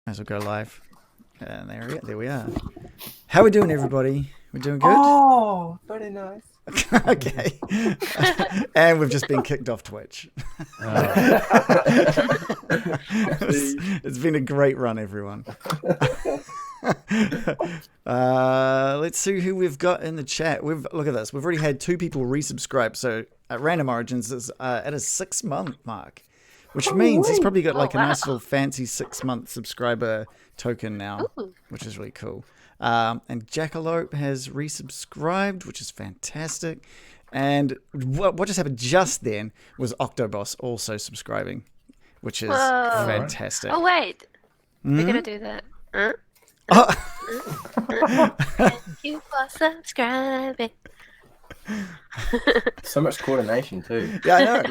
Might as well go live. And there we are. How we doing, everybody? We doing good? Oh, very nice. Okay. And we've just been kicked off Twitch. It's been a great run, everyone. Let's see who we've got in the chat. Look at this. We've already had 2 people resubscribe. So at Random Origins is at a 6-month mark, which means he's probably got like a nice little fancy 6-month subscriber token now, which is really cool. And Jackalope has resubscribed, which is fantastic. And what just happened just then was Octoboss also subscribing, which is fantastic. Oh, wait. We're going to do that. Thank you for subscribing. So much coordination too. Yeah, I know.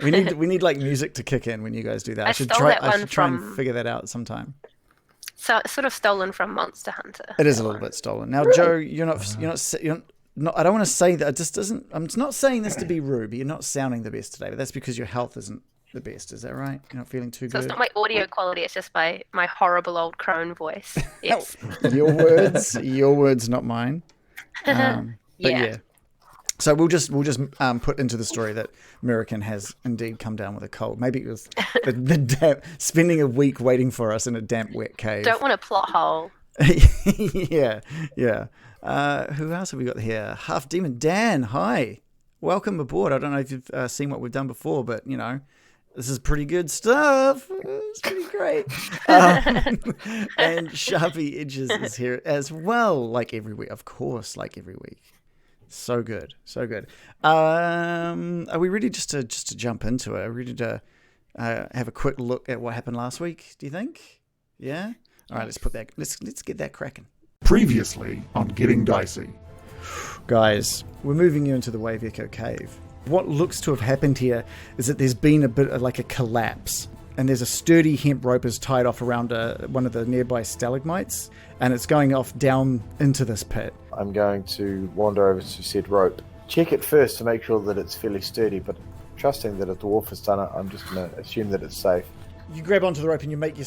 We need like music to kick in when you guys do that. I should try and figure that out sometime. So it's sort of stolen from Monster Hunter. It is a little bit stolen. Now, Joe, you're not. I don't want to say that. It just doesn't. I'm not saying this to be rude, but you're not sounding the best today. But that's because your health isn't the best. Is that right? You're not feeling too good. So it's not my audio quality. It's just my horrible old crone voice. Yes. Your words, not mine. But yeah. So we'll just put into the story that American has indeed come down with a cold. Maybe it was the damp, spending a week waiting for us in a damp, wet cave. Don't want a plot hole. Yeah. Who else have we got here? Half Demon Dan. Hi, welcome aboard. I don't know if you've seen what we've done before, but you know, this is pretty good stuff. It's pretty great. And Sharpie Edges is here as well, like every week, of course, like every week. So good. Are we ready just to jump into it? Are we ready to have a quick look at what happened last week? Do you think? Yeah. All right. Let's get that cracking. Previously on Getting Dicey. Guys, we're moving you into the Wave Echo Cave. What looks to have happened here is that there's been a bit of like a collapse, and there's a sturdy hemp rope is tied off around one of the nearby stalagmites, and it's going off down into this pit. I'm going to wander over to said rope. Check it first to make sure that it's fairly sturdy, but trusting that a dwarf has done it, I'm just going to assume that it's safe. You grab onto the rope and you make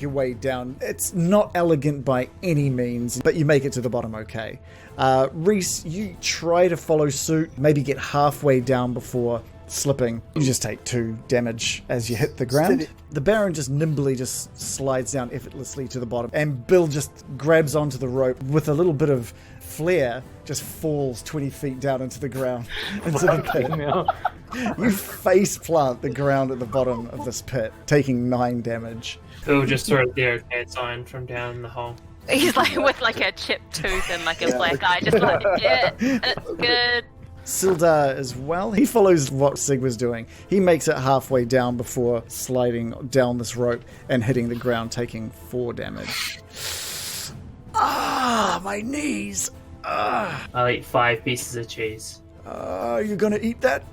your way down. It's not elegant by any means, but you make it to the bottom okay. Reese, you try to follow suit, maybe get halfway down before slipping. You just take 2 damage as you hit the ground. The Baron just nimbly slides down effortlessly to the bottom, and Bill just grabs onto the rope with a little bit of flair, just falls 20 feet down into the ground, into the pit. You face plant the ground at the bottom of this pit, taking 9 damage. Bill just throw the okay sign from down in the hole. He's like with like a chipped tooth and like a black eye, just like, yeah, that's good. Sildar as well. He follows what Sig was doing. He makes it halfway down before sliding down this rope and hitting the ground, taking 4 damage. My knees. I'll eat 5 pieces of cheese. You're gonna eat that?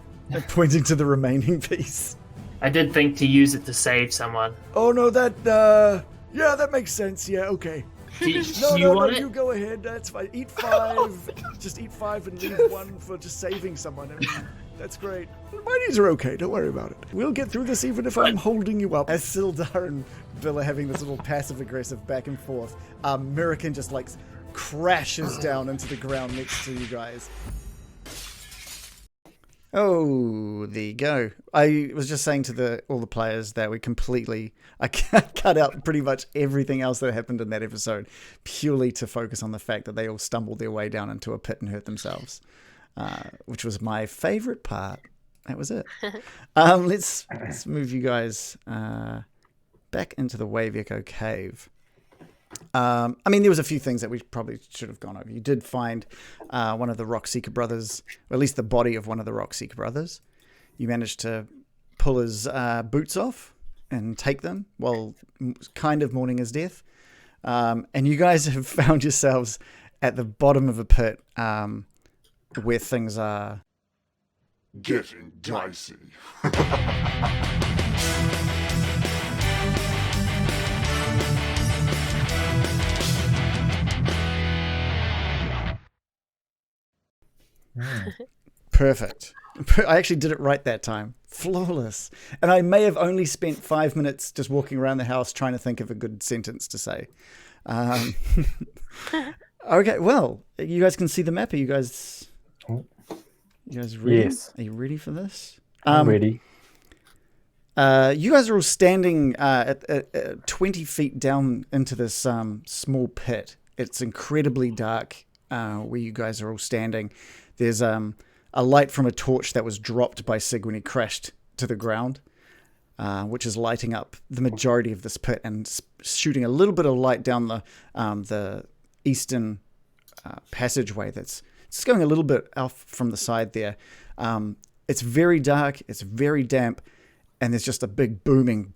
Pointing to the remaining piece. I did think to use it to save someone. Oh no, that makes sense. Yeah, okay. No, you go ahead. That's fine. Eat 5. Just eat 5 and leave 1 for just saving someone. I mean, that's great. My knees are okay. Don't worry about it. We'll get through this even if I'm holding you up. As Sildar and Bill are having this little passive-aggressive back and forth, American just like crashes down into the ground next to you guys. Oh, there you go. I was just saying to all the players that I cut out pretty much everything else that happened in that episode purely to focus on the fact that they all stumbled their way down into a pit and hurt themselves, which was my favorite part. That was it. Let's move you guys back into the Wave Echo Cave. I mean, there was a few things that we probably should have gone over. You did find one of the Rockseeker brothers, or at least the body of one of the Rockseeker brothers. You managed to pull his boots off and take them while kind of mourning his death. And you guys have found yourselves at the bottom of a pit where things are Getting dicey. Perfect. I actually did it right that time. Flawless. And I may have only spent 5 minutes just walking around the house trying to think of a good sentence to say. Okay, well, you guys can see the map. Are you guys ready? Yes. Are you ready for this? I'm ready. You guys are all standing at 20 feet down into this small pit. It's incredibly dark where you guys are all standing. There's a light from a torch that was dropped by Sig when he crashed to the ground, which is lighting up the majority of this pit and shooting a little bit of light down the eastern passageway that's just going a little bit off from the side there. It's very dark, it's very damp, and there's just a big booming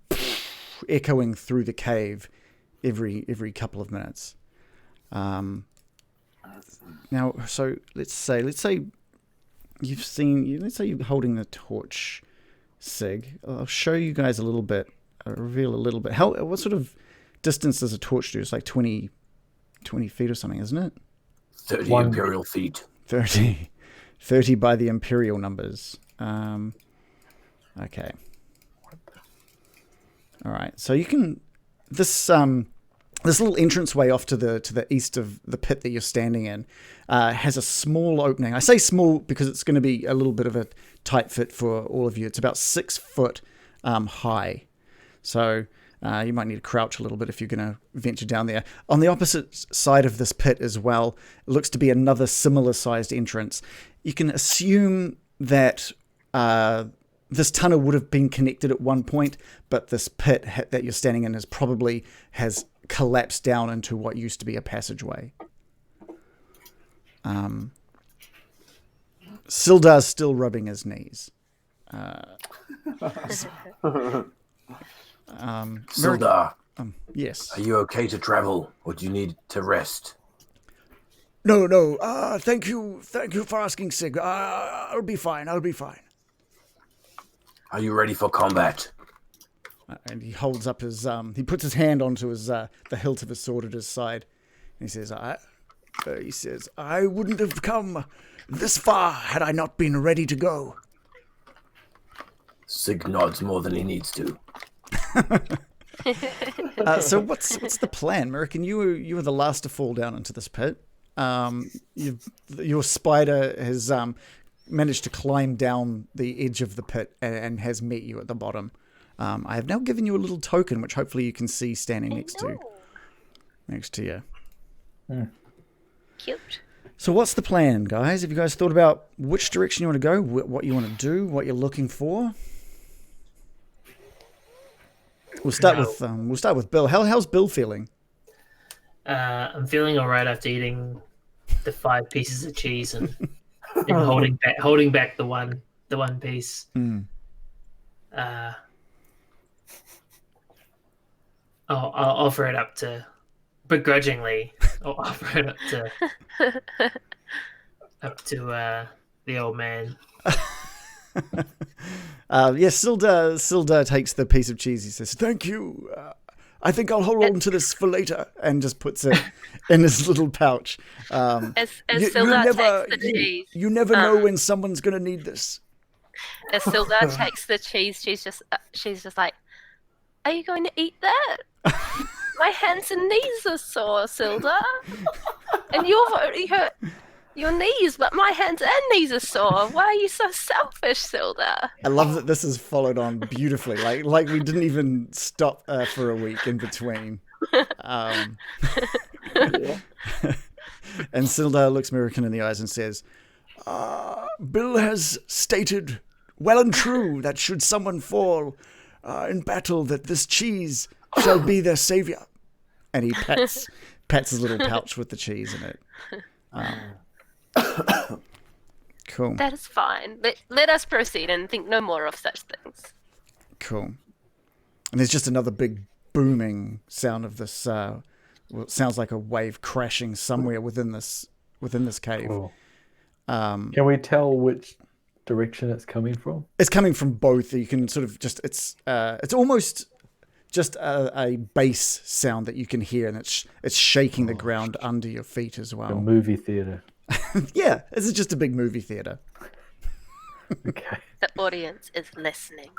echoing through the cave every couple of minutes. Now, so let's say you've seen, let's say you're holding the torch, Sig. I'll show you guys a little bit, reveal a little bit. What sort of distance does a torch do? It's like 20 feet or something, isn't it? 30 imperial feet. 30 by the imperial numbers. Okay. All right. So you can this little entranceway off to the east of the pit that you're standing in has a small opening. I say small because it's going to be a little bit of a tight fit for all of you. It's about 6 foot high. So you might need to crouch a little bit if you're going to venture down there. On the opposite side of this pit as well, it looks to be another similar sized entrance. You can assume that this tunnel would have been connected at one point, but this pit that you're standing in has collapsed down into what used to be a passageway. Sildar's still rubbing his knees. Sildar, yes. are you okay to travel, or do you need to rest? No. Thank you for asking, Sig. I'll be fine. Are you ready for combat? And he holds up his he puts his hand onto his the hilt of his sword at his side, and he says, I wouldn't have come this far had I not been ready to go. Sig nods more than he needs to. So what's the plan, American? You were the last to fall down into this pit. Your spider has managed to climb down the edge of the pit and has met you at the bottom. I have now given you a little token, which hopefully you can see standing next to you. Cute. So what's the plan, guys? Have you guys thought about which direction you want to go, what you want to do, what you're looking for? We'll start with Bill. How's Bill feeling? I'm feeling all right after eating the 5 pieces of cheese and holding back the one piece. I'll offer it up to begrudgingly. I'll offer it up to the old man. Yes, Sildar takes the piece of cheese. He says, "Thank you. I think I'll hold on to this for later," and just puts it in his little pouch. As Sildar takes the cheese. You never know when someone's going to need this. As Sildar takes the cheese, she's just like, "Are you going to eat that? My hands and knees are sore, Sildar, and you've already hurt your knees, but my hands and knees are sore. Why are you so selfish, Sildar?" I love that this is followed on beautifully. Like we didn't even stop for a week in between. And Sildar looks American in the eyes and says, Bill has stated well and true that should someone fall in battle, that this cheese shall be their savior. And he pats his little pouch with the cheese in it. Cool. That is fine. Let us proceed and think no more of such things. Cool. And there's just another big booming sound of this. Well, it sounds like a wave crashing somewhere within this cave. Cool. Can we tell which direction it's coming from? It's coming from both. You can sort of just it's almost just a bass sound that you can hear, and it's shaking the ground under your feet as well. A movie theater. Yeah, this is just a big movie theater. Okay. The audience is listening.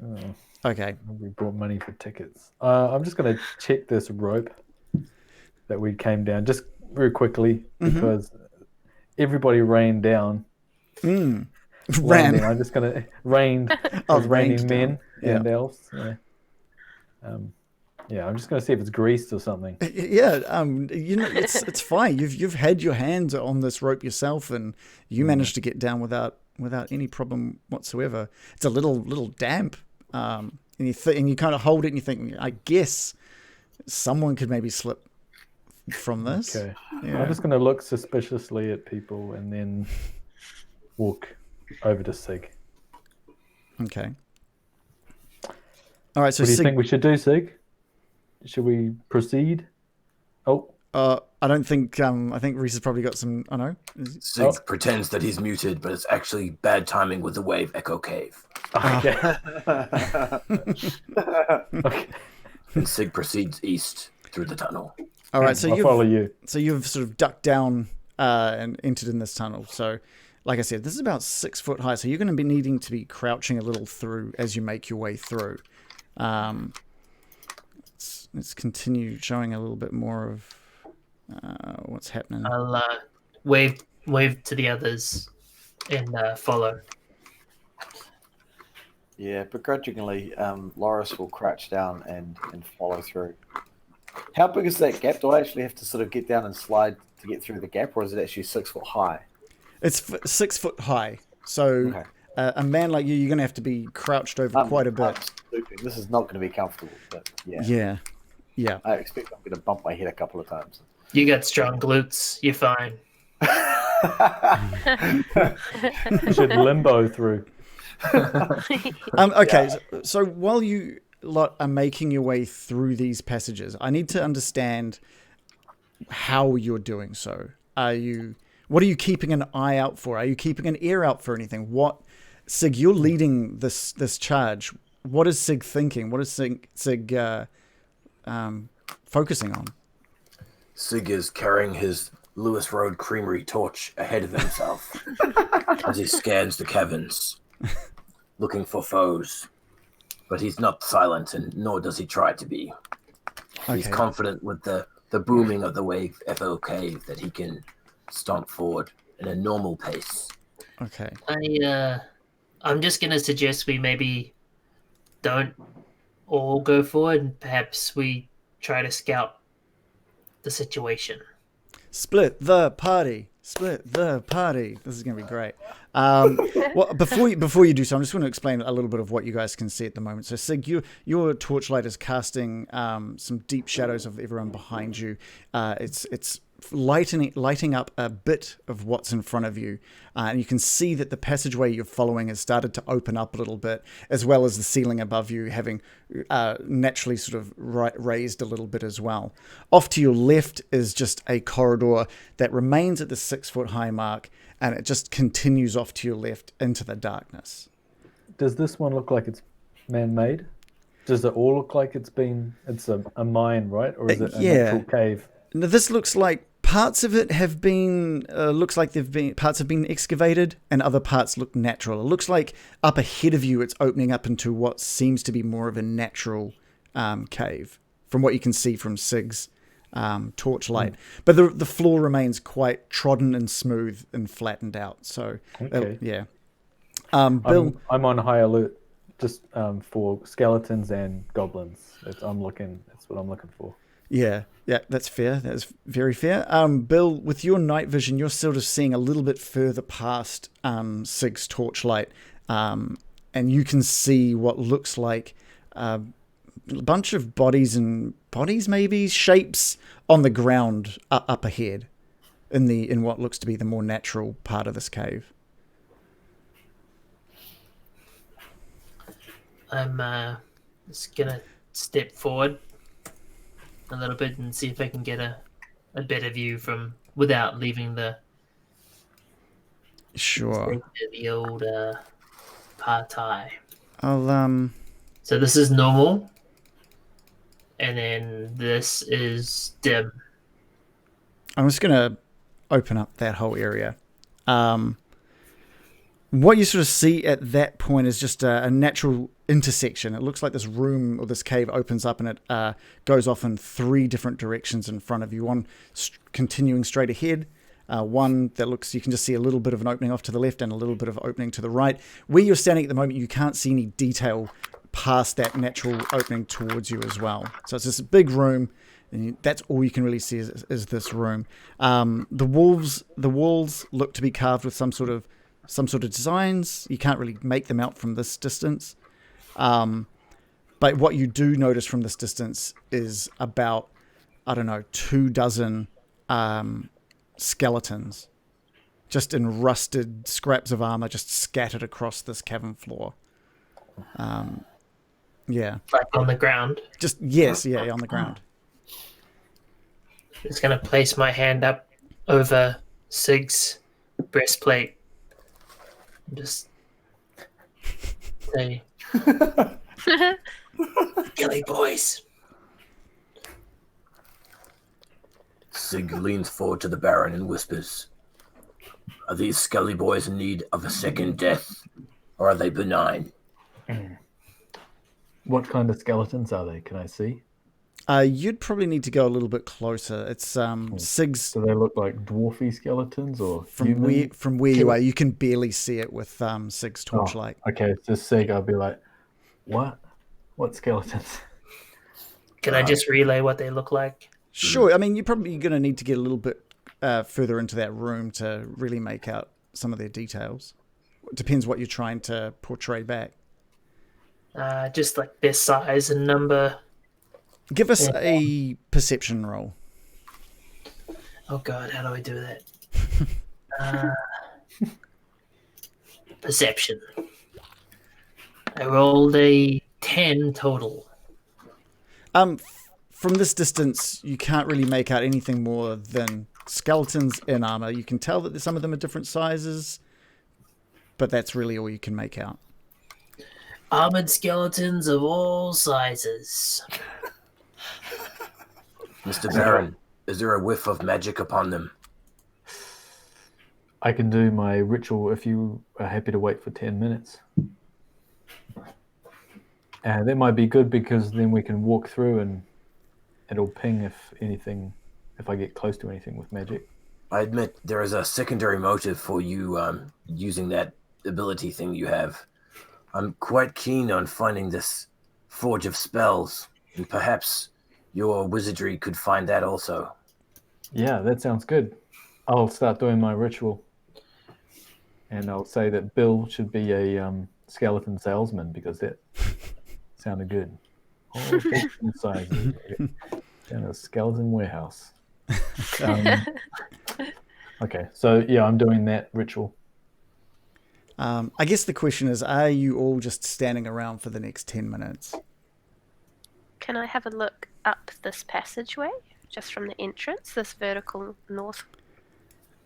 Oh, Okay. we brought money for tickets. I'm just going to check this rope that we came down just very quickly because everybody rained down. Ran. Landing. I'm just going to rained. Oh, As raining rained men down. and elves. Yeah. Yeah, I'm just going to see if it's greased or something. Yeah, it's fine. You've had your hands on this rope yourself, and you managed to get down without any problem whatsoever. It's a little damp, and you kind of hold it, and you think, I guess someone could maybe slip from this. Okay. Yeah. I'm just going to look suspiciously at people and then walk over to Sig. Okay. All right. So what do you Sig, think we should do, Sig? Should we proceed? Oh. I don't think. I think Reese has probably got some. I know. Sig pretends that he's muted, but it's actually bad timing with the wave echo cave. Okay. Okay. And Sig proceeds east through the tunnel. All right. So I'll follow you. So you've sort of ducked down and entered in this tunnel. So, like I said, this is about 6 foot high. So you're going to be needing to be crouching a little through as you make your way through. Let's continue showing a little bit more of what's happening. I'll wave to the others and follow. Yeah, begrudgingly, Loris will crouch down and follow through. How big is that gap? Do I actually have to sort of get down and slide to get through the gap, or is it actually 6 foot high? It's 6 foot high. So Okay. a man like you're going to have to be crouched over quite a bit. I'm stooping. This is not going to be comfortable, but Yeah. I expect I'm going to bump my head a couple of times. You got strong glutes. You're fine. You should limbo through. Okay, so while you lot are making your way through these passages, I need to understand how you're doing so. What are you keeping an eye out for? Are you keeping an ear out for anything? Sig, you're leading this charge. What is Sig thinking? What is Sig focusing on? Sig is carrying his Lewis Road Creamery torch ahead of himself as he scans the caverns, looking for foes. But he's not silent, and nor does he try to be. He's confident with the booming of the wave echo cave that he can stomp forward in a normal pace. Okay. I'm just gonna suggest we maybe don't all go forward, and perhaps we try to scout the situation. Split the party. This is going to be great. Well, before you do so, I'm just going to explain a little bit of what you guys can see at the moment. So, Sig, your torchlight is casting some deep shadows of everyone behind you. It's lighting up a bit of what's in front of you, and you can see that the passageway you're following has started to open up a little bit, as well as the ceiling above you having naturally sort of raised a little bit as well. Off to your left is just a corridor that remains at the 6 foot high mark, and it just continues off to your left into the darkness. Does this one look like it's man-made? Does it all look like it's a mine, right? Or is it a natural cave? Now, this looks like parts of it have been, parts have been excavated, and other parts look natural. It looks like up ahead of you, it's opening up into what seems to be more of a natural cave, from what you can see from Sig's torchlight. But the floor remains quite trodden and smooth and flattened out. So, yeah. Bill, I'm on high alert just for skeletons and goblins. That's what I'm looking for. Yeah, that's fair. That's very fair. Bill, with your night vision, you're sort of seeing a little bit further past Sig's torchlight, and you can see what looks like a bunch of bodies, maybe shapes on the ground up ahead, in what looks to be the more natural part of this cave. I'm just gonna step forward a little bit and see if I can get a better view from without leaving the the old partai. So this is normal, and then this is dim. I'm just gonna open up that whole area. What you sort of see at that point is just a natural intersection. It looks like this room or this cave opens up and it goes off in 3 different directions in front of you. One continuing straight ahead, one that looks, you can just see a little bit of an opening off to the left and a little bit of opening to the right. Where you're standing at the moment, you can't see any detail past that natural opening towards you as well. So it's this big room, and that's all you can really see is this room. The walls look to be carved with some sort of designs. You can't really make them out from this distance. But what you do notice from this distance is about, 24 skeletons just in rusted scraps of armor just scattered across this cavern floor. Yeah. Like on the ground. Yeah, on the ground. Just going to place my hand up over Sig's breastplate. Just say, Gilly boys. Sig leans forward to the Baron and whispers, "Are these skelly boys in need of a second death, or are they benign?" What kind of skeletons are they? Can I see? You'd probably need to go a little bit closer. It's Sig's. Do they look like dwarfy skeletons or From where you are, you can barely see it with Sig's torchlight. Okay, so Sig, I'll be like, what? What skeletons? Can I just relay what they look like? Sure. I mean, you're probably going to need to get a little bit further into that room to really make out some of their details. It depends what you're trying to portray back. Just like their size and number. Give us a perception roll. Oh God, how do I do that? Perception. I rolled a 10 total. From this distance, you can't really make out anything more than skeletons in armor. You can tell that some of them are different sizes, but that's really all you can make out. Armored skeletons of all sizes. Mr. Baron, is there a whiff of magic upon them? I can do my ritual if you are happy to wait for 10 minutes. And that might be good because then we can walk through and it'll ping if I get close to anything with magic. I admit there is a secondary motive for you using that ability thing you have. I'm quite keen on finding this Forge of Spells, and perhaps your wizardry could find that also. Yeah, that sounds good. I'll start doing my ritual. And I'll say that Bill should be a skeleton salesman because that sounded good. All different sizes. In a skeleton warehouse. Okay, so yeah, I'm doing that ritual. I guess the question is, are you all just standing around for the next 10 minutes? Can I have a look up this passageway, just from the entrance, this vertical north?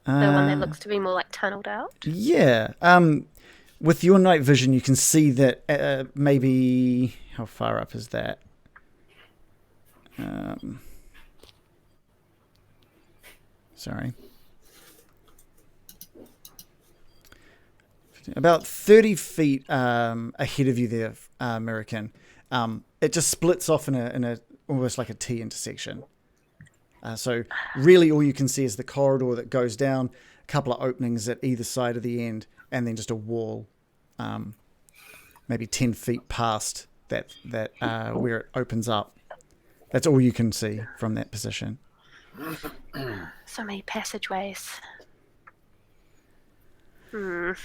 The one that looks to be more like tunneled out? Yeah. With your night vision, you can see that maybe... How far up is that? Sorry. About 30 feet ahead of you there, American. It just splits off in a almost like a T intersection. So really all you can see is the corridor that goes down, a couple of openings at either side of the end, and then just a wall maybe 10 feet past that where it opens up. That's all you can see from that position. So many passageways. Can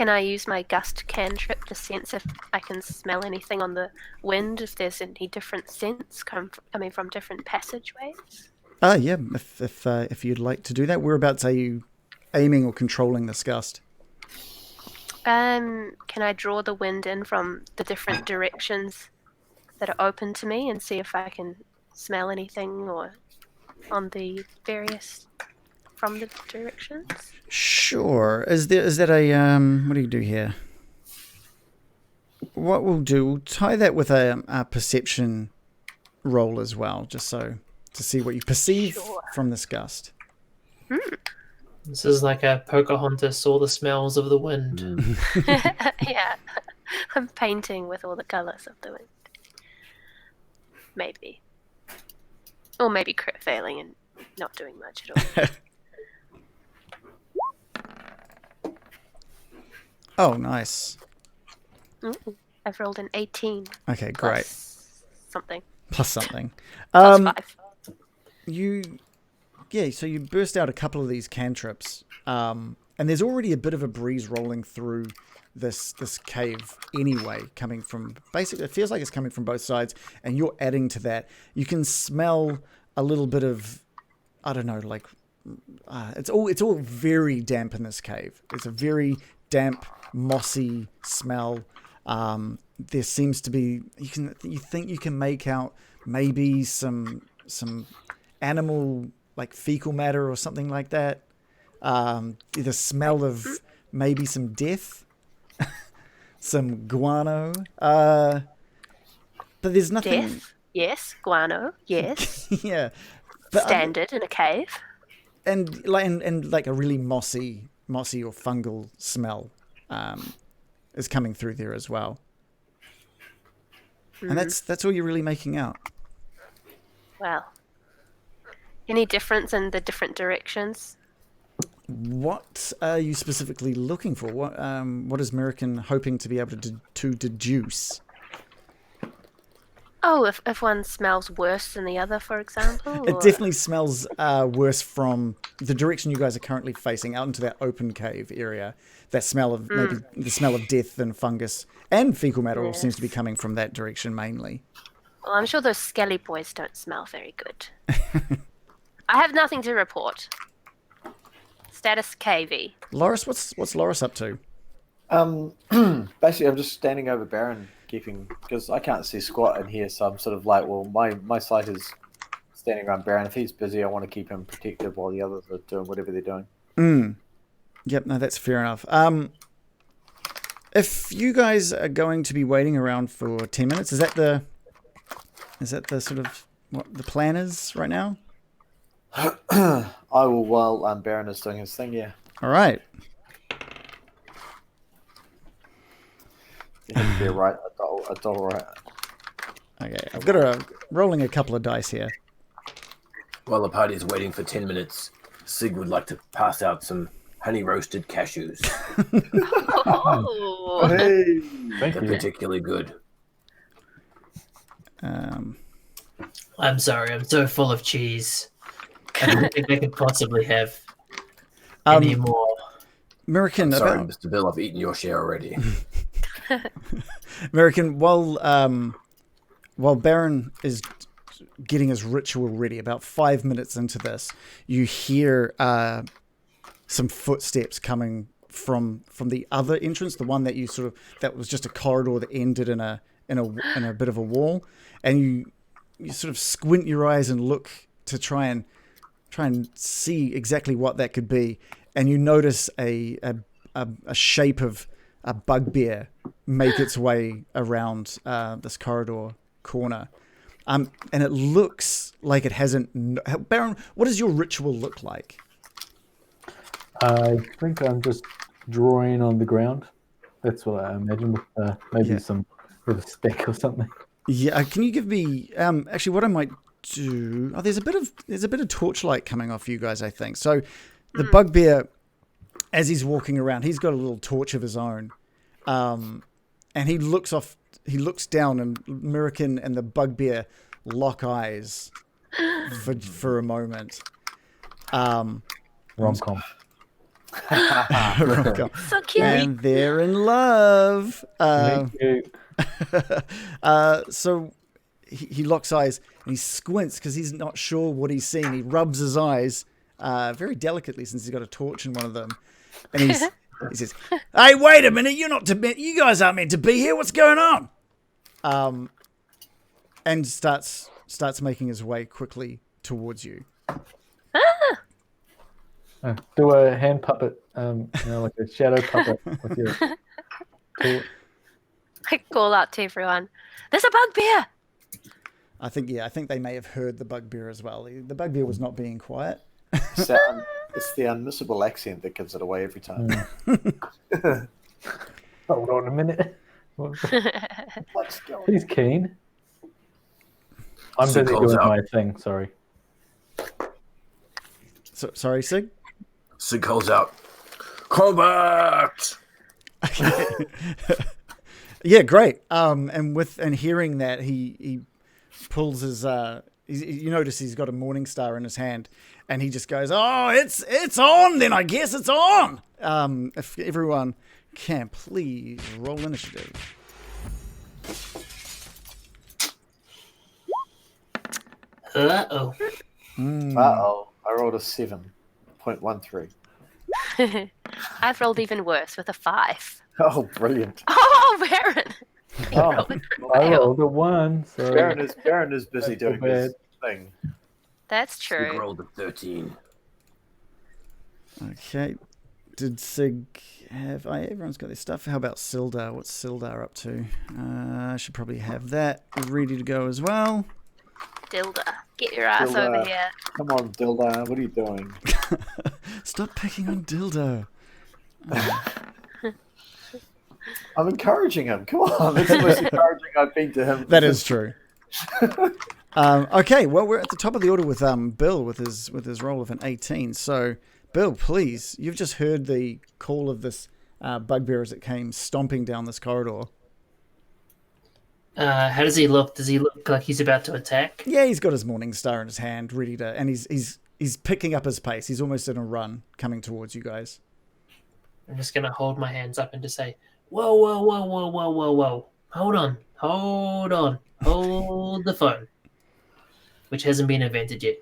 I use my gust cantrip to sense if I can smell anything on the wind, if there's any different scents coming from different passageways? Yeah, if you'd like to do that. Whereabouts are you aiming or controlling this gust? Can I draw the wind in from the different directions that are open to me and see if I can smell anything or on the various from the directions? Sure. Is that a what do you do here? What we'll do, we'll tie that with a perception roll as well, just so to see what you perceive Sure. from this gust. This is like a Pocahontas, all the smells of the wind. Yeah. I'm painting with all the colours of the wind. Maybe. Or maybe crit failing and not doing much at all. Oh, nice. Ooh, I've rolled an 18. Okay, great. Plus something. Plus something. Plus 5. So you burst out a couple of these cantrips, and there's already a bit of a breeze rolling through this cave anyway, coming from, basically it feels like it's coming from both sides, and you're adding to that. You can smell a little bit of, I don't know, like it's all very damp in this cave. It's a very damp, mossy smell. There seems to be, you think you can make out maybe some animal, like fecal matter or something like that. The smell of maybe some death, some guano. But there's nothing. Death? Yes. Guano? Yes. Yeah. But, Standard in a cave. and like a really mossy or fungal smell is coming through there as well. And that's all you're really making out. Well. Any difference in the different directions? What are you specifically looking for? What is American hoping to be able to deduce? Oh, if one smells worse than the other, for example? It definitely smells worse from the direction you guys are currently facing, out into that open cave area. That smell of maybe the smell of death and fungus and fecal matter all seems to be coming from that direction mainly. Well, I'm sure those skelly boys don't smell very good. I have nothing to report. Status KV. Loris, what's Loris up to? Basically, I'm just standing over Baron, because I can't see squat in here, so I'm sort of like, well, my sight is standing around Baron. If he's busy, I want to keep him protected while the others are doing whatever they're doing. Yep, no, that's fair enough. If you guys are going to be waiting around for 10 minutes, is that the sort of what the plan is right now? I will while Baron is doing his thing, yeah. All right. You have to be right, a doll right. Okay, I've got rolling a couple of dice here. While the party is waiting for 10 minutes, Sig would like to pass out some honey roasted cashews. Oh. Hey! Thank They're you. particularly good. I'm sorry, I'm so full of cheese. I don't think I could possibly have any more. American, Sorry, about, Mr. Bill, I've eaten your share already. American, while Baron is getting his ritual ready, about 5 minutes into this, you hear some footsteps coming from the other entrance, the one that that was just a corridor that ended in a bit of a wall, and you sort of squint your eyes and look to try and see exactly what that could be, and you notice a shape of a bugbear make its way around this corridor corner, and it looks like it hasn't. Baron, what does your ritual look like? I think I'm just drawing on the ground. That's what I imagine, with maybe some with a speck or something. Yeah, can you give me actually what I might do? Oh, there's a bit of torchlight coming off you guys, I think. So the bugbear, as he's walking around, he's got a little torch of his own, and he looks down, and American and the bugbear lock eyes for a moment. Rom-com. So cute. And they're in love. Thank you. So he locks eyes and he squints because he's not sure what he's seeing. He rubs his eyes very delicately since he's got a torch in one of them, and he says, "Hey, wait a minute! You guys aren't meant to be here. What's going on?" And starts making his way quickly towards you. Do a hand puppet, like a shadow puppet with your. Cool. I call out to everyone. There's a bugbear. I think they may have heard the bugbear as well. The bugbear was not being quiet. It's the unmissable accent that gives it away every time. Hold on a minute. What's going He's keen. I'm Sig busy calls doing out. my thing. Sorry. So, sorry, Sig. Sig calls out, combat! Yeah, great. And hearing that, he pulls his. You notice he's got a morning star in his hand, and he just goes, "Oh, it's on. Then I guess it's on." If everyone can please roll initiative. Uh-oh. Uh-oh. I rolled a 7.13. I've rolled even worse with a 5. Oh, brilliant. Oh, Baron! Oh, I rolled a 1. So Baron is busy That's so doing his bad. thing. That's Sig true. rolled a 13. Okay. Did Sig have... everyone's got their stuff. How about Sildar? What's Sildar up to? I should probably have that ready to go as well. Dilda, get your ass Dilda. over here. Come on, Dilda. What are you doing? Stop picking on Dildo. I'm encouraging him. Come on. That's the most encouraging I've been to him. That is true. Okay, well, we're at the top of the order with Bill with his roll of an 18. So, Bill, please, you've just heard the call of this bugbear as it came stomping down this corridor. How does he look? Does he look like he's about to attack? Yeah, he's got his morning star in his hand, ready to, and he's picking up his pace. He's almost in a run, coming towards you guys. I'm just gonna hold my hands up and just say, "Whoa, whoa, whoa, whoa, whoa, whoa, whoa! Hold on, hold the phone," which hasn't been invented yet.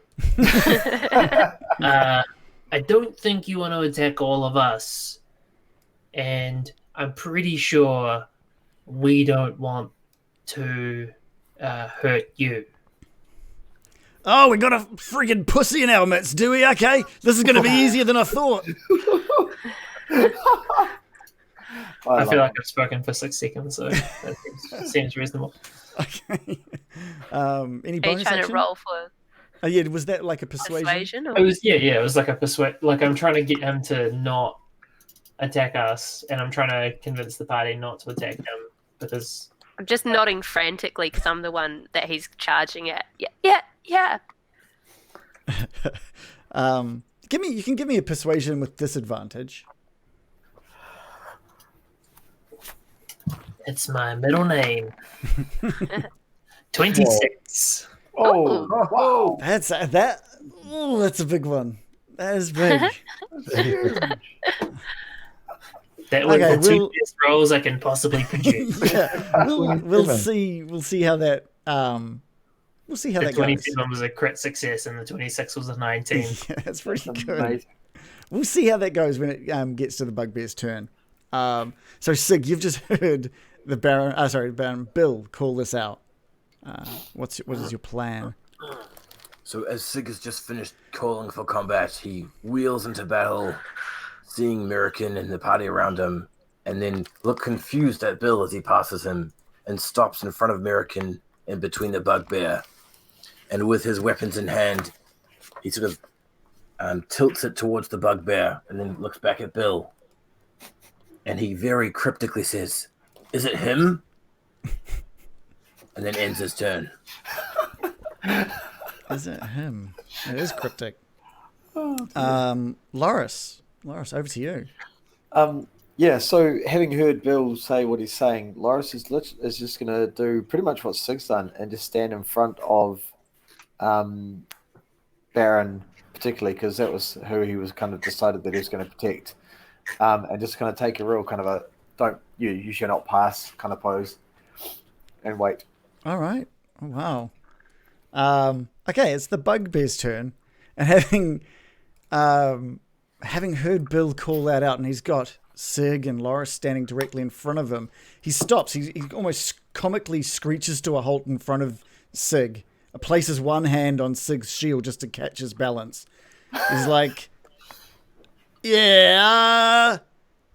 I don't think you want to attack all of us, and I'm pretty sure we don't want to hurt you. Oh, we got a freaking pussy in our midst, do we? Okay, this is going to be easier than I thought. I feel like I've spoken for 6 seconds, so that seems reasonable. Okay. Any Are you bonus trying action? to roll for Oh, yeah, was that like a persuasion? persuasion? Or... It was it was like a persuade. Like I'm trying to get him to not attack us, and I'm trying to convince the party not to attack him because I'm just nodding frantically because I'm the one that he's charging at. Yeah. You can give me a persuasion with disadvantage. it's my middle name. 26. Oh, whoa. That's that. Oh, that's a big one. That is big. That was Okay, the two we'll- best rolls I can possibly produce. Yeah, we'll see. We'll see how that. We'll see how The that goes. 27 was a crit success, and the 26 was a 19. Yeah, that's pretty That's good. amazing. We'll see how that goes when it gets to the bugbear's turn. So Sig, you've just heard the Baron Bill call this out. What is your plan? So as Sig has just finished calling for combat, he wheels into battle, seeing American and the party around him, and then look confused at Bill as he passes him and stops in front of American in between the bugbear. And with his weapons in hand, he sort of tilts it towards the bugbear and then looks back at Bill. And he very cryptically says, "Is it him?" And then ends his turn. Is it him? It is cryptic. Loris, over to you. Yeah, so having heard Bill say what he's saying, Loris is just going to do pretty much what Sig's done and just stand in front of Baron, particularly because that was who he was kind of decided that he was going to protect, and just kind of take a real kind of a you shall not pass kind of pose and wait. All right. Oh, wow. Okay, it's the bugbear's turn, and having heard Bill call that out, and he's got Sig and Loris standing directly in front of him, he stops. He almost comically screeches to a halt in front of Sig, places one hand on Sig's shield just to catch his balance. He's like, "Yeah,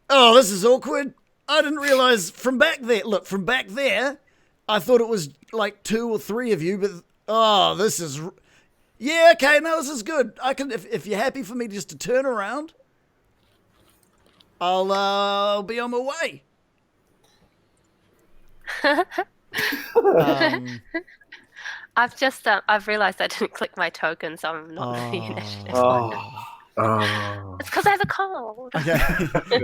oh, this is awkward. I didn't realize from back there. Look, from back there, I thought it was like 2 or 3 of you, but Oh, this is... Yeah, okay, no, this is good. I can, if you're happy for me just to turn around, I'll be on my way. I've realised I didn't click my token, so I'm not the initiative. Oh. It's because I have a cold. Okay.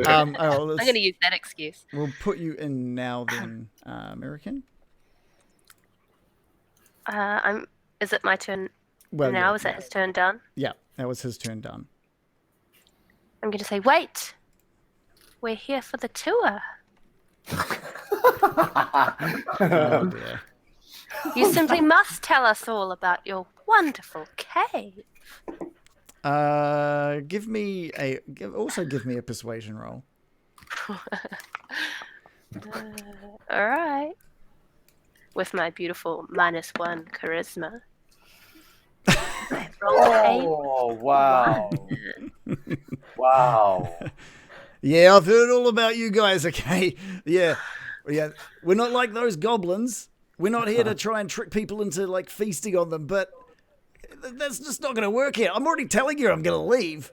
I'm going to use that excuse. We'll put you in now then, American. Is it my turn Well, now? yeah, Is it his turn done? Yeah, that was his turn done. I'm going to say, wait. We're here for the tour. Oh, dear. You simply must tell us all about your wonderful cave. Give me a persuasion roll. All right. With my beautiful -1 charisma. I rolled an 8. Oh, wow. Wow. Yeah, I've heard all about you guys. Okay, yeah. We're not like those goblins. We're not here to try and trick people into like feasting on them, but that's just not going to work here. I'm already telling you I'm going to leave.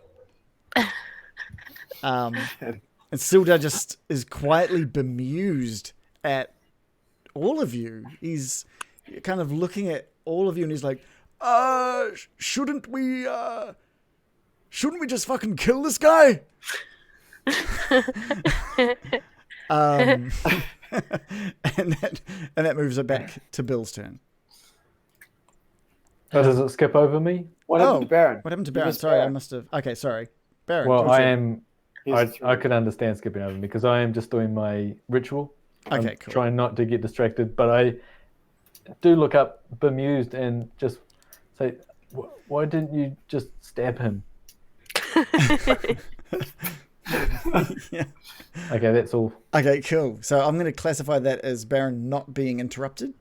And Sildar just is quietly bemused at all of you. He's kind of looking at all of you and he's like, shouldn't we just fucking kill this guy? And that moves it back to Bill's turn. Oh, does it skip over me? What happened to Baron? What happened to You Baron? missed Sorry, I Baron. must have... Okay, sorry. Baron. Well, what's I your- am. I could understand skipping over me because I am just doing my ritual. Okay, I'm cool. trying not to get distracted, but I do look up bemused and just say, "Why didn't you just stab him?" Yeah. Okay, that's all. Okay, cool. So I'm going to classify that as Baron not being interrupted.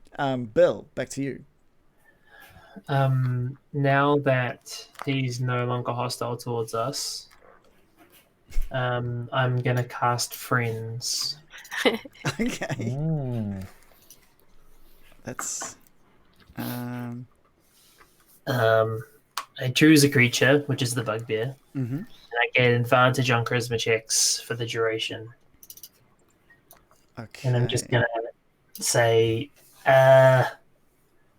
Bill, back to you. Now that he's no longer hostile towards us, I'm gonna cast Friends. Okay. That's... I choose a creature, which is the bugbear, Mhm. and I get advantage on charisma checks for the duration. Okay. And I'm just gonna say,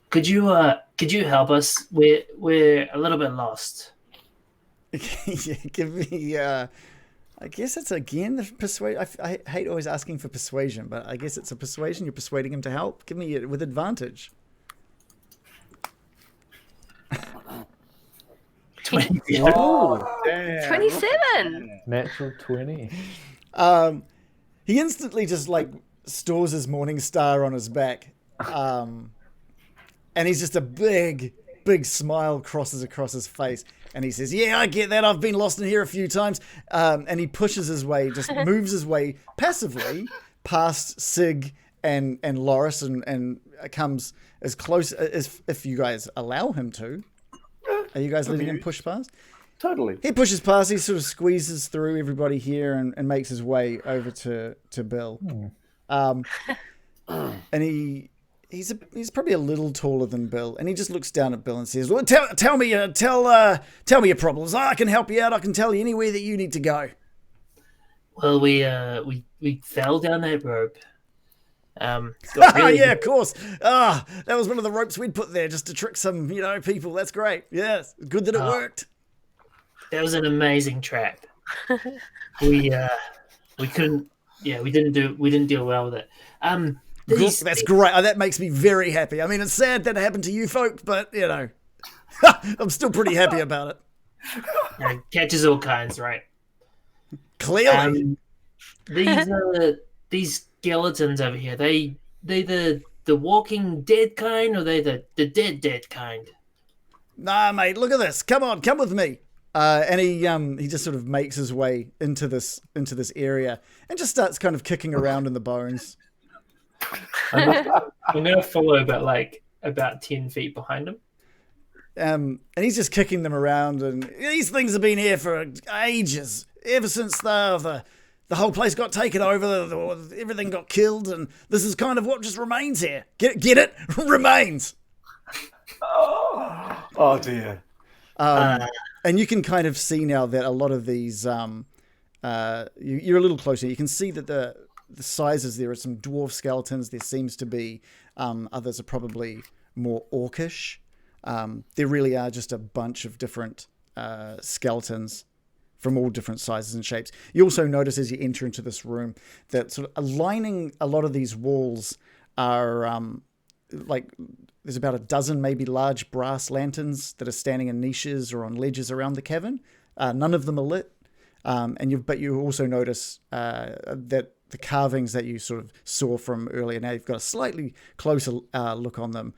could you help us? We're a little bit lost. Yeah, give me... I guess it's again the persuasion. I hate always asking for persuasion, but I guess it's a persuasion. You're persuading him to help. Give me it with advantage. 27. Oh, damn. 27. Natural 20. He instantly just like stores his morning star on his back, and he's just a big smile crosses across his face, and he says, "Yeah, I get that. I've been lost in here a few times." And he pushes his way, just moves his way passively past Sig and Loris, and comes as close as if you guys allow him to. Are you guys letting him push past? Totally. He pushes past. He sort of squeezes through everybody here and makes his way over to Bill. And he's probably a little taller than Bill, and he just looks down at Bill and says, "Well, tell me your problems. I can help you out. I can tell you anywhere that you need to go." Well, we fell down that rope. Yeah, of course. That was one of the ropes we'd put there just to trick some, people. That's great. Yes, good that it worked. That was an amazing trap. We couldn't. Yeah, we didn't deal well with it. That's great. That makes me very happy. I mean, it's sad that it happened to you folk, but I'm still pretty happy about it. Catches all kinds, right? Clearly. These skeletons over here, they the Walking Dead kind, or they the dead kind? Nah, mate, look at this. Come on, come with me. And he just sort of makes his way into this area and just starts kind of kicking around in the bones. I'm gonna follow about 10 feet behind him. And he's just kicking them around, and these things have been here for ages, ever since the whole place got taken over, everything got killed, and this is kind of what just remains here. Get it? Remains. Oh dear. And you can kind of see now that a lot of these, you're a little closer. You can see that the sizes, there are some dwarf skeletons. There seems to be others are probably more orcish. There really are just a bunch of different skeletons from all different sizes and shapes. You also notice as you enter into this room that sort of aligning a lot of these walls are like there's about a dozen maybe large brass lanterns that are standing in niches or on ledges around the cavern. None of them are lit. But you also notice that the carvings that you sort of saw from earlier, now you've got a slightly closer look on them.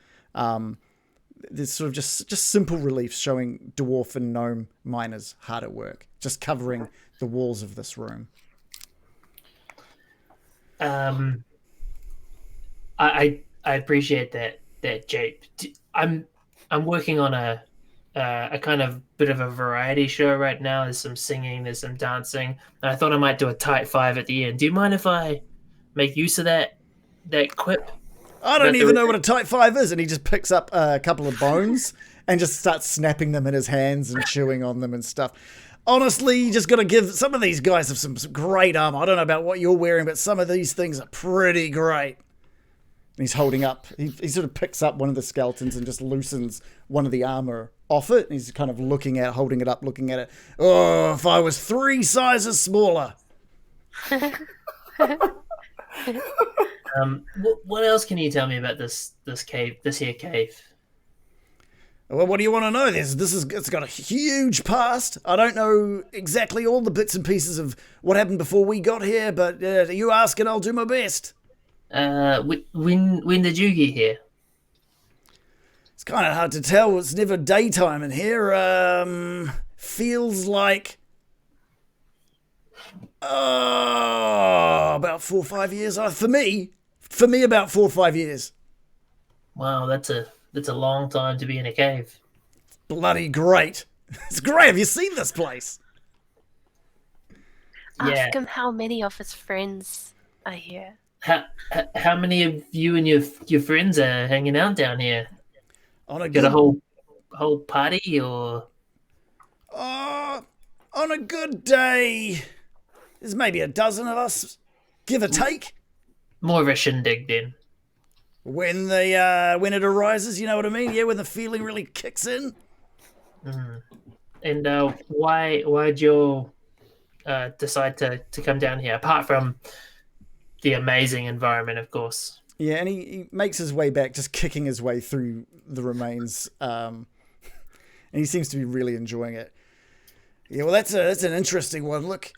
There's sort of just simple reliefs showing dwarf and gnome miners hard at work, just covering the walls of this room. I appreciate that, Jape. I'm working on a kind of bit of a variety show right now. There's some singing, there's some dancing. And I thought I might do a tight 5 at the end. Do you mind if I make use of that quip? I don't even know what a tight 5 is. And he just picks up a couple of bones and just starts snapping them in his hands and chewing on them and stuff. Honestly, you just got to give some of these guys have some great armor. I don't know about what you're wearing, but some of these things are pretty great. And he's holding up. He sort of picks up one of the skeletons and just loosens one of the armor off it. And he's kind of holding it up, looking at it. Oh, if I was 3 sizes smaller. What else can you tell me about this cave? This here cave. Well, what do you want to know? It's got a huge past. I don't know exactly all the bits and pieces of what happened before we got here, but you ask and I'll do my best. When did you get here? It's kind of hard to tell. It's never daytime in here. Feels like about 4 or 5 years. For me, about 4 or 5 years. Wow, that's a long time to be in a cave. Bloody great! It's great. Have you seen this place? Ask him how many of his friends are here. How many of you and your friends are hanging out down here? Got a whole party or? On a good day, there's maybe a dozen of us, give or take. More of a shindig then. When it arises, you know what I mean? Yeah, when the feeling really kicks in. Mm. And why'd you decide to come down here? Apart from the amazing environment, of course. Yeah, and he makes his way back, just kicking his way through the remains, and he seems to be really enjoying it. Yeah, well, that's an interesting one. Look,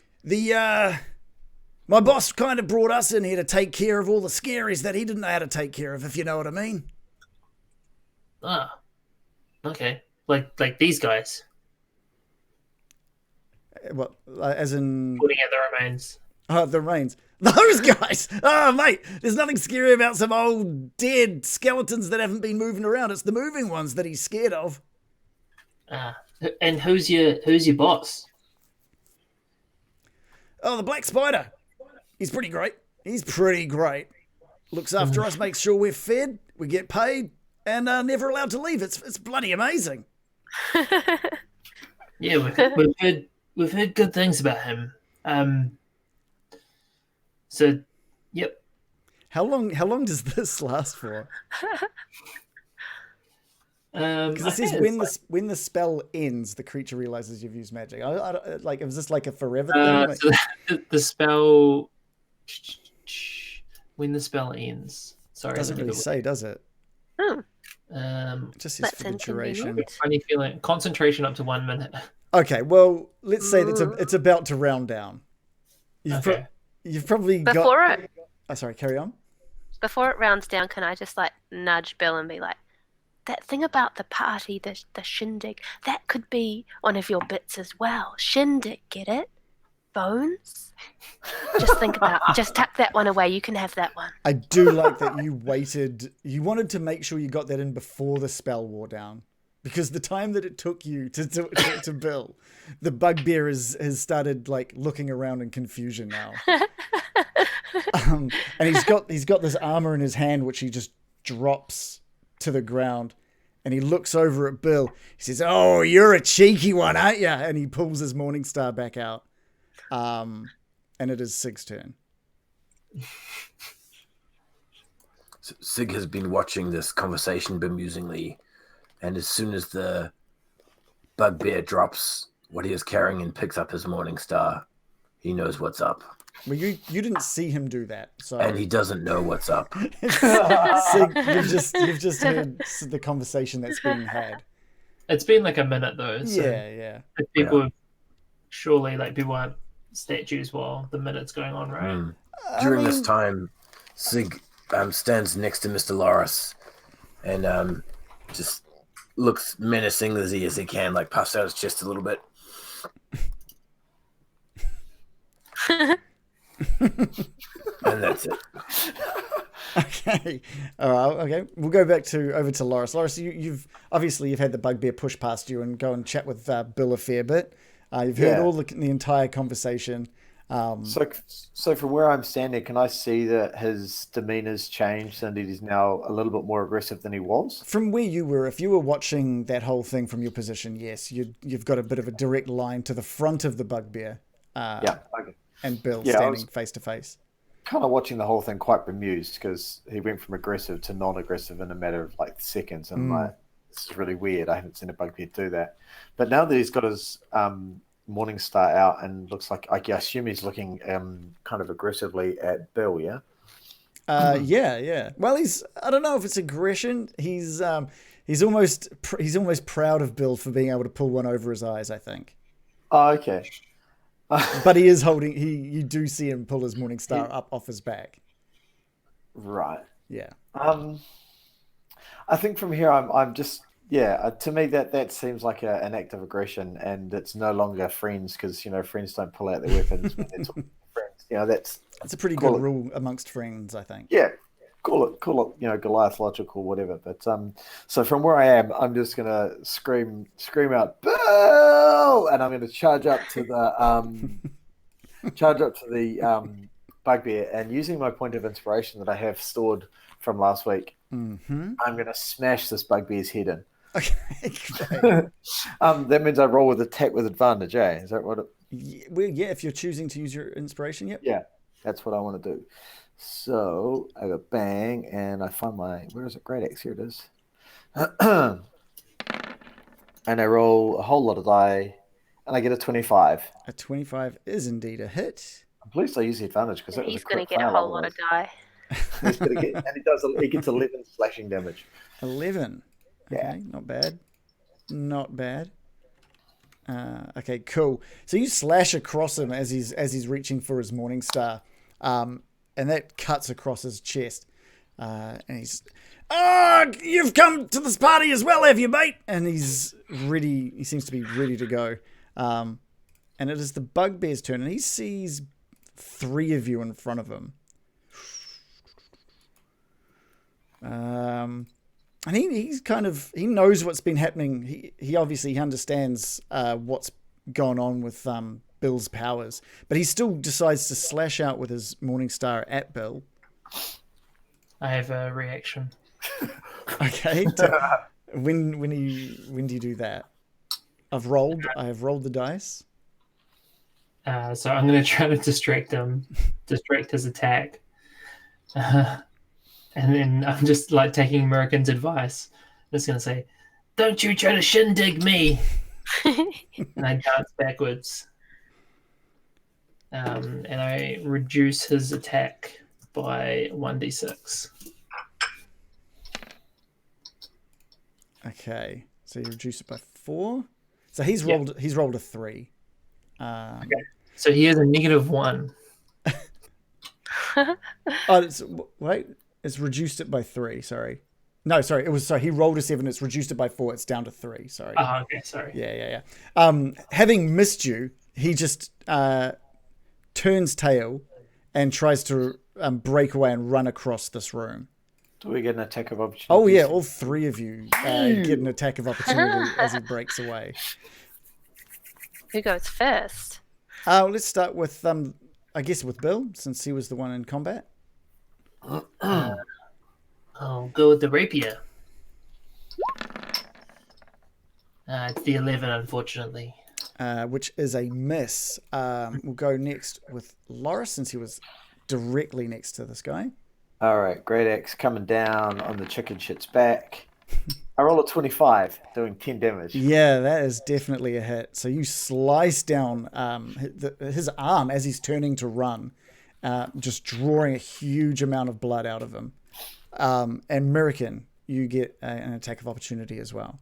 my boss kind of brought us in here to take care of all the scaries that he didn't know how to take care of, if you know what I mean. Ah, okay. Like these guys. What, as in putting out the remains? Oh, the remains. Those guys! Oh, mate, there's nothing scary about some old dead skeletons that haven't been moving around. It's the moving ones that he's scared of. And who's your boss? Oh, the Black Spider. He's pretty great. Looks after us, makes sure we're fed, we get paid, and never allowed to leave. It's bloody amazing. Yeah, we've heard good things about him. So, yep. How long does this last for? Because it says when the spell ends, the creature realizes you've used magic. Is this like a forever thing? So the spell, when the spell ends. Sorry, doesn't really say, does it? Oh. It just says for the duration. Funny feeling. Concentration up to 1 minute. Okay, well, let's say that it's about to round down. You've probably got. Sorry, carry on. Before it rounds down, can I just nudge Bill and be like, that thing about the party, the shindig, that could be one of your bits as well. Shindig, get it? Bones? Just tuck that one away. You can have that one. I do like that you waited. You wanted to make sure you got that in before the spell wore down. Because the time that it took you to Bill, the bugbear has started looking around in confusion now. And he's got this armor in his hand, which he just drops to the ground, and he looks over at Bill. He says, "Oh, you're a cheeky one, aren't you?" And he pulls his morning star back out. And it is Sig's turn. Sig has been watching this conversation bemusingly, and as soon as the bugbear drops what he is carrying and picks up his morning star, he knows what's up. Well, you didn't see him do that, so And he doesn't know what's up. Sig, you've just heard the conversation that's being had. It's been like a minute though. So Yeah. if people surely like people aren't statues while the minute's going on, right? During this time, Sig stands next to Mr. Loris and just looks menacing as he can, like puffs out his chest a little bit. And that's it. Okay. All right. Okay. We'll go back over to Loris. Loris, you've had the bugbear push past you and go and chat with Bill a fair bit. You've heard all the entire conversation. So from where I'm standing, can I see that his demeanor's changed and he's now a little bit more aggressive than he was? From where you were, if you were watching that whole thing from your position, yes, you've got a bit of a direct line to the front of the bugbear. Okay. And Bill standing face to face. Kind of watching the whole thing quite bemused because he went from aggressive to non-aggressive in a matter of like seconds, and like, this is really weird. I haven't seen a bugbear do that. But now that he's got his morning star out and looks like, I assume he's looking kind of aggressively at Bill, yeah? Yeah. Well, I don't know if it's aggression. He's almost proud of Bill for being able to pull one over his eyes, I think. Oh, okay. But he is holding. You do see him pull his morning star up off his back. Right. Yeah. I think from here, I'm just to me that seems like an act of aggression, and it's no longer friends because friends don't pull out their weapons when they're talking to friends. That's a pretty good rule amongst friends, I think. Yeah. Call it, Goliath logical, whatever. But so from where I am, I'm just gonna scream out, Bill, and I'm gonna charge up to the bugbear, and using my point of inspiration that I have stored from last week, I'm gonna smash this bugbear's head in. Okay. That means I roll with attack with advantage, eh? Is that what it? Yeah, if you're choosing to use your inspiration, yep. Yeah, that's what I want to do. So I go bang, and I find where is it? Great Axe, here it is. And I roll a whole lot of die, and I get a 25. A 25 is indeed a hit. I'm pleased I use the advantage because he's going to get a whole lot of die. He gets 11 slashing damage. 11. Okay, Yeah. not bad. Not bad. Okay, cool. So you slash across him as he's reaching for his morning star. And that cuts across his chest. And he's, you've come to this party as well, have you, mate? And he's ready. He seems to be ready to go. And it is the bugbear's turn, and he sees 3 of you in front of him. And he knows what's been happening. He obviously understands what's gone on with Bill's powers, but he still decides to slash out with his morning star at Bill. I have a reaction. Okay. When do you do that? I have rolled the dice. So I'm going to try to distract his attack. And then I'm just like taking American's advice. I'm just going to say, "Don't you try to shindig me." And I dance backwards. And I reduce his attack by 1d6. Okay, so you reduce it by 4. So he's rolled a 3. Okay. So he has a -1. It's reduced it by 3. Sorry. No, sorry. He rolled a 7. It's reduced it by 4. It's down to 3. Sorry. Oh, okay. Sorry. Yeah. Having missed you, he just turns tail and tries to break away and run across this room. Do we get an attack of opportunity? Oh yeah, all 3 of you get an attack of opportunity as he breaks away. Who goes first? Let's start with I guess with Bill, since he was the one in combat. I'll go with the rapier. It's the 11, unfortunately. Which is a miss. We'll go next with Loris, since he was directly next to this guy. All right, Great Axe coming down on the chicken shit's back. I roll a 25, doing 10 damage. Yeah, that is definitely a hit. So you slice down his arm as he's turning to run, just drawing a huge amount of blood out of him. And Mirakin, you get an attack of opportunity as well.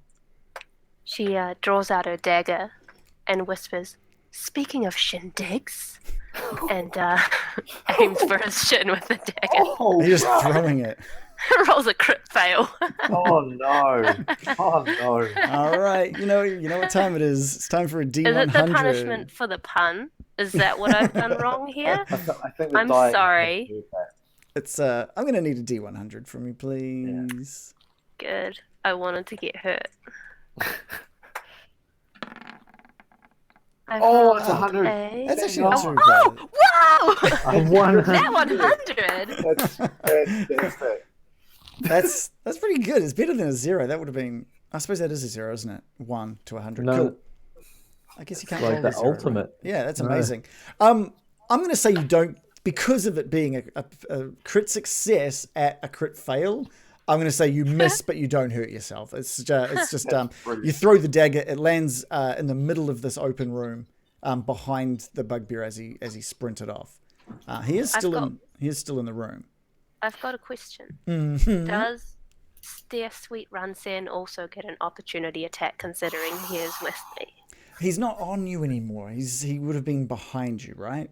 She draws out her dagger and whispers, "Speaking of shindigs," and aims for his shin with the dagger. Oh, You're just God. throwing it. Rolls a crit fail. Oh no! Oh no! All right, you know what time it is. It's time for a D100. Is it the punishment for the pun? Is that what I've done wrong here? I think the I'm die- sorry. It's I'm gonna need a D100 from you, please. Good. I wanted to get hurt. Oh, it's 100. That's actually Oh, not too bad. Wow! I'm 100. That 100! That's fantastic. That's pretty good. It's better than a 0. That would have been. I suppose that is a 0, isn't it? 1 to 100. No, Cool. I guess you can't like roll the a 0, right? ultimate. Yeah, that's No. amazing. I'm going to say you don't, because of it being a crit success at a crit fail. I'm going to say you miss, but you don't hurt yourself. It's just brilliant. you throw the dagger. It lands in the middle of this open room, behind the bugbear as he sprinted off. He is still in the room. I've got a question. Mm-hmm. Does their sweet Ransen also get an opportunity attack considering he is with me? He's not on you anymore. He would have been behind you, right?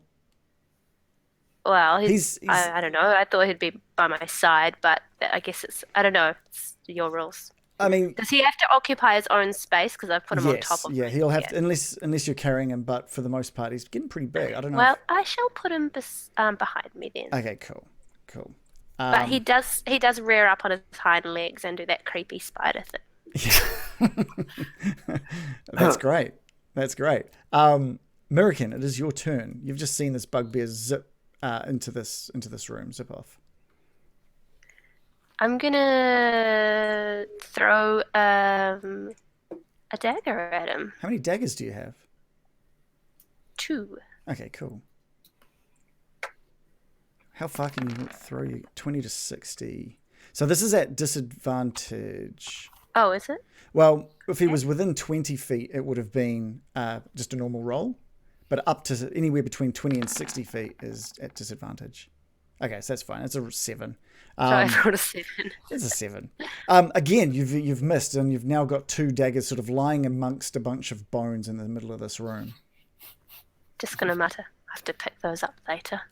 Well, He's- I don't know. I thought he'd be by my side, but I guess I don't know. It's your rules. I mean, Does he have to occupy his own space? Because I've put him on top of yeah, me. he'll have to, unless you're carrying him. But for the most part, he's getting pretty big. I don't know. Well, I shall put him behind me then. Okay, cool. But he does rear up on his hind legs and do that creepy spider thing. That's great. That's great. Mirakin, it is your turn. You've just seen this bugbear zip into this room, zip off. I'm gonna throw a dagger at him. How many daggers do you have? 2. Okay, cool. How far can you throw you? 20 to 60. So this is at disadvantage. Oh, is it? Well, if he was within 20 feet, it would have been just a normal roll. But up to anywhere between 20 and 60 feet is at disadvantage. Okay, so that's fine. It's a 7. So I rolled a 7. It's a 7. Again, you've missed, and you've now got 2 daggers sort of lying amongst a bunch of bones in the middle of this room. Just gonna mutter. I have to pick those up later.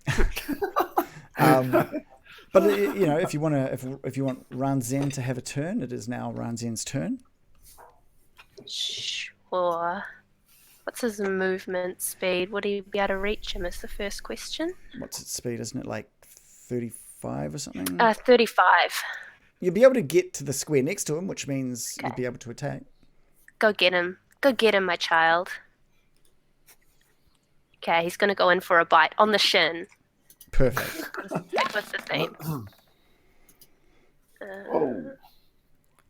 But if you want Ranzen to have a turn, it is now Ranzen's turn. Sure. What's his movement speed? Would he be able to reach him? Is the first question. What's its speed? Isn't it like 35 or something? 35. You'll be able to get to the square next to him, which means you'd be able to attack. Go get him. Go get him, my child. Okay, he's gonna go in for a bite on the shin. Perfect. Stick with the theme. Oh,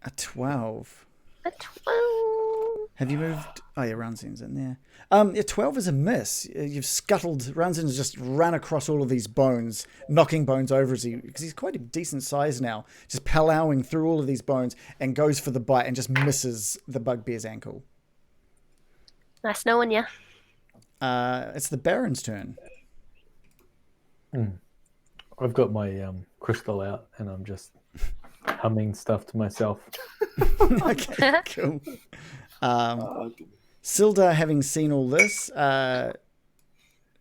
A 12. A 12. Have you moved? Oh yeah, Ranzen's in there. Yeah, 12 is a miss. You've scuttled. Ranzen's just run across all of these bones, knocking bones over because he's quite a decent size now. Just plowing through all of these bones and goes for the bite and just misses the bugbear's ankle. Nice knowing you. It's the Baron's turn. I've got my crystal out and I'm just humming stuff to myself. Okay, cool. Sildar, having seen all this,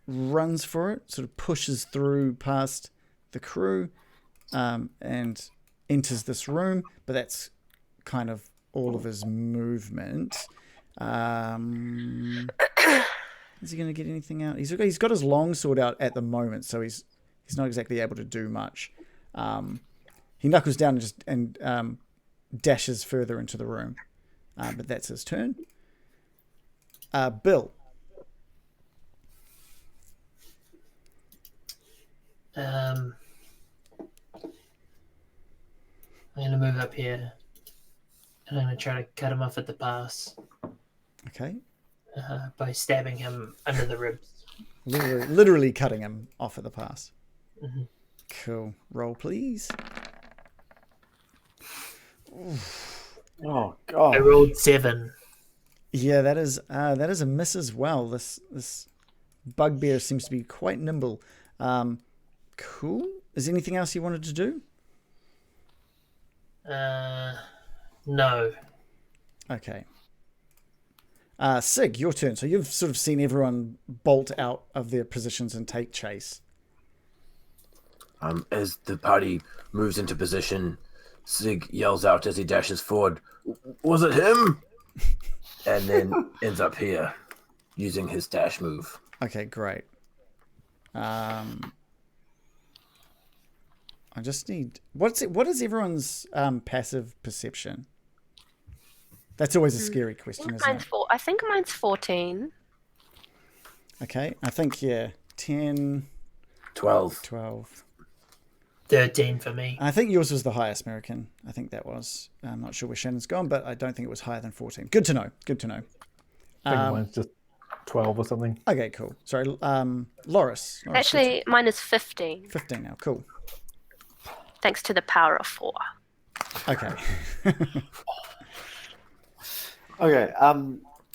runs for it, sort of pushes through past the crew, and enters this room, but that's kind of all of his movement. Is he going to get anything out? He's got his longsword out at the moment, so he's not exactly able to do much. He knuckles down and dashes further into the room, but that's his turn. Bill. I'm going to move up here and I'm going to try to cut him off at the pass. Okay. by stabbing him under the ribs. Literally cutting him off at the pass. Mm-hmm. Cool. Roll, please. Oh I god. rolled 7. Yeah, that is a miss as well. This bugbear seems to be quite nimble. Cool. Is there anything else you wanted to do? No. Okay. Sig, your turn. So you've sort of seen everyone bolt out of their positions and take chase. As the party moves into position, Sig yells out as he dashes forward, "Was it him?" And then ends up here, using his dash move. Okay, great. I just need... What is everyone's passive perception? That's always a scary question, isn't it? I think mine's 14. Okay, I think, 10, 12. 12. 13 for me. I think yours was the highest, American. I think that was. I'm not sure where Shannon's gone, but I don't think it was higher than 14. Good to know. Good to know. I think mine's just 12 or something. Okay, cool. Sorry, Loris. Actually, mine is 15, 15 now. Cool. thanks to the power of 4. Okay. Okay.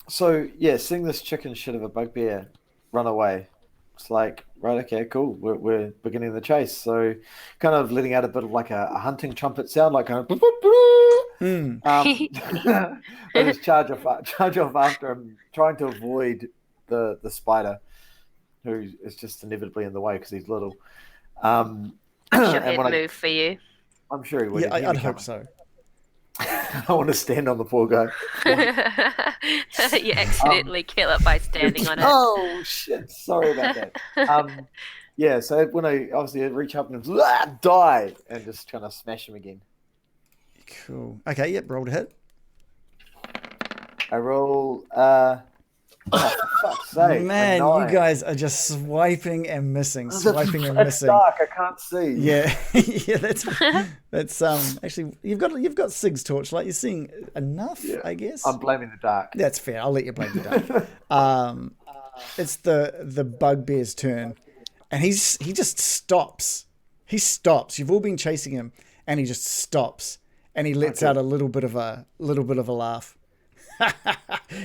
So yeah, seeing this chicken shit of a bugbear run away, it's like, right, okay, cool. We're beginning the chase. So kind of letting out a bit of like a hunting trumpet sound, like kind of. I just charge off after him, trying to avoid the spider, who is just inevitably in the way because he's little. Sure, he'd move for you. I'm sure he would. Yeah, I'd hope so. I want to stand on the poor guy. You accidentally kill it by standing on it. Oh shit! Sorry about that. Yeah. So when I obviously reach up and die and just trying to smash him again. Cool. Okay. Yep. Roll to hit. I roll. Oh, for fuck's sake! Man, a 9. you guys are just swiping and missing, swiping and It's missing. dark. I can't see. Yeah, yeah. That's actually you've got Sig's torchlight. You're seeing enough, Yeah. I guess. I'm blaming the dark. That's fair. I'll let you blame the dark. It's the bugbear's turn, and he just stops. He stops. You've all been chasing him, and he just stops, and he lets out a little bit of a laugh.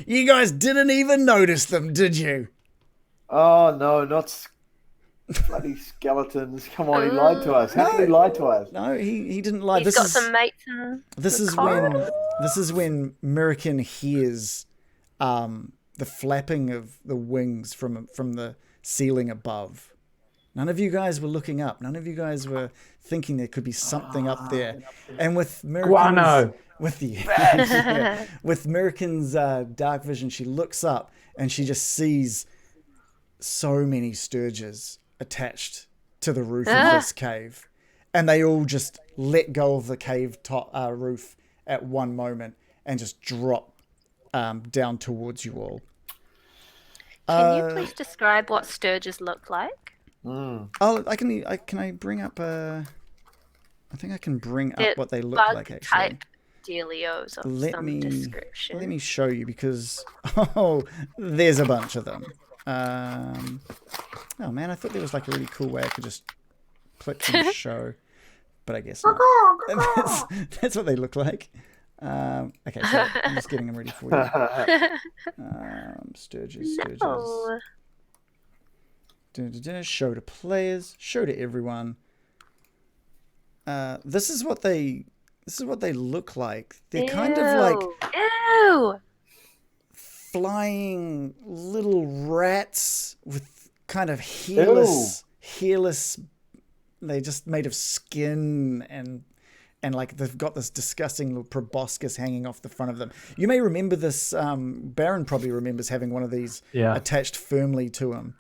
You guys didn't even notice them, did you? Oh no, not bloody skeletons! Come on, he lied to us. How can he lie to us? No, he didn't lie. He's got some mates in This is when Mirakin hears the flapping of the wings from the ceiling above. None of you guys were looking up. None of you guys were thinking there could be something up there. And with Mirakin's, with Mirakin's dark vision, she looks up and she just sees so many Sturges attached to the roof of this cave. And they all just let go of the cave top roof at one moment and just drop down towards you all. Can you please describe what Sturges look like? Can I bring up I think I can bring up what they look like actually. Type dealios of some description. Let me show you because there's a bunch of them. Oh man, I thought there was like a really cool way I could just click and show, but I guess not. That's what they look like. Okay, so I'm just getting them ready for you. Sturges. No. Show to players. Show to everyone. This is what they look like. They're kind of like flying little rats with kind of hairless. They're just made of skin and like they've got this disgusting little proboscis hanging off the front of them. You may remember this. Baron probably remembers having one of these attached firmly to him.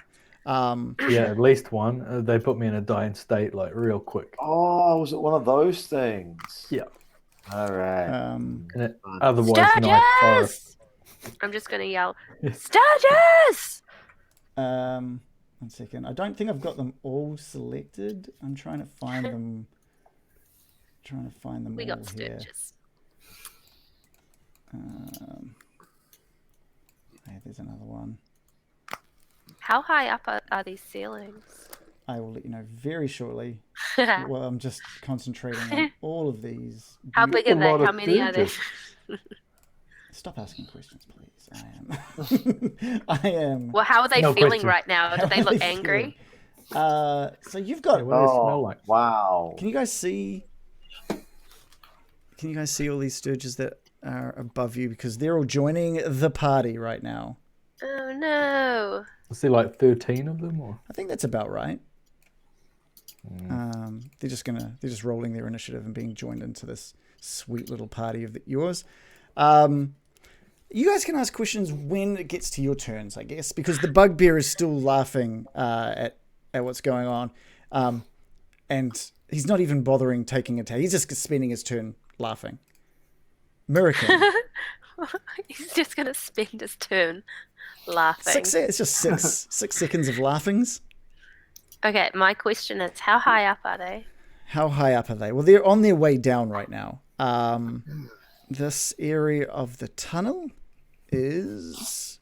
Yeah, at least one. They put me in a dying state like real quick. Oh, was it one of those things? Yeah. All right. Otherwise, Sturges! I'm just gonna yell, Sturges! 1 second. I don't think I've got them all selected. I'm trying to find them. We all got here. Sturges. Okay, there's another one. How high up are these ceilings? I will let you know very shortly. How Well, I'm just concentrating on all of these. big are a they? lot of How many are there? Sturges. Stop asking questions, please. I am. Well, how are they No feeling question. right now? Do How they are look they angry? So you've got. What do they smell like? Wow. Can you guys see? Can you guys see all these Sturges that are above you? Because they're all joining the party right now. Oh no. Is there like 13 of them, or? I think that's about right. They're just rolling their initiative and being joined into this sweet little party of yours. You guys can ask questions when it gets to your turns, I guess, because the bugbear is still laughing at what's going on, and he's not even bothering taking a take. He's just spending his turn laughing. Miracle. He's just gonna spend his turn laughing. It's just six seconds of laughings. Okay, my question is, how high up are they? How high up are they? Well, they're on their way down right now. This area of the tunnel is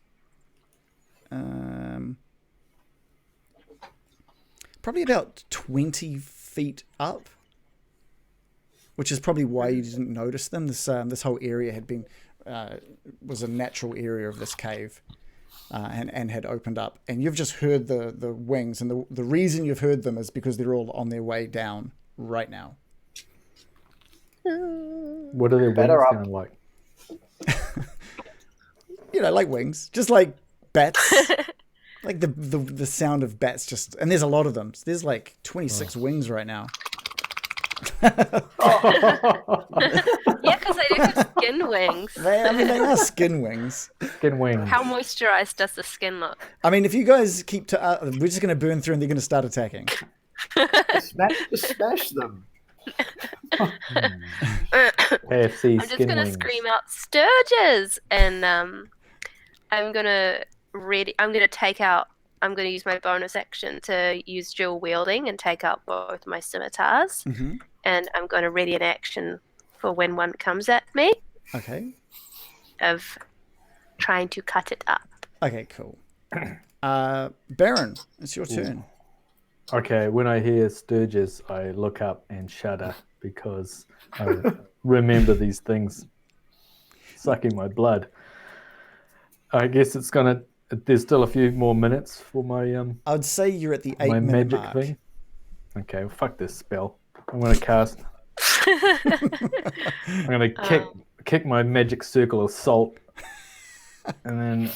probably about 20 feet up, which is probably why you didn't notice them. This whole area had been was a natural area of this cave. And had opened up, and you've just heard the wings, and the reason you've heard them is because they're all on their way down right now. What do their wings Better up. sound like? Like wings, just like bats, like the sound of bats. Just, and there's a lot of them. There's like 26 wings right now. Yeah, because they do have skin wings. They are skin wings. Skin wings. How moisturized does the skin look? I mean, if you guys keep we're just going to burn through, and they're going to start attacking. Just smash them. KFC I'm just skin gonna wings. scream out Sturges, and I'm gonna use my bonus action to use dual wielding and take out both my scimitars, and I'm gonna ready an action for when one comes at me Okay. of trying to cut it up. Okay. Cool. Baron, it's your turn. Okay, when I hear Sturges, I look up and shudder because I remember these things sucking my blood. I guess there's still a few more minutes for my I would say you're at the my 8-minute magic mark. thing. Okay, well, fuck this spell. I'm gonna cast. I'm gonna kick my magic circle of salt, and then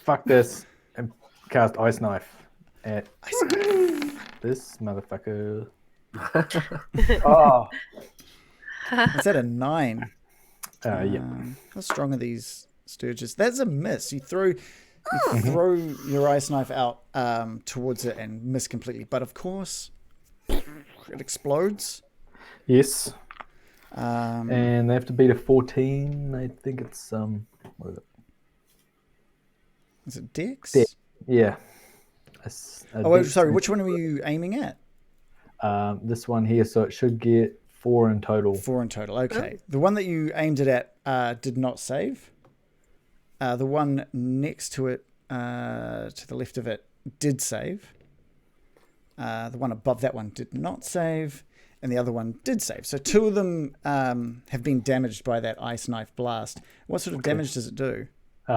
fuck this and cast ice knife at this motherfucker. Oh, Is that a 9? Yeah. How strong are these Sturges? That's a miss. You throw your ice knife out towards it and miss completely. But of course, it explodes. Yes. Um, And they have to beat a 14. I think it's what is it? is it Dex? Dex. Yeah. Oh, wait, sorry. Which one were you aiming at? This one here, so it should get 4 in total. 4 in total. Okay. The one that you aimed it at did not save. The one next to it, to the left of it, did save. The one above that one did not save, and the other one did save. So 2 of them have been damaged by that ice knife blast. What sort of damage does it do?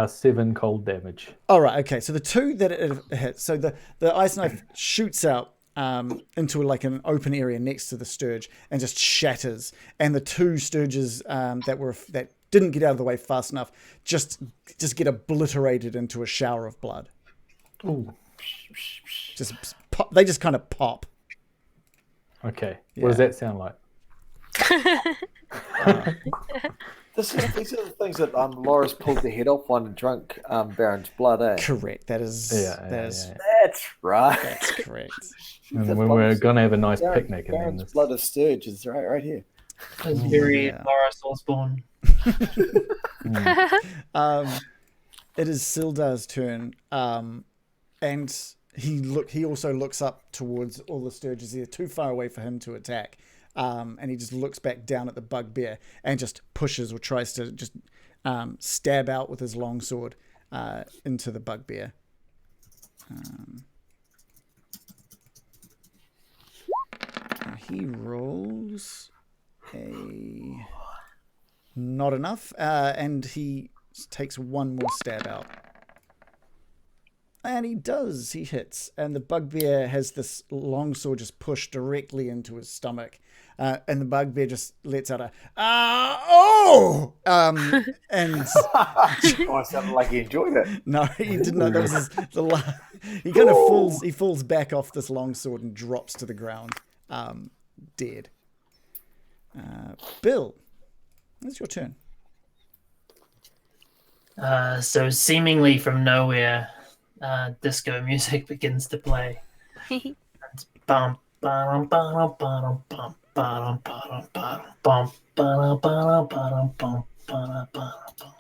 7 cold damage. Oh, right. Okay. So the 2 that it hit, so the ice knife shoots out into like an open area next to the Sturge and just shatters. And the 2 Sturges that didn't get out of the way fast enough just get obliterated into a shower of blood. Ooh. Just pop, they just kind of pop. Okay. What does that sound like? these are the things that Loris pulled the head off on and drunk Baron's blood, eh? Correct. That is. Yeah. That's right. That's correct. And when we're going to have a nice picnic. And then Baron's this... blood of Sturge is right here. That's very Yeah. Loris Osborne. It is Sildar's turn, and he also looks up towards all the Sturges. They're too far away for him to attack, and he just looks back down at the bugbear and just pushes or tries to just stab out with his longsword into the bugbear. He rolls a not enough, and he takes one more stab out. And he does. He hits. And the bugbear has this longsword just pushed directly into his stomach. And the bugbear just lets out a, oh! And Oh, it sounded like he enjoyed it. no, he did not. That was he kind of falls back off this longsword and drops to the ground, dead. Bill, it's your turn. So seemingly from nowhere, disco music begins to play. Bum, ba-dum, ba-dum, ba-dum, bum, ba-dum, ba-dum, ba-dum, bum, ba-dum, ba-dum, ba-dum, bum, ba-dum, ba-dum, bum.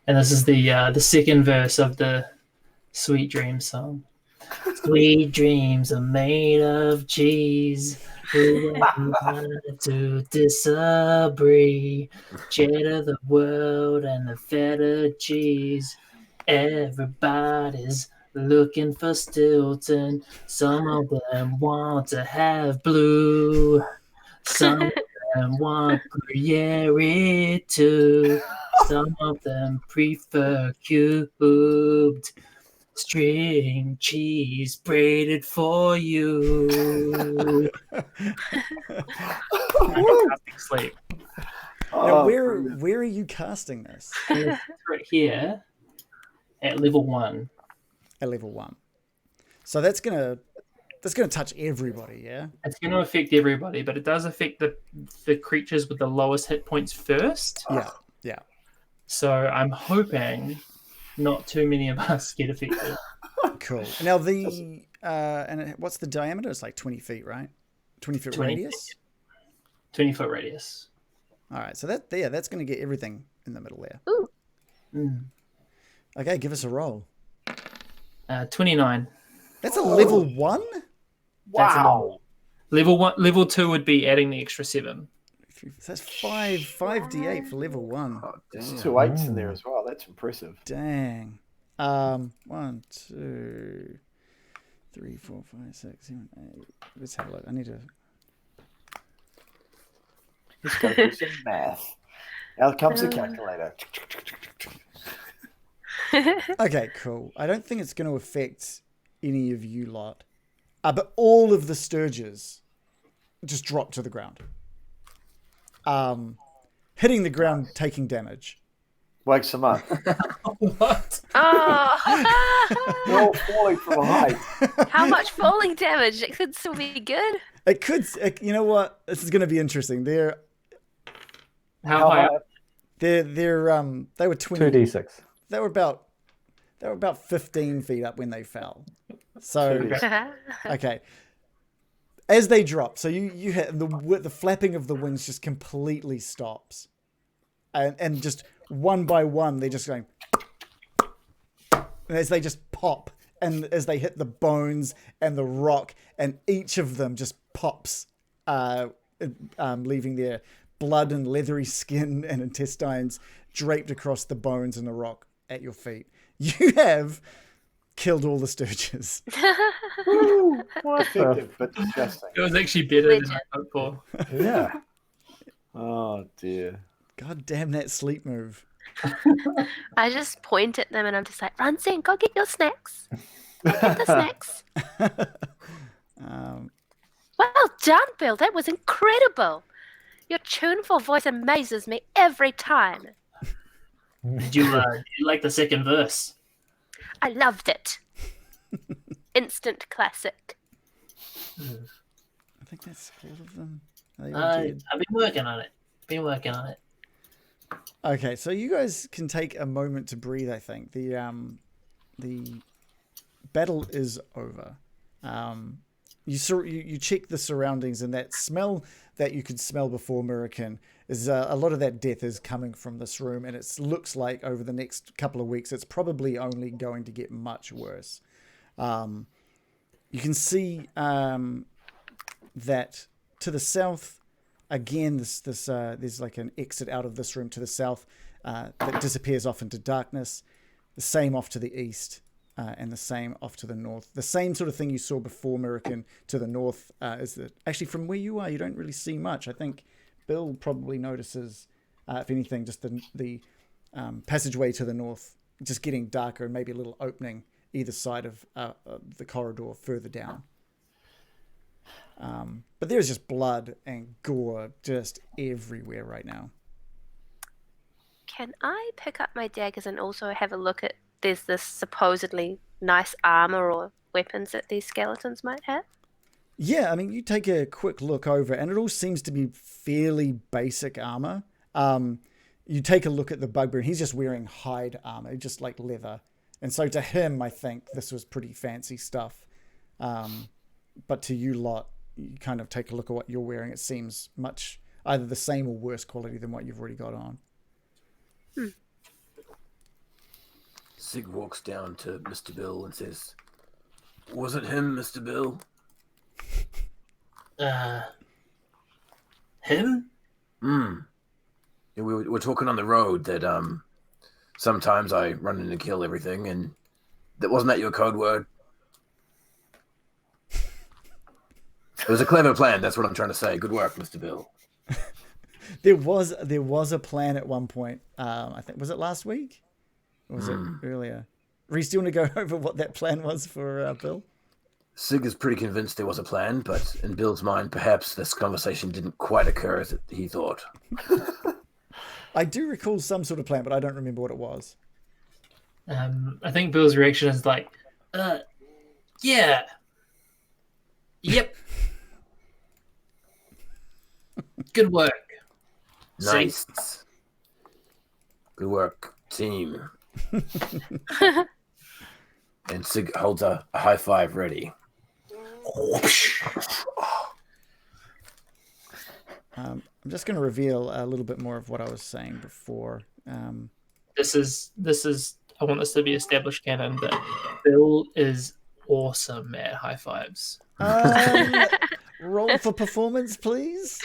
And this is the second verse of the Sweet Dreams song. Sweet dreams are made of cheese. Who to disagree? Cheddar the world and the feta cheese. Everybody's looking for Stilton. Some of them want to have blue. Some of them want Gruyere too. Some of them prefer cubed. String cheese braided for you. Sleep. Now, where are you casting this? Right here at level 1. At level 1. So that's gonna touch everybody, yeah? It's going to affect everybody, but it does affect the creatures with the lowest hit points first. Yeah. So I'm hoping not too many of us get affected. Cool. Now what's the diameter? It's like 20 feet, right? 20 foot 20 radius? 20-foot radius. All right, so that's going to get everything in the middle there. Ooh. Okay, give us a roll. 29. That's a level 1? Wow. Level 1, level 2 would be adding the extra 7. So that's 5d8 for level 1. Oh, there's 2 8s in there as well. That's impressive. Dang. 1, 2, 3, 4, 5, 6, 7, 8. Let's have a look. I need to. Let's go do some math. Out comes the calculator. Okay, cool. I don't think it's going to affect any of you lot. But all of the Sturges just drop to the ground. Hitting the ground, taking damage. Wakes them up. What? Oh, They're all falling from a height. how much falling damage? It could still be good. It could. You know what? This is going to be interesting. How high up? They were 20. 2d6. They were about 15 feet up when they fell. So okay. As they drop, so you hit the flapping of the wings just completely stops, and just one by one they're just going, and as they just pop, and as they hit the bones and the rock, and each of them just pops, leaving their blood and leathery skin and intestines draped across the bones and the rock at your feet. You have killed all the Sturges. Effective, but disgusting. It was actually better than I hoped for. Yeah. Oh, dear. God damn that sleep move. I just point at them and I'm just like, Francine, go get your snacks. Go get the snacks. Well done, Bill. That was incredible. Your tuneful voice amazes me every time. Did you like the second verse? I loved it. Instant classic. I think that's all of them. Are they all I've dead? been working on it. Okay, so you guys can take a moment to breathe. I think the battle is over. You check the surroundings, and that smell that you could smell before Mirakin is a lot of that death is coming from this room, and it looks like over the next couple of weeks it's probably only going to get much worse. You can see that to the south, again, there's like an exit out of this room to the south. that disappears off into darkness. The same off to the east, and the same off to the north. The same sort of thing you saw before American to the north is that actually from where you are, you don't really see much. I think Bill probably notices, if anything, just the passageway to the north just getting darker and maybe a little opening either side of the corridor further down. But there's just blood and gore just everywhere right now. Can I pick up my daggers and also have a look at there's this supposedly nice armor or weapons that these skeletons might have? Yeah, I mean, you take a quick look over and it all seems to be fairly basic armor. You take a look at the bugbear and he's just wearing hide armor, just like leather. And so to him, I think this was pretty fancy stuff. But to you lot, you kind of take a look at what you're wearing. It seems much either the same or worse quality than what you've already got on. Sig walks down to Mr. Bill and says, "Was it him, Mr. Bill?" Him? Yeah, we were talking on the road that sometimes I run in and kill everything, and wasn't that your code word? It was a clever plan. That's what I'm trying to say. Good work, Mr. Bill. There was a plan at one point. I think, was it last week? Or was it earlier? Reese, do you want to go over what that plan was for Bill? Sig is pretty convinced there was a plan, but in Bill's mind, perhaps this conversation didn't quite occur as he thought. I do recall some sort of plan, but I don't remember what it was. I think Bill's reaction is like, yeah. Yep. Good work. Nice. Good work, team. And Sig holds a high five ready. I'm just going to reveal a little bit more of what I was saying before. This is. I want this to be established canon that Bill is awesome at high fives. Roll for performance, please.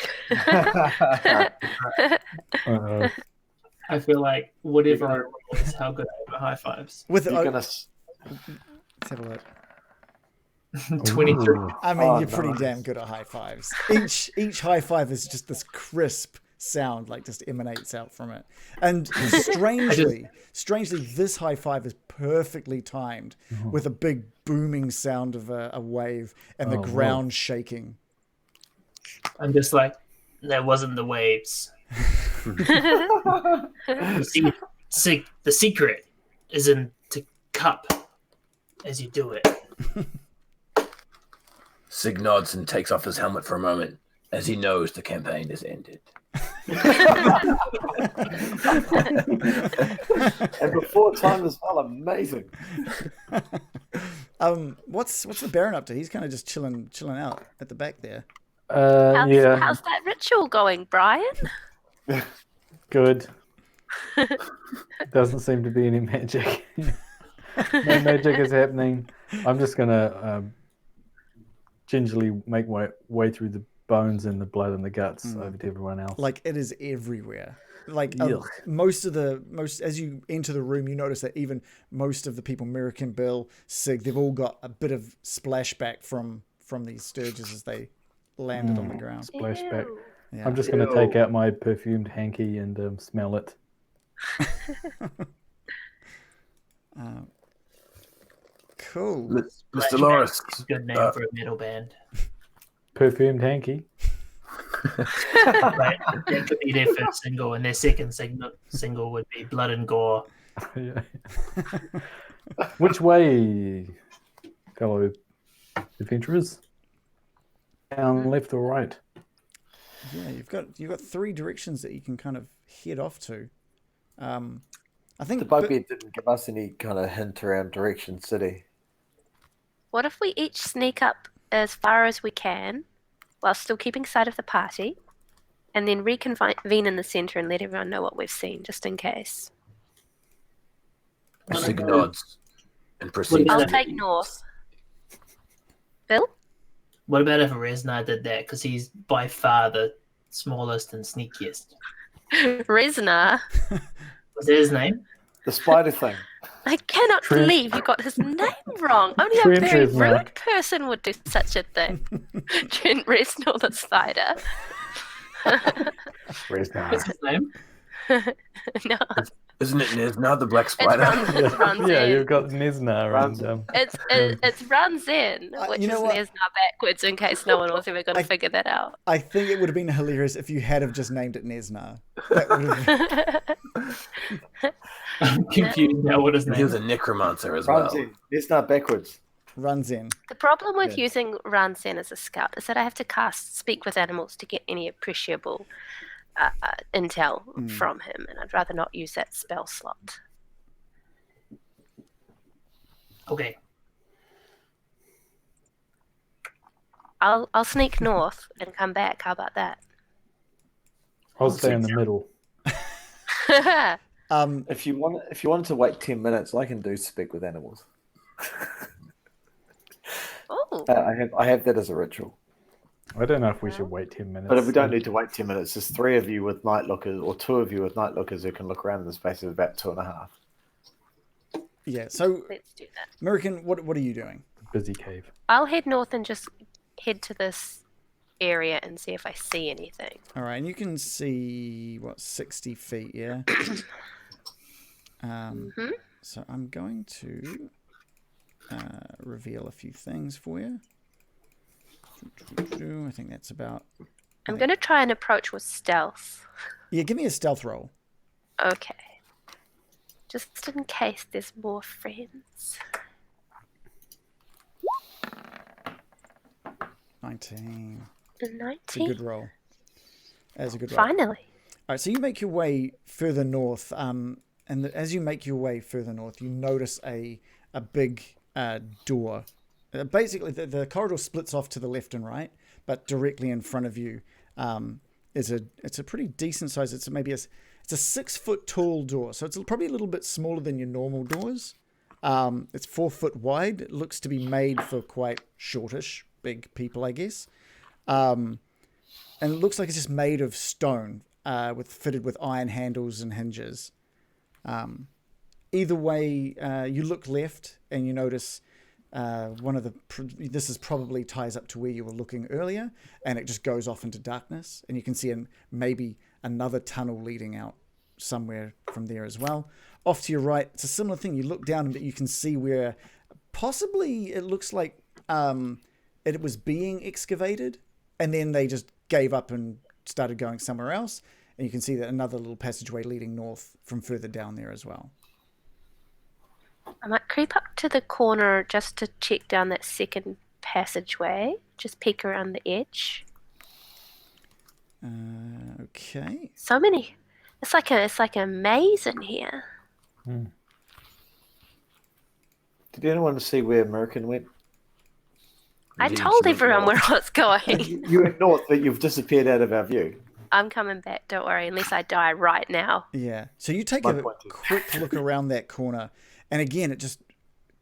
I feel like whatever I roll is how good I am at high fives. With Let's have a look. 23. I mean, you're pretty damn good at high fives. Each high five is just this crisp sound, like just emanates out from it. And strangely, this high five is perfectly timed with a big booming sound of a wave and the ground shaking. I'm just like, that wasn't the waves. The secret is in to cup as you do it. Sig nods and takes off his helmet for a moment, as he knows the campaign is ended. And before time as well, amazing. What's the Baron up to? He's kind of just chilling out at the back there. How's that ritual going, Brian? Good. Doesn't seem to be any magic. No magic is happening. I'm just gonna gingerly make my way through the bones and the blood and the guts over to everyone else. Like it is everywhere. Like most as you enter the room, you notice that even most of the people, American, Bill, Sig, they've all got a bit of splashback from these Sturges as they landed on the ground. Splashback. Yeah. I'm just going to take out my perfumed hanky and smell it. Cool. Mr. Loris. Good name for a metal band. Perfumed hanky. Right, that could be their first single, and their second single would be Blood and Gore. Yeah. Which way, fellow adventurers? Down, left, or right? Yeah, you've got three directions that you can kind of head off to. I think The bugbear didn't give us any kind of hint around direction city. What if we each sneak up as far as we can while still keeping sight of the party and then reconvene in the centre and let everyone know what we've seen, just in case? Sig nods and proceeds. I'll take north. Bill? What about if Resnar did that? Because he's by far the smallest and sneakiest. Resnar? Was that his name? The spider thing. I cannot Trent- believe you got his name wrong. Only a Trent very Reznor. rude person would do such a thing. Trent Reznor the spider. What's his name? No, Isn't it Nizna, the black it's spider? runs Yeah, in. you've got Nizna and It's runs in, which you know is what? Nesna backwards in case no one was ever going to figure that out. I think it would have been hilarious if you had have just named it Nesna. That would have I'm confused now. What his He name? was a necromancer as well. Runs in. It's not backwards. runs in. The problem with using Ransen as a scout is that I have to cast Speak with Animals to get any appreciable intel from him, and I'd rather not use that spell slot. Okay. I'll sneak north and come back. How about that? I'll stay in the middle. If you wanted to wait 10 minutes, I can do speak with animals. Oh, I have that as a ritual. I don't know if we should wait 10 minutes. But if we don't need to wait 10 minutes, there's 3 of you with night lookers, or 2 of you with night lookers who can look around in the space of about 2.5. Yeah. So, let's do that. American, what are you doing? Busy cave. I'll head north and just head to this area and see if I see anything. All right, and you can see 60 feet. Yeah. So I'm going to reveal a few things for you. I think that's about. I'm going to try and approach with stealth. Yeah, give me a stealth roll. Okay. Just in case there's more friends. 19. 19. It's a good roll. That's a good roll. Finally. All right, so you make your way further north, and as you make your way further north, you notice a big door. Basically, the corridor splits off to the left and right, but directly in front of you it's a pretty decent size. It's a 6-foot tall door, so it's probably a little bit smaller than your normal doors. It's 4 foot wide. It looks to be made for quite shortish, big people, I guess. And it looks like it's just made of stone, fitted with iron handles and hinges. Either way, you look left and you notice this is probably ties up to where you were looking earlier, and it just goes off into darkness, and you can see maybe another tunnel leading out somewhere from there as well. Off to your right, it's a similar thing. You look down and you can see where possibly it looks like it was being excavated, and then they just gave up and started going somewhere else. And you can see that another little passageway leading north from further down there as well. I might creep up to the corner just to check down that second passageway. Just peek around the edge. Okay. So many. It's like a maze in here. Did anyone see where American went? I Indeed, told she everyone went where I was going. You went north, but you've disappeared out of our view. I'm coming back. Don't worry, unless I die right now. Yeah. So you take My a point is- quick look around that corner, and again, it just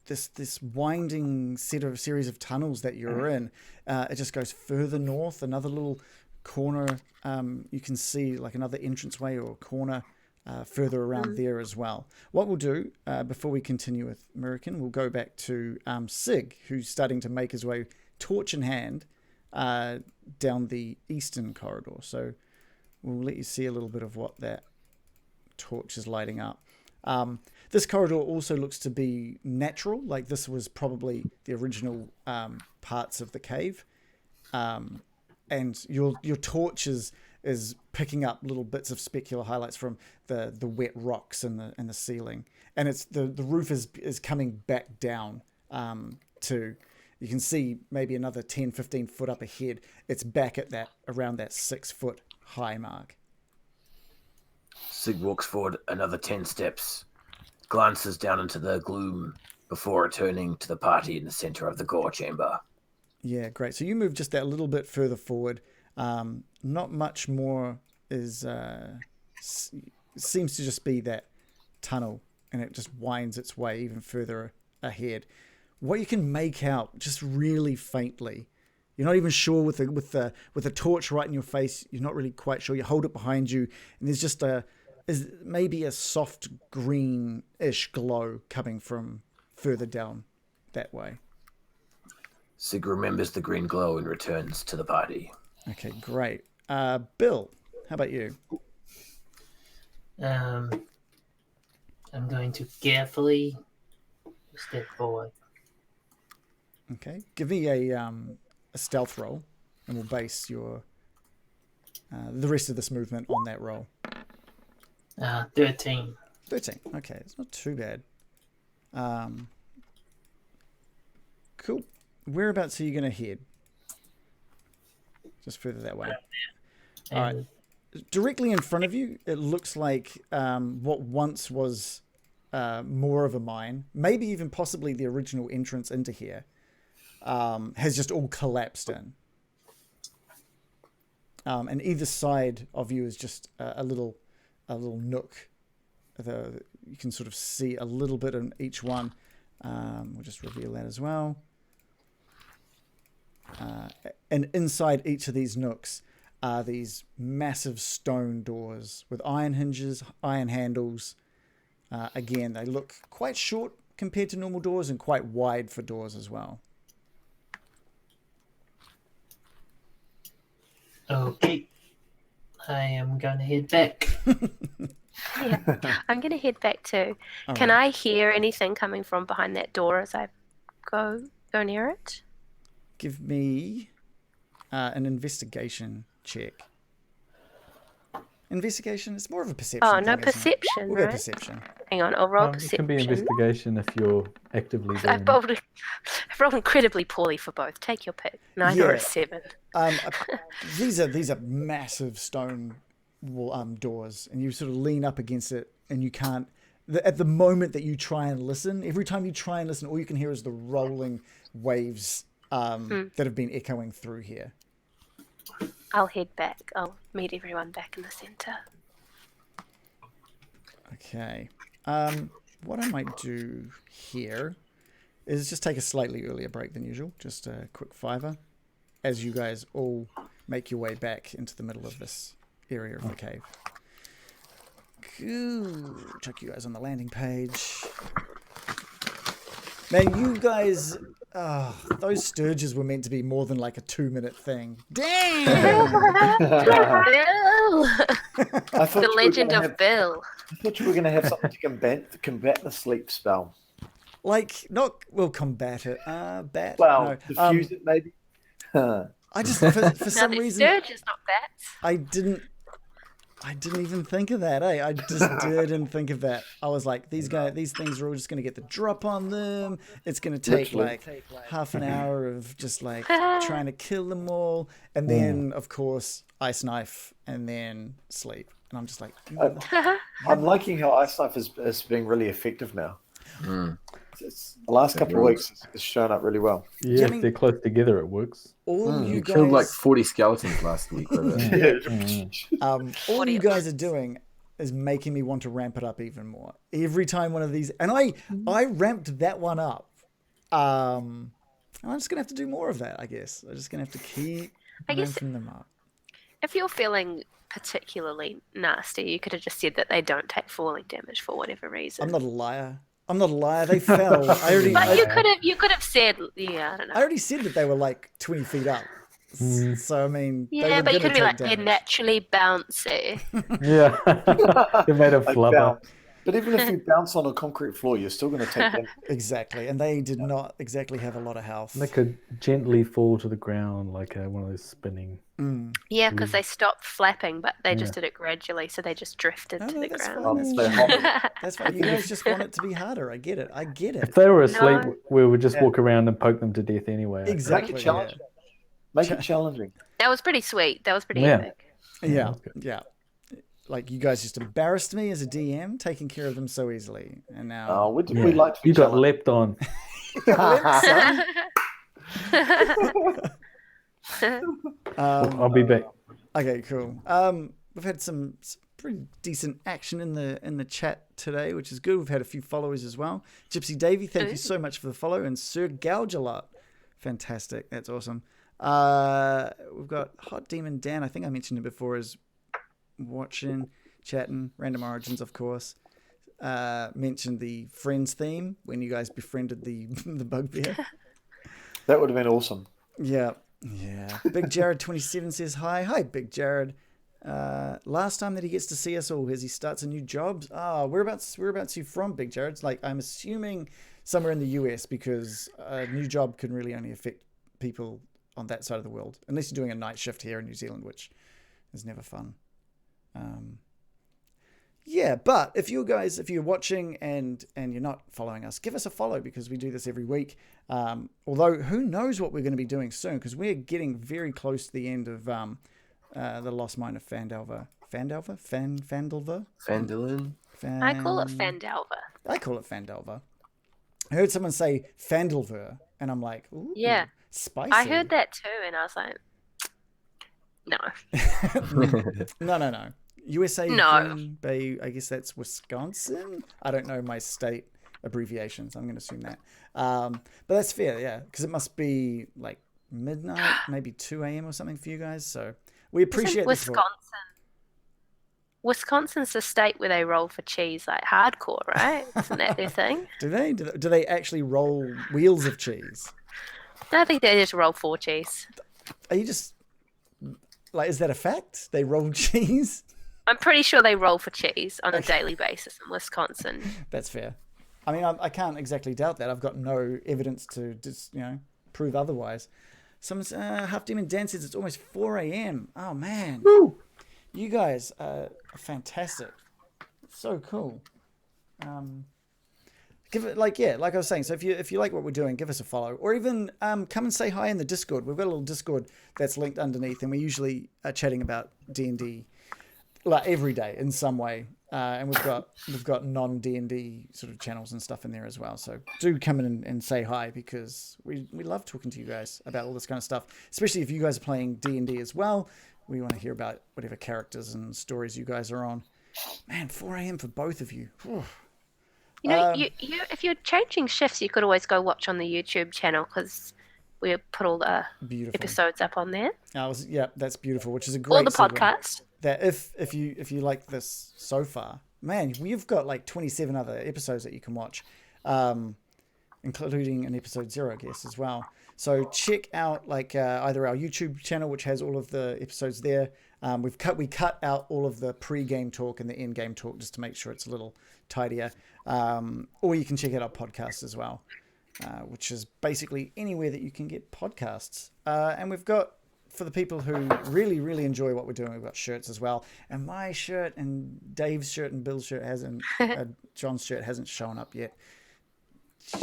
this winding series of tunnels that you're in. It just goes further north. Another little corner. You can see like another entranceway or corner further around there as well. What we'll do before we continue with American, we'll go back to Sig, who's starting to make his way, torch in hand, down the eastern corridor. So we'll let you see a little bit of what that torch is lighting up. This corridor also looks to be natural, like this was probably the original parts of the cave. And your torch is picking up little bits of specular highlights from the wet rocks in the ceiling. And it's the roof is coming back down to, you can see maybe another 10, 15 foot up ahead. It's back at around that 6 foot high mark. Sig walks forward another 10 steps, glances down into the gloom before returning to the party in the center of the gore chamber. Yeah, great. So you move just that little bit further forward. Not much more seems to just be that tunnel, and it just winds its way even further ahead. What you can make out just really faintly, you're not even sure with the torch right in your face. You're not really quite sure. You hold it behind you, and there's just a is maybe a soft greenish glow coming from further down that way. Sig remembers the green glow and returns to the party. Okay, great. Bill, how about you? I'm going to carefully step forward. Okay, give me a stealth roll, and we'll base your the rest of this movement on that roll. 13. 13. Okay, it's not too bad. Cool. Whereabouts are you going to head? Just further that way. All right. Directly in front of you, it looks like what once was more of a mine, maybe even possibly the original entrance into here, has just all collapsed in. And either side of you is just a little nook. You can sort of see a little bit in each one. We'll just reveal that as well. And inside each of these nooks are these massive stone doors with iron hinges, iron handles. Again, they look quite short compared to normal doors and quite wide for doors as well. Okay. I am going to head back. Yeah, I'm going to head back too. All Can right. I hear anything coming from behind that door as I go near it? Give me an investigation check. Investigation? It's more of a perception. Oh, no, thing, isn't it? perception, We'll go right? perception. Hang on, I'll roll It perception. can be investigation if you're actively doing I've rolled incredibly poorly for both. Take your pick. 9 or Yeah. a 7. These are massive stone doors, and you sort of lean up against it, and you can't. At the moment that you try and listen, every time you try and listen, all you can hear is the rolling waves that have been echoing through here. I'll head back. I'll meet everyone back in the centre. Okay. What I might do here is just take a slightly earlier break than usual, just a quick fiver, as you guys all make your way back into the middle of this area of the cave. Cool. Chuck you guys on the landing page. Man, you guys, those Sturges were meant to be more than like a 2-minute thing. Damn! Bill! I thought The legend of Bill. I thought you were going to have something to combat the sleep spell. Like, not, we'll combat it. Bat? Well, No. diffuse it maybe. I just, for some Now, the reason, Sturge is not bats. I didn't even think of that, eh? I just didn't think of that. I was like, these things are all just going to get the drop on them. It's going to take Literally. like half an hour of just like trying to kill them all. And then, of course, ice knife and then sleep. And I'm just like, I'm liking how Ice Knife is being really effective now. The last couple of weeks it's shown up really well. Yeah, I mean- if they're close together, it works. all you You guys, killed like 40 skeletons last week. With it. all you guys are doing is making me want to ramp it up even more. Every time one of these, and I ramped that one up. I'm just gonna have to do more of that, I guess. I'm just gonna have to keep I guess- ramping them up. If you're feeling particularly nasty, you could have just said that they don't take falling damage for whatever reason. I'm not a liar. They fell. But you could have said, yeah, I don't know. I already said that they were like 20 feet up. So I mean, they Yeah, were but you gonna could be like, take they're damage. naturally bouncy. Yeah. They made a Like flubber. bounce. But even if you bounce on a concrete floor, you're still going to take them. Exactly, and they did not exactly have a lot of health. They could gently fall to the ground like one of those spinning. Yeah, because they stopped flapping, but they just did it gradually, so they just drifted No, to no, the that's ground. fine. It's That's very fine. hot. That's fine. You guys just want it to be harder. I get it. If they were asleep, No. we would just walk around and poke them to death anyway. Exactly. Make it challenging. Make it challenging. That was pretty sweet. That was pretty Yeah. epic. Yeah, that's good. yeah. Like you guys just embarrassed me as a DM, taking care of them so easily, and now Oh, we Yeah. like to be You got challenged. leapt on. I'll be back. Okay, cool. We've had some pretty decent action in the chat today, which is good. We've had a few followers as well. Gypsy Davy, thank you so much for the follow, and Sir Gouge a lot. Fantastic, that's awesome. We've got Hot Demon Dan. I think I mentioned it before. Is watching, chatting. Random Origins, of course. Mentioned the Friends theme when you guys befriended the the bugbear. That would have been awesome. Yeah. Big Jared 27 says hi, Big Jared. Last time that he gets to see us all as he starts a new job. Whereabouts you from, Big Jared? It's like, I'm assuming somewhere in the US, because a new job can really only affect people on that side of the world, unless you're doing a night shift here in New Zealand, which is never fun. But if you're watching and you're not following us, give us a follow, because we do this every week. Although who knows what we're going to be doing soon, because we're getting very close to the end of the Lost Mine of Phandelver. Phandelver? Phandalin? I call it Phandelver. I call it Phandelver. I heard someone say Phandelver, and I'm like, ooh, Yeah. spicy. I heard that too, and I was like, no. No. USA No. Green Bay, I guess that's Wisconsin? I don't know my state abbreviations. I'm going to assume that. But that's fair, yeah, because it must be like midnight, maybe 2 a.m. or something for you guys. So we appreciate this. Wisconsin's the state where they roll for cheese like hardcore, right? Isn't that their thing? Do they actually roll wheels of cheese? No, I think they just roll for cheese. Are you just like, is that a fact? They roll cheese? I'm pretty sure they roll for cheese on a daily basis in Wisconsin. That's fair. I mean, I can't exactly doubt that. I've got no evidence to just, prove otherwise. Someone's Half Demon Dan says it's almost 4 a.m. Oh man, woo! You guys are fantastic. So cool. Give it like I was saying. So if you like what we're doing, give us a follow, or even come and say hi in the Discord. We've got a little Discord that's linked underneath, and we usually are chatting about D&D like every day in some way. And we've got non D&D sort of channels and stuff in there as well. So do come in and say hi, because we love talking to you guys about all this kind of stuff, especially if you guys are playing D&D as well. We want to hear about whatever characters and stories you guys are on. Man, 4 a.m. for both of you. Whew. You know, you if you're changing shifts, you could always go watch on the YouTube channel, because we put all the episodes up on there. That's beautiful, which is a great Or the segue. podcast. That if you like this so far, man, we've got like 27 other episodes that you can watch, including an episode 0, I guess, as well. So check out like either our YouTube channel, which has all of the episodes there. We cut out all of the pre-game talk and the end-game talk just to make sure it's a little tidier. Or you can check out our podcast as well, which is basically anywhere that you can get podcasts. And we've got, for the people who really, really enjoy what we're doing, we've got shirts as well. And my shirt and Dave's shirt and Bill's shirt John's shirt hasn't shown up yet.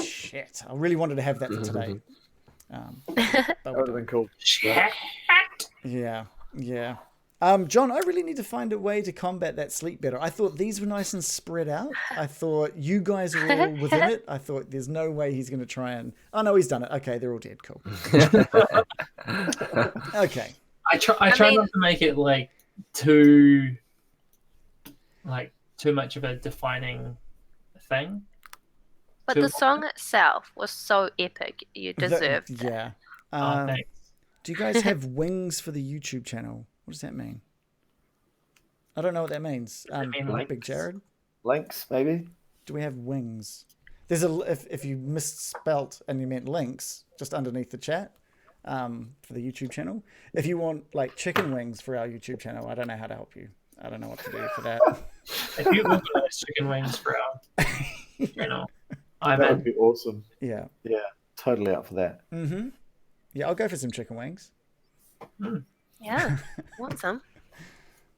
Shit. I really wanted to have that for today. That would have been cool. Yeah. John, I really need to find a way to combat that sleep better. I thought these were nice and spread out. I thought you guys were all within it. I thought there's no way he's going to try and... Oh, no, he's done it. Okay, they're all dead. Cool. Okay. I try not to make it too much of a defining thing. But the song itself was so epic. You deserved it. Yeah. Thanks. Do you guys have wings for the YouTube channel? What does that mean? I don't know what that means. Big Jared? Links, maybe? Do we have wings? There's if you misspelt and you meant links, just underneath the chat for the YouTube channel. If you want chicken wings for our YouTube channel, I don't know how to help you. I don't know what to do for that. If you organize chicken wings for our channel, that would be awesome. Yeah. Yeah, totally up for that. Mm-hmm. Yeah, I'll go for some chicken wings. Yeah, want some?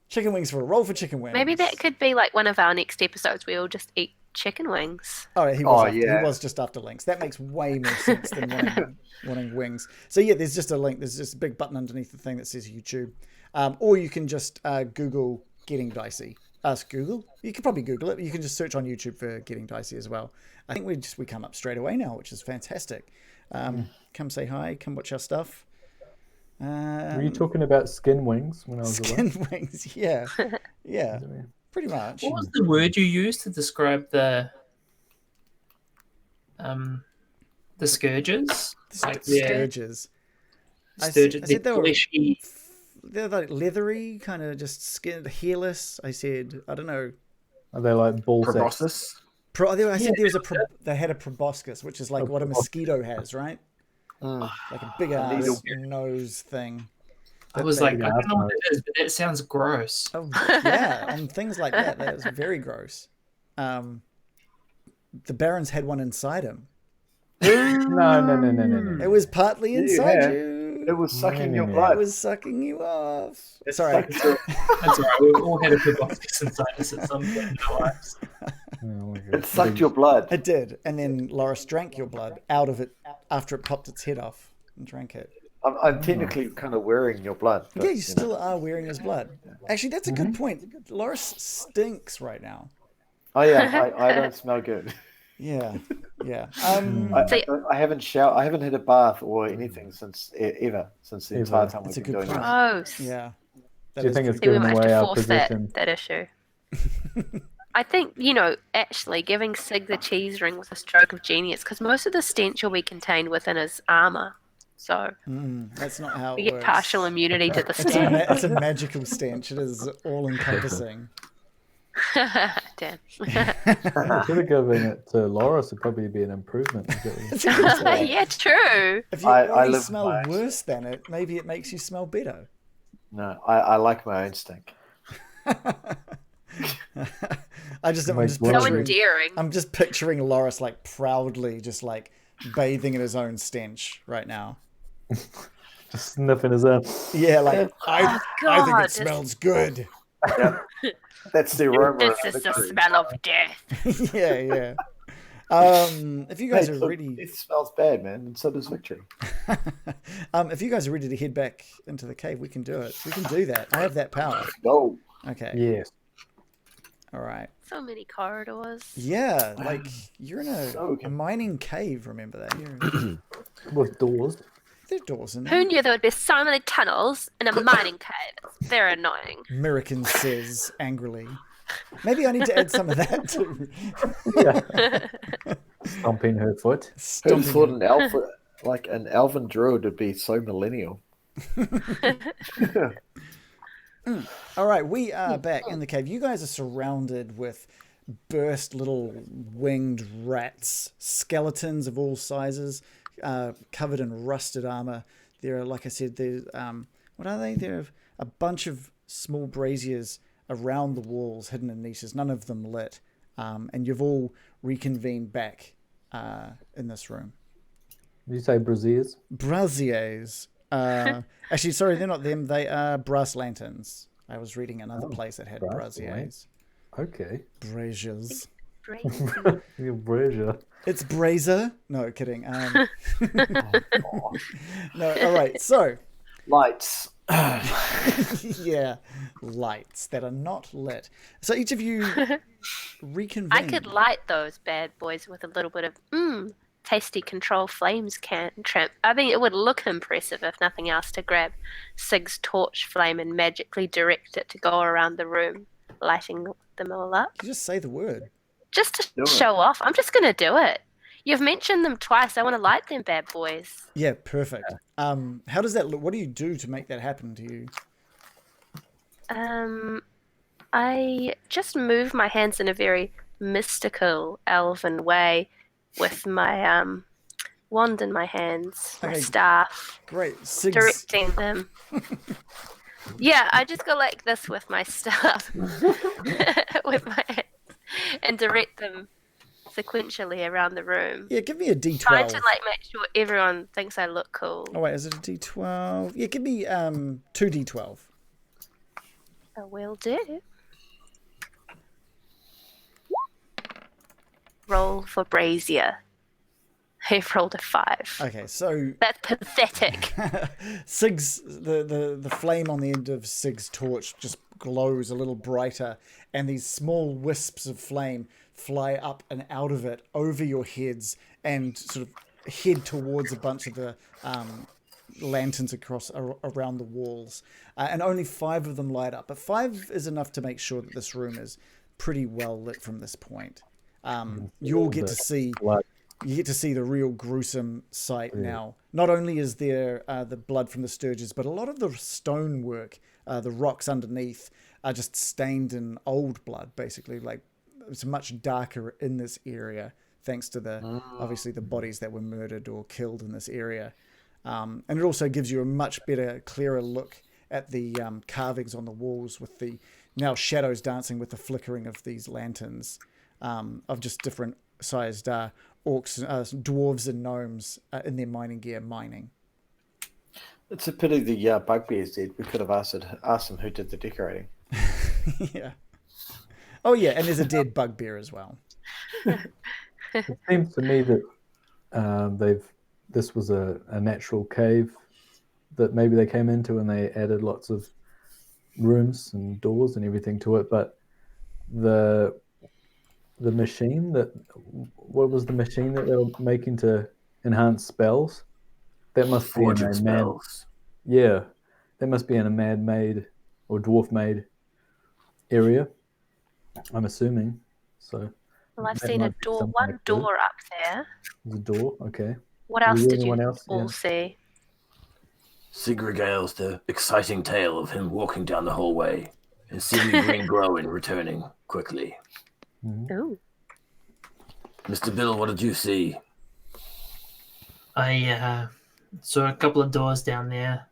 Chicken wings for a roll for chicken wings. Maybe that could be one of our next episodes. We all just eat chicken wings. Oh, he was just after links. That makes way more sense than wanting wings. So yeah, there's just a link. There's just a big button underneath the thing that says YouTube. Or you can just Google Getting Dicey. Ask Google. You can probably Google it. You can just search on YouTube for Getting Dicey as well. I think we come up straight away now, which is fantastic. Come say hi. Come watch our stuff. Were you talking about skin wings when I was away? Skin wings, yeah. Yeah, pretty much. What was the word you used to describe the scourges? Sturges. Sturges. I said they were they're like leathery, kind of just skin, hairless. I said, I don't know. Are they like ball sacks? Proboscis. I said there was they had a proboscis, which is like what a mosquito has, right? Like a big ass nose thing. I was like, I don't know what it is, but it sounds gross. Oh, yeah, on things like that, that's very gross. The Baron's had one inside him. No. It was partly inside you. It was sucking your It blood. was sucking you off. Sorry. Sucked your- That's all right. We've all had a proboscis inside us at some point in our lives. Oh my God. It sucked your blood. It did. And then Loris drank your blood out of it after it popped its head off and drank it. I'm technically kind of wearing your blood. But, Yeah, you still are wearing his blood. Actually, that's a good point. Loris stinks right now. Oh yeah, I don't smell good. Yeah. I haven't showered. I haven't had a bath or anything since the entire time we've That's a been good doing point. this. Gross. Yeah. Do you think it's See, we giving might have away to our force position? that issue. I think, actually giving Sig the cheese ring was a stroke of genius because most of the stench will be contained within his armor. So That's not how it we get works. partial immunity to the It's stench. it's a magical stench. It is all-encompassing. Damn. Should have given it to Loris. It'd probably be an improvement. Yeah, true. If you I already live smell by- worse than it, maybe it makes you smell better. No, I like my own stink. I'm just So picturing. endearing. I'm just picturing Loris like proudly, just like bathing in his own stench right now. Just sniffing his own. Yeah, like I think God. it smells good. That's the aroma. This of is the victory. smell of death. Yeah. If you guys Hey, are so ready, It smells bad, man, and so does victory. if you guys are ready to head back into the cave, we can do it. We can do that. I have that power. Go. Okay. Yes. All right. So many corridors. Yeah, like you're in So a mining cave. Remember that? You're, With doors. there are doors in Who there. knew there would be so many tunnels in a mining cave? It's very annoying. American says angrily. Maybe I need to add some of that too. Stomping her foot. Who thought an elven druid would be so millennial? All right, we are back in the cave. You guys are surrounded with burst little winged rats, skeletons of all sizes, covered in rusted armor. There are, like I said, there's what are they? There are a bunch of small braziers around the walls, hidden in niches. None of them lit, and you've all reconvened back in this room. Did you say braziers? Braziers. Actually, sorry, they're not them. They are brass lanterns. I was reading another place that had brass braziers. Okay. Braziers. You're brazier. It's brazier. No, kidding. No, all right. So, Lights. yeah, lights that are not lit. So each of you reconvene. I could light those bad boys with a little bit of tasty control flames cantrip. I think it would look impressive if nothing else to grab Sig's torch flame and magically direct it to go around the room, lighting them all up. You just say the word. Just to Do it. show off. I'm just going to do it. You've mentioned them twice. I want to light them bad boys. Yeah, perfect. How does that look? What do you do to make that happen to you? I just move my hands in a very mystical elven way with my wand in my hands, my Okay. staff, Great. Sig's, directing them. Yeah, I just go like this with my staff, with my hands, and direct them sequentially around the room. yeah, give me a D12. Trying to like make sure everyone thinks I look cool. Oh wait, is it a D12? Yeah, give me 2 D12. I will do. Roll for brazier. I've rolled a 5. Okay, so That's pathetic. Sig's the flame on the end of Sig's torch just glows a little brighter, and these small wisps of flame fly up and out of it over your heads and sort of head towards a bunch of the lanterns around the walls, and only 5 of them light up. But 5 is enough to make sure that this room is pretty well lit from this point. You'll get to see Blood. you get to see the real gruesome sight now. Not only is there the blood from the Sturges, but a lot of the stonework, the rocks underneath, are just stained in old blood, basically. Like, it's much darker in this area, thanks to obviously the bodies that were murdered or killed in this area. And it also gives you a much better, clearer look at the carvings on the walls with the now shadows dancing with the flickering of these lanterns of just different sized orcs, dwarves and gnomes in their mining gear mining. It's a pity the bugbear's dead. We could have asked them who did the decorating. Yeah. Oh yeah, and there's a dead bugbear as well. It seems to me that this was a natural cave that maybe they came into, and they added lots of rooms and doors and everything to it. But the machine what was the machine that they were making to enhance spells? That must be in a spells. Yeah, that must be in a man-made or dwarf-made area, I'm assuming. So. Well, I've seen a door, one door up there. There's a door, okay. What else did you all see? Sig regales the exciting tale of him walking down the hallway and seeing the green glow and returning quickly. Ooh. Mr. Bill, what did you see? I saw a couple of doors down there.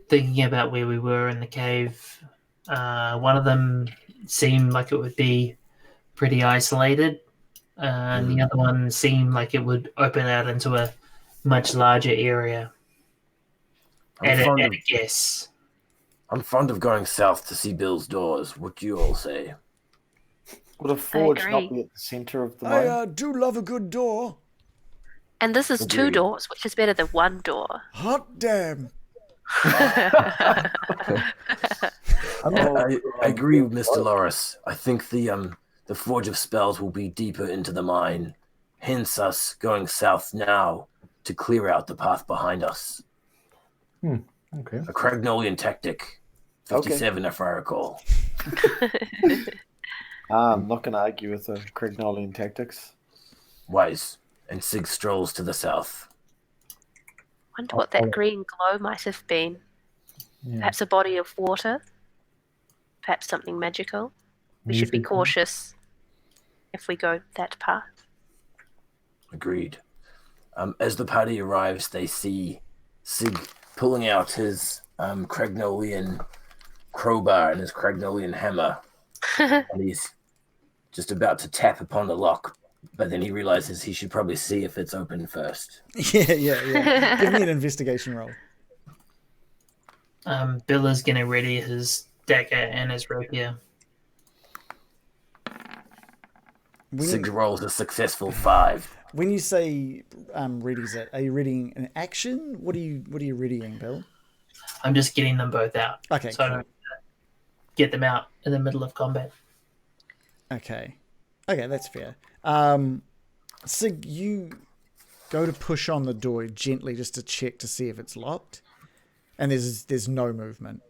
Thinking about where we were in the cave, one of them seemed like it would be pretty isolated, and the other one seemed like it would open out into a much larger area. And guess. I'm fond of going south to see Bill's doors. What do you all say? Would a forge not be at the center of the mine? I do love a good door. And this is two doors, which is better than one door. Hot damn. I agree with Mr. Loris. I think the Forge of Spells will be deeper into the mine, hence us going south now to clear out the path behind us. Okay. A Cragnolian tactic, 57 if I recall. I'm not going to argue with the Cragnolian tactics. Wise. And Sig strolls to the south. Wonder what that green glow might have been. Yeah. Perhaps a body of water. Perhaps something magical. We should be cautious if we go that path. Agreed. As the party arrives, they see Sig pulling out his Cragnolian crowbar and his Cragnolian hammer. And he's just about to tap upon the lock, but then he realizes he should probably see if it's open first. Yeah. Give me an investigation roll. Bill is going to ready his dagger and his rapier. Sig rolls a successful 5. When you say readies it, are you readying an action? What are you readying, Bill? I'm just getting them both out. Okay. So I don't get them out in the middle of combat. Okay, that's fair. Sig, you go to push on the door gently just to check to see if it's locked, and there's no movement.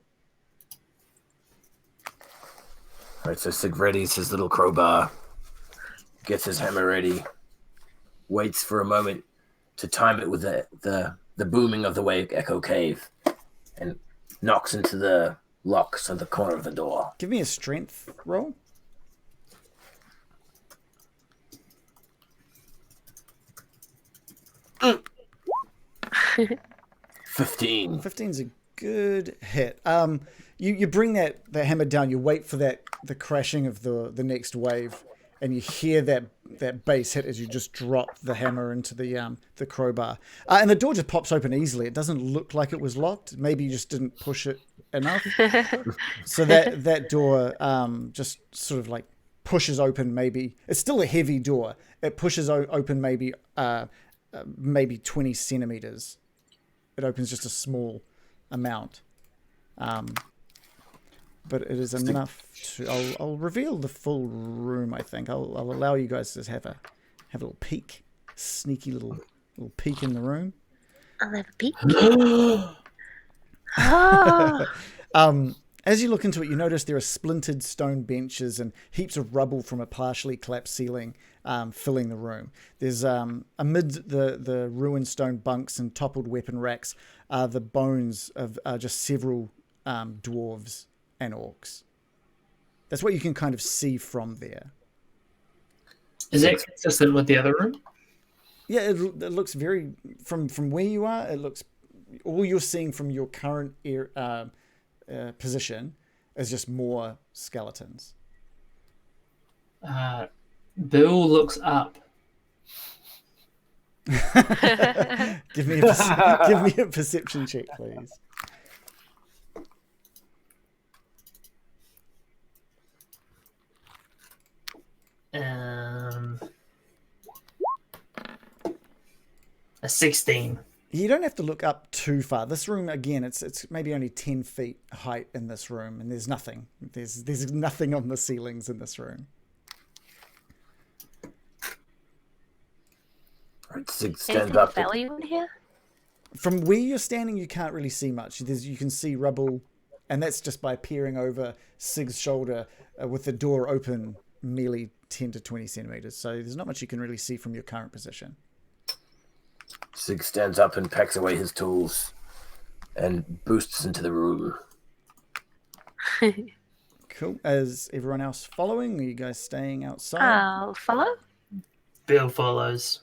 All right, so Sig readies his little crowbar, gets his hammer ready, waits for a moment to time it with the booming of the wave echo cave, and knocks into the locks on the corner of the door. Give me a strength roll. 15. 15's a good hit. You bring that hammer down. You wait for the crashing of the next wave, and you hear that bass hit as you just drop the hammer into the crowbar, and the door just pops open easily. It doesn't look like it was locked. Maybe you just didn't push it enough. So that door just sort of like pushes open. Maybe it's still a heavy door. It pushes open maybe 20 centimeters. It opens just a small amount, but it is enough to. I'll reveal the full room. I think I'll allow you guys to have a little peek, sneaky little peek in the room. I'll have a peek. As you look into it, you notice there are splintered stone benches and heaps of rubble from a partially collapsed ceiling filling the room. There's amid the ruined stone bunks and toppled weapon racks are the bones of just several dwarves and orcs. That's what you can kind of see from there. Is that consistent with the other room? Yeah, it looks very from where you are. It looks all you're seeing from your current position is just more skeletons. Bill looks up. Give me a perception check, please. A 16. You don't have to look up too far. This room, again, it's maybe only 10 feet height in this room, and there's nothing. There's nothing on the ceilings in this room. Right, Sig Anything stands of up. value in here? From where you're standing, you can't really see much. You can see rubble, and that's just by peering over Sig's shoulder with the door open merely 10 to 20 centimeters. So there's not much you can really see from your current position. Sig stands up and packs away his tools and boosts into the room. Cool. Is everyone else following? Are you guys staying outside? I'll follow. Bill follows.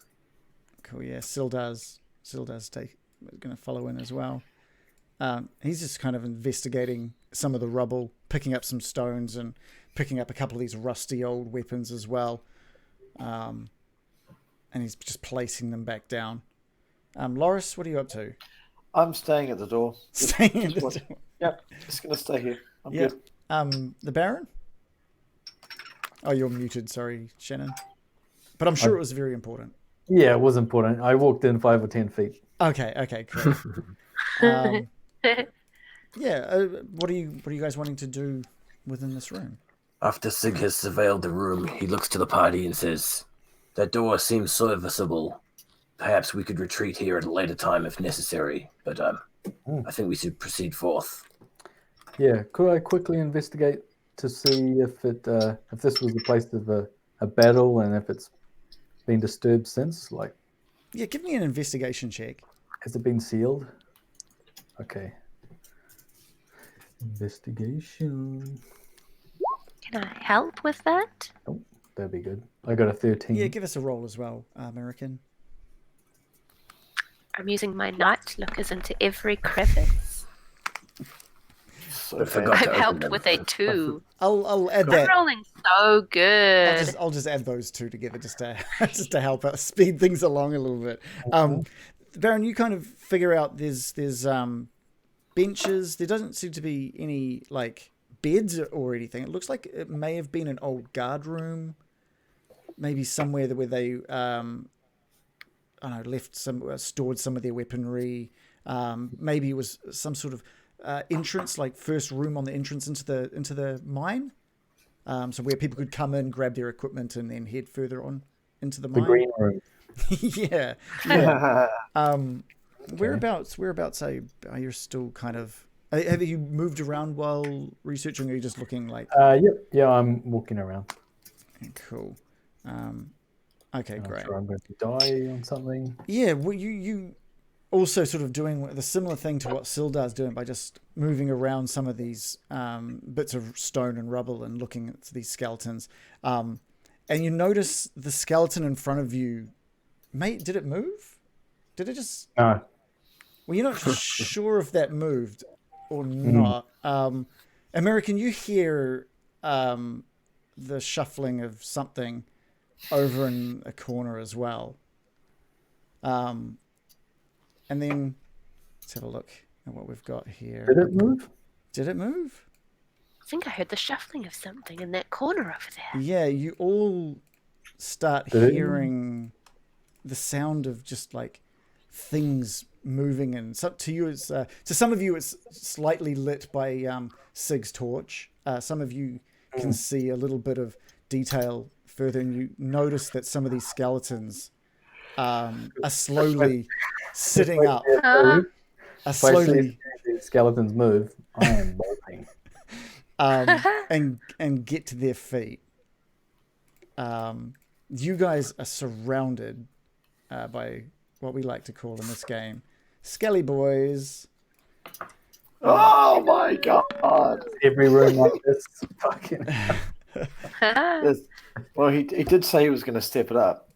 Cool. Yeah, Sildar's going to follow in as well. He's just kind of investigating some of the rubble, picking up some stones and picking up a couple of these rusty old weapons as well. And he's just placing them back down. Loris, what are you up to? I'm staying at the door. Staying at the door. Yep, just gonna stay here. I'm good. The Baron? Oh, you're muted. Sorry, Shannon. But I'm sure it was very important. Yeah, it was important. I walked in 5 or 10 feet. Okay, cool. What are you guys wanting to do within this room? After Sig has surveilled the room, he looks to the party and says, "That door seems serviceable. Perhaps we could retreat here at a later time if necessary, but I think we should proceed forth." Yeah, could I quickly investigate to see if this was the place of a battle and if it's been disturbed since? Like, Yeah, give me an investigation check. has it been sealed? Okay. Investigation. Can I help with that? Oh, that'd be good. I got a 13. Yeah, give us a roll as well, American. I'm using my night lookers into every crevice. So I forgot bad. to I've open helped them. with a 2. I'll add I'm that. rolling so good. I'll just add those two together just to help us speed things along a little bit. Baron, you kind of figure out there's benches. There doesn't seem to be any like beds or anything. It looks like it may have been an old guard room, maybe somewhere where they stored some of their weaponry. Maybe it was some sort of entrance, like first room on the entrance into the mine. So where people could come in, grab their equipment, and then head further on into the mine. The green room. yeah. Whereabouts are you still kind of? Have you moved around while researching, or are you just looking like? Yep. Yeah, I'm walking around. Cool. Okay, I'm great. sure I'm going to die on something. Yeah, well, you also sort of doing the similar thing to what Sildar's doing by just moving around some of these bits of stone and rubble and looking at these skeletons. And you notice the skeleton in front of you. Mate, did it move? Did it just... No. Well, you're not sure if that moved or not. American, you hear the shuffling of something over in a corner as well. And then let's have a look at what we've got here. Did it move? Did it move? I think I heard the shuffling of something in that corner over there. Yeah, you all start Did it? hearing the sound of just like things moving, and so to you, it's to some of you, it's slightly lit by Sig's torch. Some of you can see a little bit of detail further, and you notice that some of these skeletons are slowly sitting up. Uh, Are If I see slowly. these skeletons move, I am bolting. and get to their feet. You guys are surrounded by what we like to call in this game Skelly Boys. Oh my god! Every room like this. Fucking. Well, he did say he was going to step it up.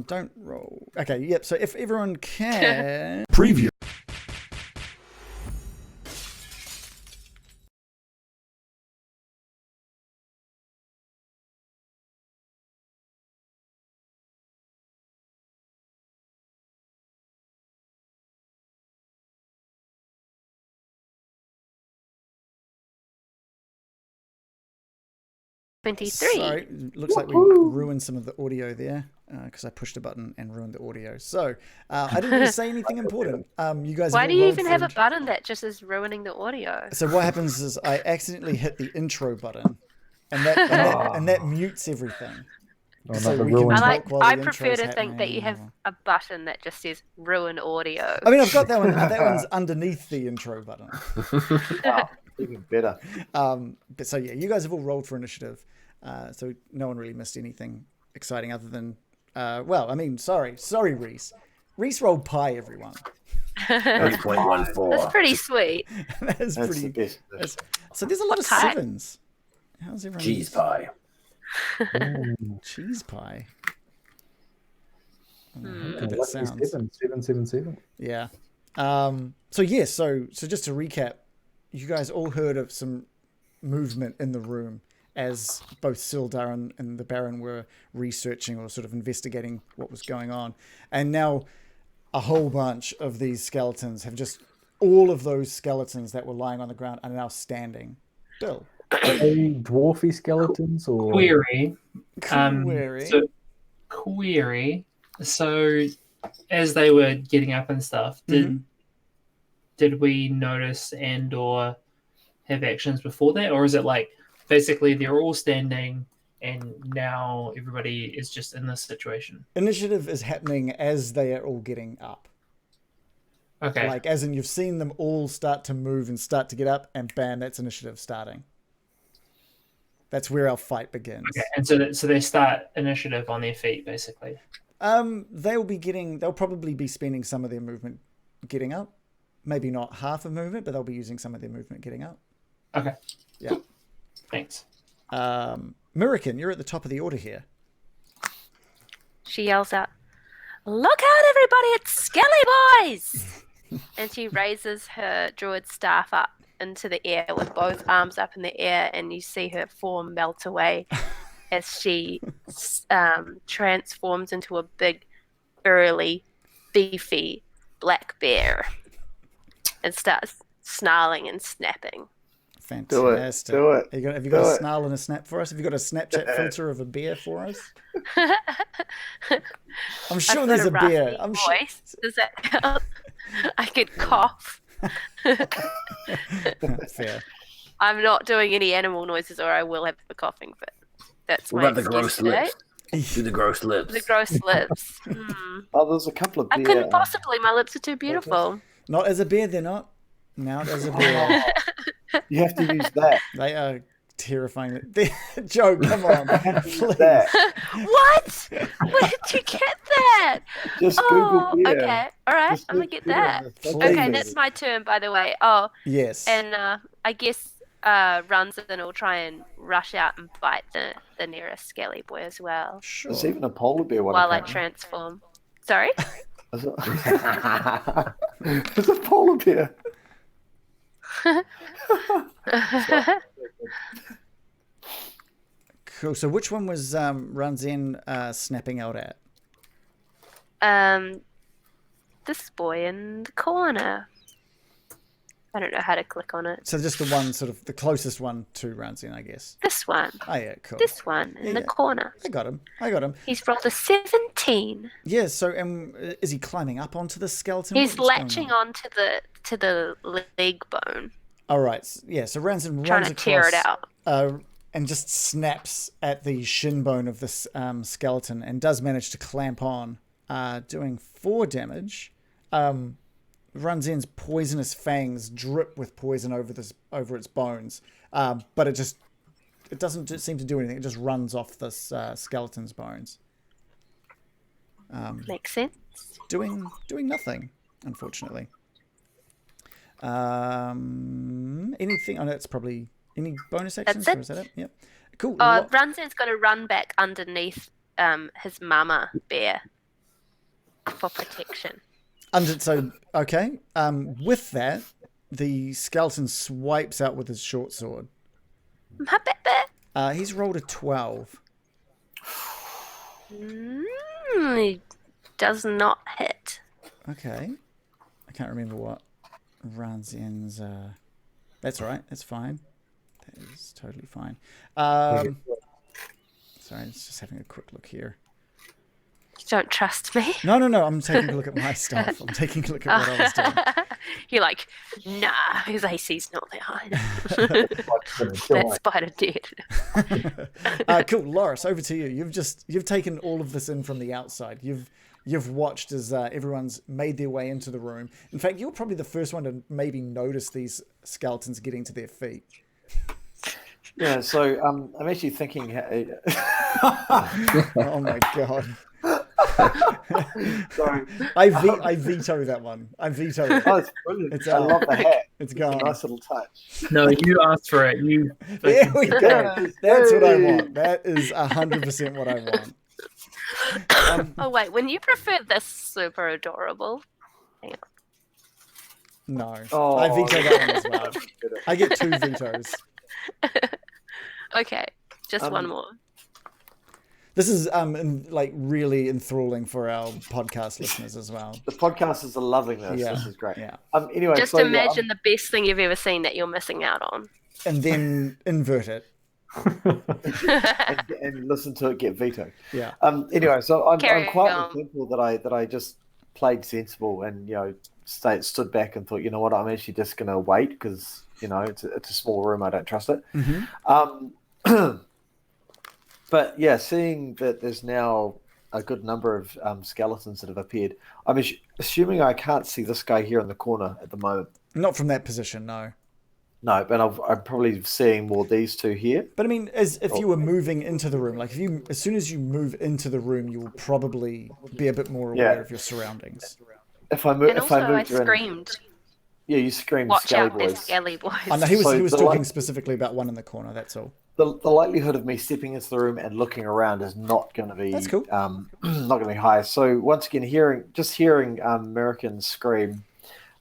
Don't roll. Okay, yep. So if everyone can. Previous. Sorry, looks like we ruined some of the audio there because I pushed a button and ruined the audio. So I didn't really say anything important. You guys. Why have do all you rolled even for have a button that just is ruining the audio? So what happens is I accidentally hit the intro button, and that mutes everything. So we can talk while I the prefer intro's to think that you have happening. a button that just says ruin audio. I mean, I've got that one. That one's underneath the intro button. Even better. But so yeah, you guys have all rolled for initiative, so no one really missed anything exciting other than, well, I mean, sorry, Reese. Reese rolled pie, everyone. 3.14. That's pretty sweet. That's That's pretty. the best. So there's a lot of pie? sevens. How's everyone? Cheese pie. Cheese pie. How Hmm. good that sounds. 777. Yeah. So yeah. So just to recap, you guys all heard of some movement in the room as both Sildar and the Baron were researching or sort of investigating what was going on, and now a whole bunch of these skeletons have just. All of those skeletons that were lying on the ground are now standing. Bill. Are they dwarfy skeletons or Query. Query. Query. So, as they were getting up and stuff, did we notice and or have actions before that, or is it like basically they're all standing and now everybody is just in this situation? Initiative is happening as they are all getting up. Okay. Like, as in you've seen them all start to move and start to get up, and bam, that's initiative starting. That's where our fight begins. Okay, and so they start initiative on their feet, basically. They'll probably be spending some of their movement getting up. Maybe not half of movement, but they'll be using some of their movement getting up. Okay. Yeah. Thanks. Mirakin, you're at the top of the order here. She yells out, "Look out, everybody! It's Skelly Boys!" And she raises her druid staff up into the air with both arms up in the air, and you see her form melt away as she transforms into a big, burly, beefy black bear and starts snarling and snapping. Fantastic. Do it. Have you got a snarl and a snap for us? Have you got a Snapchat filter of a bear for us? I'm sure there's a bear. I'm sure. Voice. Does that count? I could cough. Fair. I'm not doing any animal noises, or I will have a coughing fit. That's What my about the excuse gross today. lips? Do the gross lips. The gross lips. Oh, there's a couple of I beer. couldn't possibly. My lips are too beautiful. Not as a bear, they're not. Not as a bear. You have to use that. They are terrifying. Joe, come on. Please. That. What? Where did you get that? Just Google beer. Okay. All right. Just I'm gonna look get beer that. on the Okay, fucking- that's my turn, by the way. Oh, Yes. and I guess runs and will try and rush out and bite the nearest skelly boy as well Sure. There's even a polar bear one. while I apparently. transform. Sorry. There's a polar bear. Cool. So which one was Runzen snapping out at? This boy in the corner. I don't know how to click on it. So just the one, sort of the closest one to Runzen, I guess. This one. Oh yeah, cool. This one in the Yeah. corner. I got him. He's rolled a 17. Yeah. So is he climbing up onto the skeleton? He's What's going latching on? on to the leg bone, All right. Yeah. So Runzen trying runs to across. tear it out. And just snaps at the shin bone of this skeleton and does manage to clamp on, doing 4 damage. Runzen's poisonous fangs drip with poison over its bones, but it doesn't seem to do anything. It just runs off this skeleton's bones. Makes sense. Doing nothing, unfortunately. Anything? I know it's probably any bonus actions. That's it. Or is that it? Yep. Cool. Runzen's got to run back underneath his mama bear for protection. Okay. With that, the skeleton swipes out with his short sword. My bear. He's rolled a 12. He does not hit. Okay. I can't remember what Ranzian's... That's all right. That's fine. That is totally fine. Sorry, it's just having a quick look here. You don't trust me? No. I'm taking a look at my stuff. I'm taking a look at what I was doing. You're like, nah, his AC's not that high. That spider dead. Cool, Loris, over to you. You've taken all of this in from the outside. You've watched as everyone's made their way into the room. In fact, you're probably the first one to maybe notice these skeletons getting to their feet. Yeah, so I'm actually thinking. Oh my god. Sorry. I veto that one. I veto it. Oh, it's brilliant. I love the hat. It's A gone. nice little touch. No, you asked for it. You. There we go. That's what I Hey. want. That is 100% what I want. Oh, wait, when you prefer this super adorable? Hang on. No. Oh, I veto that one as well. I get 2 vetoes. Okay, just one more. This is really enthralling for our podcast listeners as well. The podcasters are loving this. Yeah. This is great. Yeah. Anyway, Just imagine the best thing you've ever seen that you're missing out on. And then invert it. and listen to it get vetoed. Yeah. Anyway, so I'm quite on. thankful that I just played sensible and stood back and thought, you know what, I'm actually just going to wait because it's a small room. I don't trust it. Mm-hmm. But yeah, seeing that there's now a good number of skeletons that have appeared, I'm assuming I can't see this guy here in the corner at the moment. Not from that position, no. No, but I'm probably seeing more these two here. But I mean, as if you were moving into the room, like as soon as you move into the room, you will probably be a bit more aware of your surroundings. If I move, And also, I around, screamed, yeah, you screamed, watch Skelly out, there's boys. skelly boys. I know he was So the talking specifically about one in the corner. That's all. The likelihood of me stepping into the room and looking around is not going to be That's cool. not going to be high. So once again, hearing American scream,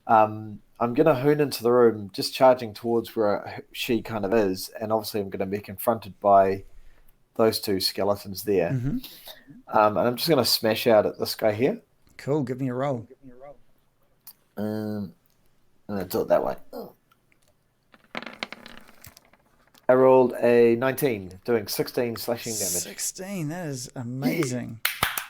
I'm going to hoon into the room, just charging towards where she kind of is, and obviously I'm going to be confronted by those 2 skeletons there, Mm-hmm. and I'm just going to smash out at this guy here. Cool. Give me a roll. I'm going to do it that way. I rolled a 19, doing 16 slashing damage. 16. That is amazing.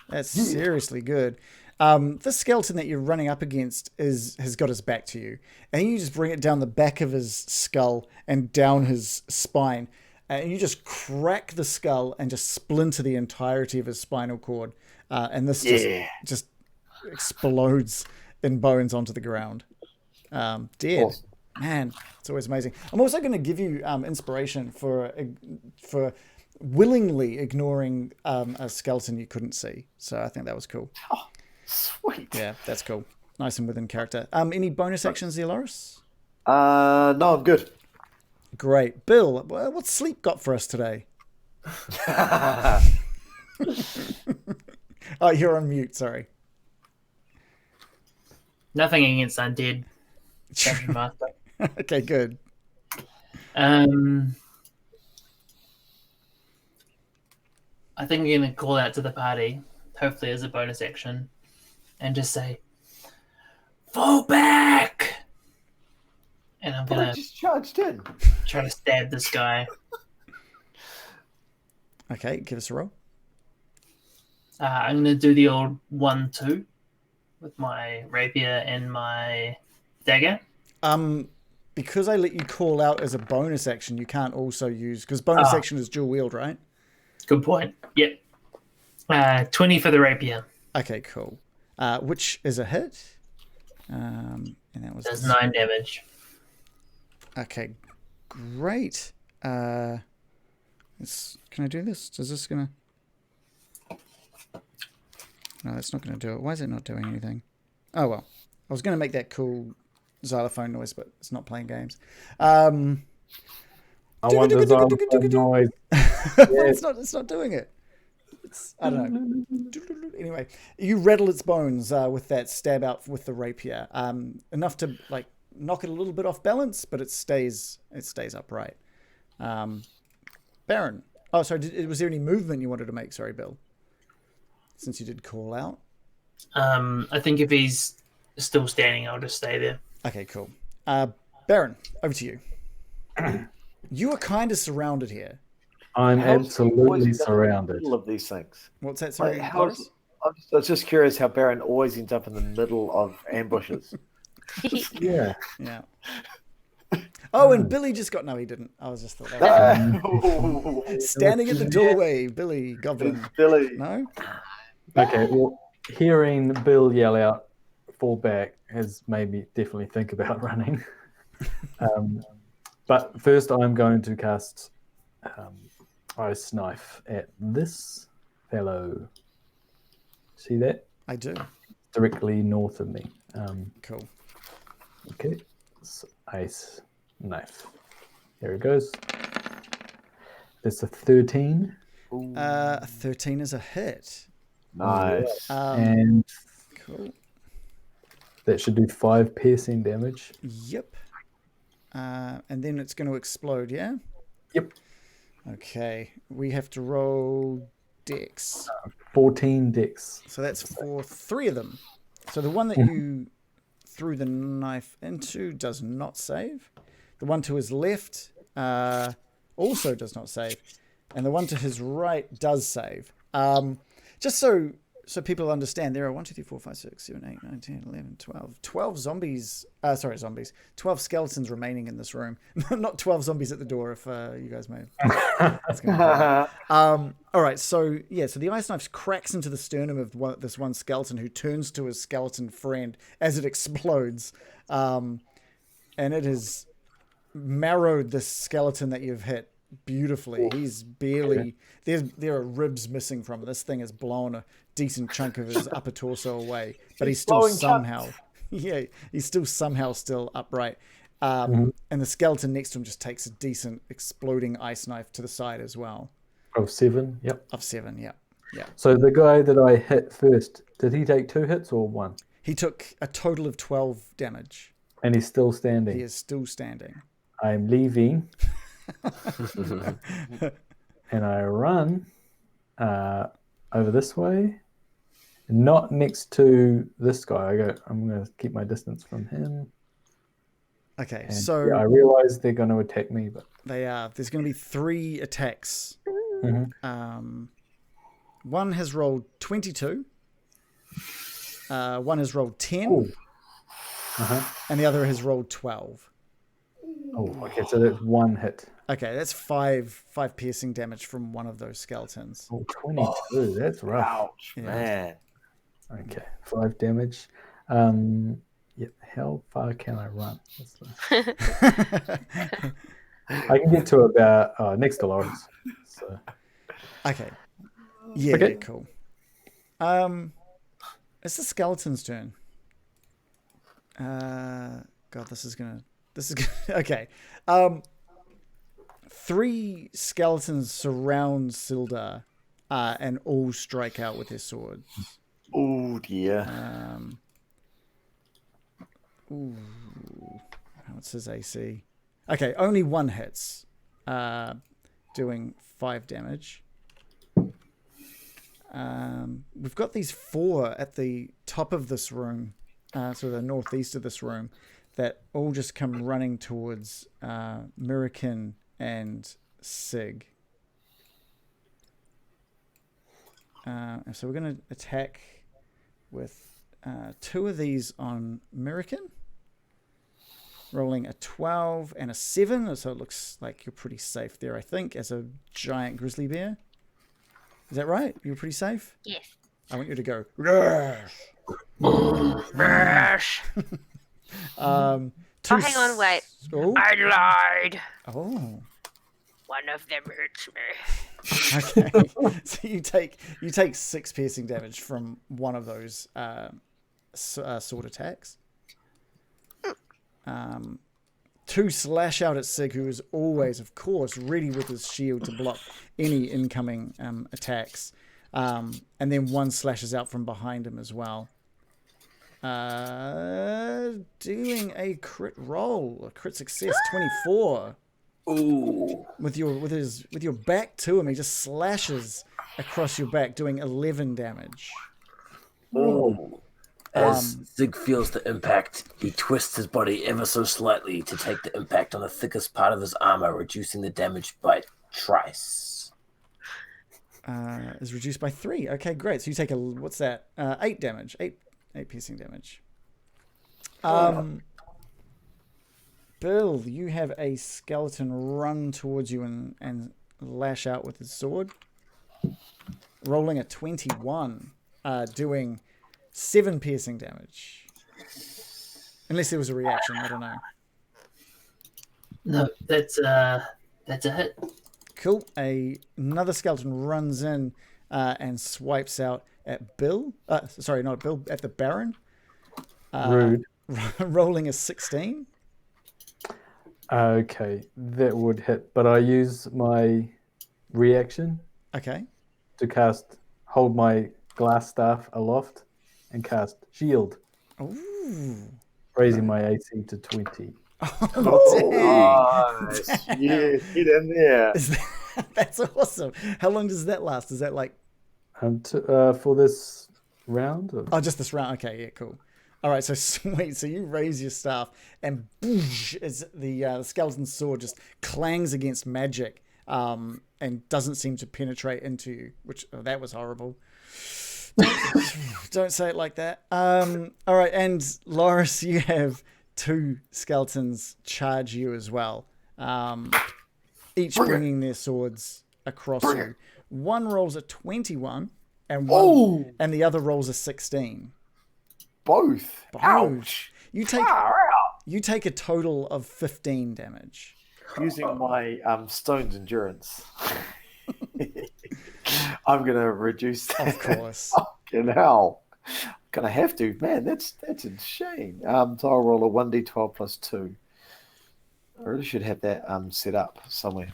That's seriously good. This skeleton that you're running up against has got his back to you, and you just bring it down the back of his skull and down his spine, and you just crack the skull and just splinter the entirety of his spinal cord, and this just explodes in bones onto the ground. Dead. Awesome. Man, it's always amazing. I'm also going to give you inspiration for willingly ignoring a skeleton you couldn't see. So I think that was cool. Oh, sweet. Yeah, that's cool. Nice and within character. Any bonus actions there, Loris? No, I'm good. Great. Bill, what's sleep got for us today? Oh, you're on mute. Sorry. Nothing against undead. Dungeon Master. Okay, good. I think I'm going to call out to the party, hopefully as a bonus action, and just say, "Fall back!" And I'm But going I to just charged in. try to stab this guy. Okay, give us a roll. I'm going to do the old 1-2 with my rapier and my dagger. Because I let you call out as a bonus action, you can't also use, because bonus action is dual wield, right? Good point. Yep. 20 for the rapier. Okay, cool. Which is a hit. And that was Does 9 damage. Okay, great. Can I do this? Is this gonna? No, that's not gonna do it. Why is it not doing anything? Oh well. I was gonna make that cool xylophone noise, but it's not playing games. I want the xylophone noise. It's not doing it. I don't know. Anyway, you rattle its bones with that stab out with the rapier, enough to like knock it a little bit off balance, but it stays upright. Baron. Oh, sorry. Was there any movement you wanted to make? Sorry, Bill. Since you did call out. I think if he's still standing, I'll just stay there. Okay, cool. Baron, over to you. You are kind of surrounded here. I'm How's he absolutely always in the surrounded. middle of these things. What's that? Sorry, Like, Boris? I was just curious how Baron always ends up in the middle of ambushes. Yeah. Yeah. Oh, and Billy just got... No, he didn't. I was just thought that was standing at the doorway. Billy, goblin. Billy. No? Okay, well, hearing Bill yell out, fall back, has made me definitely think about running. But first I'm going to cast Ice Knife at this fellow. See that? I do. Directly north of me. Cool. Okay, so Ice Knife. There it goes. That's a 13. 13 is a hit. Nice. And Cool. that should do 5 piercing damage. Yep. And then it's going to explode, yeah? Yep. Okay. We have to roll dex. 14 dex. So that's for 3 of them. So the one that you threw the knife into does not save. The one to his left also does not save. And the one to his right does save. Just so people understand, there are 1, 2, 3, 4, 5, 6, 7, 8, 9, 10, 11, 12. 12 zombies. 12 skeletons remaining in this room. Not 12 zombies at the door, if you guys may. That's gonna be all right, so the ice knife cracks into the sternum of this one skeleton, who turns to his skeleton friend as it explodes. And it has marrowed this skeleton that you've hit beautifully. He's barely... There are ribs missing from it. This thing has blown a decent chunk of his upper torso away, but he's still somehow... Yeah, he's still upright. And the skeleton next to him just takes a decent exploding ice knife to the side as well. Of 7, yep. Of 7, yeah. So the guy that I hit first, did he take 2 hits or 1? He took a total of 12 damage. And he's still standing. He is still standing. I'm leaving. And I run over this way. Not next to this guy. I'm going to keep my distance from him. Okay, And, so... yeah, I realize they're going to attack me, but... They are. There's going to be 3 attacks. One has rolled 22. One has rolled 10. And the other has rolled 12. Oh, okay, so that's 1 hit. Okay, that's 5 piercing damage from one of those skeletons. Oh, 22. That's rough. Ouch, man. Okay, 5 damage. How far can I run? I can get to about next to Lawrence. So. Okay. Yeah, Okay. yeah, cool. It's the skeleton's turn. God, this is gonna okay. 3 skeletons surround Sildar, and all strike out with their swords. Oh dear. What's his AC? Okay, only 1 hits, doing 5 damage. We've got these 4 at the top of this room, so the northeast of this room, that all just come running towards Mirakin and Sig. So we're going to attack with 2 of these on Mirakin. Rolling a 12 and a 7, so it looks like you're pretty safe there, I think, as a giant grizzly bear. Is that right? You're pretty safe? Yes. I want you to go. "Rrrr." Rush. Two Oh, hang on, wait. Oh. I lied. Oh. One of them hurts me. Okay. So you take 6 piercing damage from one of those sword attacks. 2 slash out at Sig, who is always, of course, ready with his shield to block any incoming attacks. And then 1 slashes out from behind him as well. Doing a crit roll, a crit success, 24. Ooh. With your back to him, he just slashes across your back, doing 11 damage. Ooh. As Zig feels the impact, he twists his body ever so slightly to take the impact on the thickest part of his armor, reducing the damage by thrice. Is reduced by 3. Okay, great. So you take 8 damage, 8 piercing damage. Bill, you have a skeleton run towards you and lash out with his sword. Rolling a 21, doing 7 piercing damage. Unless there was a reaction, I don't know. No, that's a hit. Cool. Another skeleton runs in and swipes out at Bill. Sorry, not at Bill, at the Baron. Rude. Rolling a 16. Okay, that would hit, but I use my reaction Okay. to hold my glass staff aloft and cast shield, Ooh. raising my AC to 20. Oh, Nice. Yeah, get in there. That's awesome. How long does that last? Is that like... For this round? Oh, just this round. Okay, yeah, cool. All right, so sweet. So you raise your staff, and boosh, as the skeleton sword just clangs against magic, and doesn't seem to penetrate into you. Which that was horrible. Don't say it like that. All right, and Loris, you have 2 skeletons charge you as well. Each bringing their swords across you. One rolls a 21, and the other rolls a 16. Both. Ouch. You take a total of 15 damage. Using my stone's endurance. I'm gonna reduce that. Of course. Fucking hell. Gonna have to. Man, that's insane. So I'll roll a 1d12 plus 2. I really should have that set up somewhere.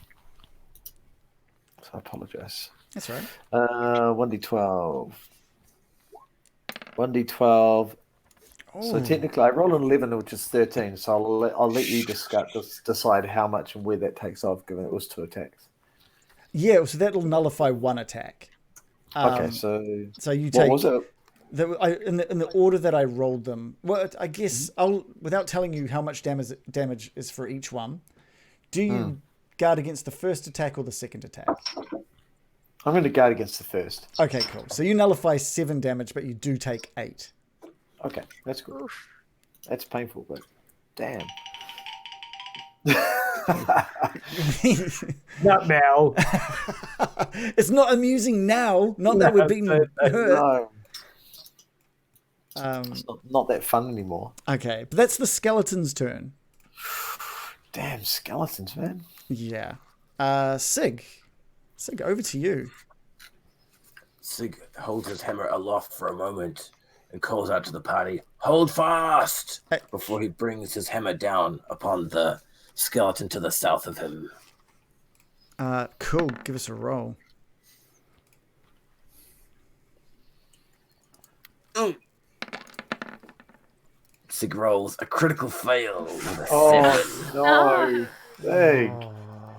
So I apologize. That's right. 1d12. 1d12. So Oh. technically, I roll an 11, which is 13. So I'll let you decide how much and where that takes off, given it was 2 attacks. Yeah, so that'll nullify 1 attack. Okay, so you what take was it? in the order that I rolled them. Well, I guess I'll, without telling you how much damage is for each one. Do you guard against the first attack or the second attack? I'm going to guard against the first. Okay, cool. So you nullify 7 damage, but you do take 8. Okay, that's good. That's painful, but damn. Not now. It's not amusing now. Not that we're being hurt. No. It's not that fun anymore. Okay, but that's the skeleton's turn. Damn skeletons, man. Yeah. Sig, over to you. Sig holds his hammer aloft for a moment and calls out to the party, "Hold fast!" before he brings his hammer down upon the skeleton to the south of him. Cool. Give us a roll. Sig rolls a critical fail with a 7. Oh, no. Hey.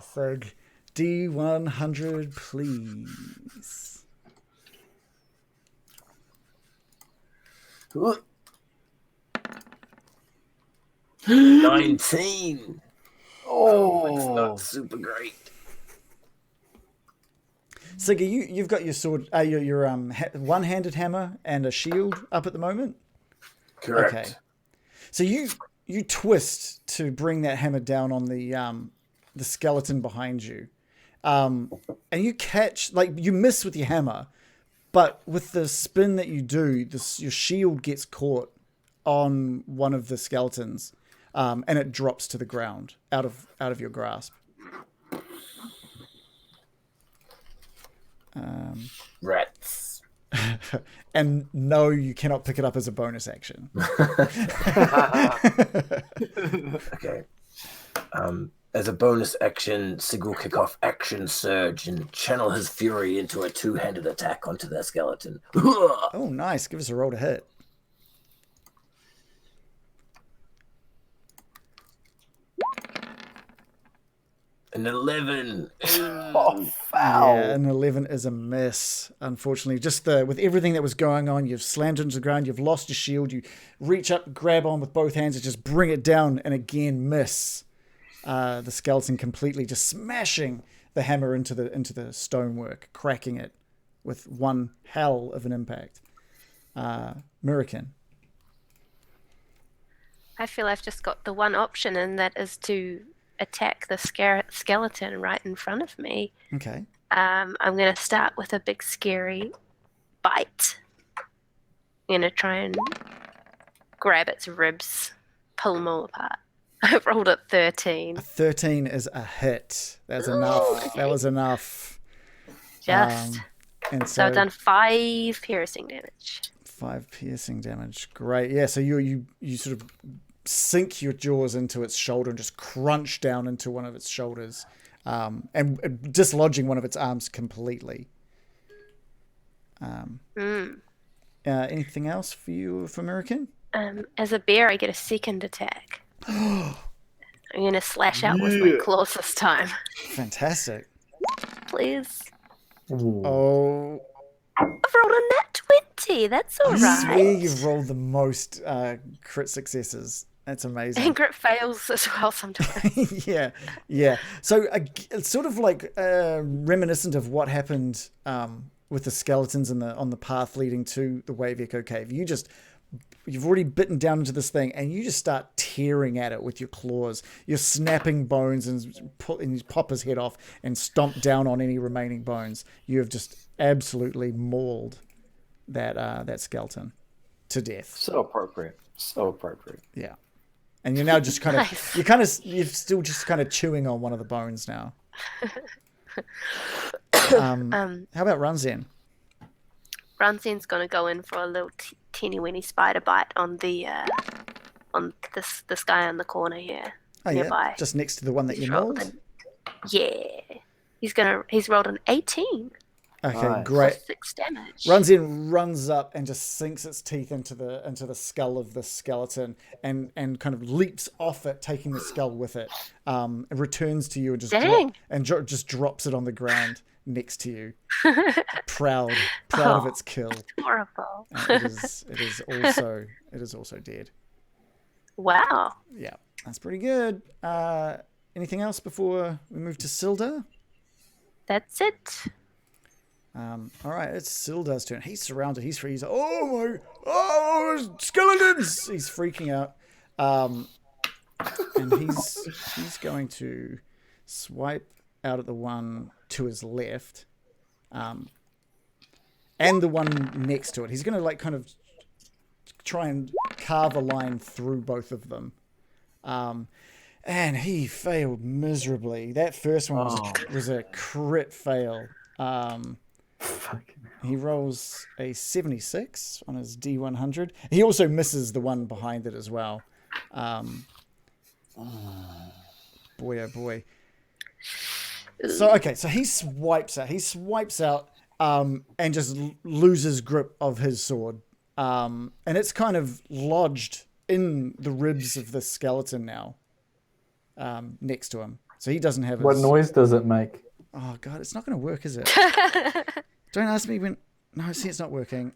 Sig, D100, please. Ooh. 19. Oh, it's not super great. Sig, you've got your sword, your one-handed hammer and a shield up at the moment. Correct. Okay. So you twist to bring that hammer down on the skeleton behind you, and you catch, like, you miss with your hammer, But with the spin that you do, your shield gets caught on one of the skeletons, and it drops to the ground out of your grasp. Rats. And no, you cannot pick it up as a bonus action. Okay. As a bonus action, Sig will kick off Action Surge and channel his fury into a two-handed attack onto the skeleton. Oh, nice. Give us a roll to hit. An 11. Oh, Yeah, an 11 is a miss, unfortunately. Just with everything that was going on, you've slammed into the ground, you've lost your shield, you reach up, grab on with both hands and just bring it down, and again miss. The skeleton completely, just smashing the hammer into the stonework, cracking it with one hell of an impact. Murican. I feel I've just got the one option, and that is to attack the skeleton right in front of me. Okay. I'm going to start with a big scary bite. I'm going to try and grab its ribs, pull them all apart. I've rolled at 13. A 13 is a hit. That's enough. That was enough. Just. And So I've done 5 piercing damage. 5 piercing damage. Great. Yeah, so you sort of sink your jaws into its shoulder and just crunch down into one of its shoulders, and dislodging one of its arms completely. Anything else for you, for American? As a bear, I get a second attack. I'm going to slash out with my claws this time. Fantastic. Please. Oh, I've rolled a nat 20. That's all I right. swear you've rolled the most crit successes. That's amazing. And crit fails as well sometimes. yeah. So it's sort of like reminiscent of what happened with the skeletons on the path leading to the Wave Echo Cave. You've already bitten down into this thing, and you just start tearing at it with your claws. You're snapping bones and you pop his head off and stomp down on any remaining bones. You have just absolutely mauled that skeleton to death. So appropriate. So appropriate. Yeah. And you're now just kind of, Nice. you're still just kind of chewing on one of the bones now. How about Runzen? Runzen's going to go in for a little teeny weeny spider bite on the on this guy on the corner here nearby. Yeah, just next to the one that you rolled mauled? He's rolled an 18. Okay, Nice. great. Plus 6 damage. Runs up and just sinks its teeth into the skull of the skeleton and kind of leaps off it, taking the skull with it. It returns to you and just drops it on the ground next to you. proud of its kill. Horrible. It is also dead. Wow. Yeah, that's pretty good. Anything else before we move to Silda? That's it. All right, it's Silda's turn. He's surrounded. He's free. He's skeletons! He's freaking out. And he's going to swipe out at the one to his left, and the one next to it. He's going to kind of try and carve a line through both of them. And he failed miserably. That first one was a crit fail. He rolls a 76 on his D100. He also misses the one behind it as well. Boy, oh boy. So he swipes out and just loses grip of his sword. And it's kind of lodged in the ribs of the skeleton now, next to him. So he doesn't have What noise does it make? Oh, God, it's not going to work, is it? Don't ask me when... No, see, it's not working.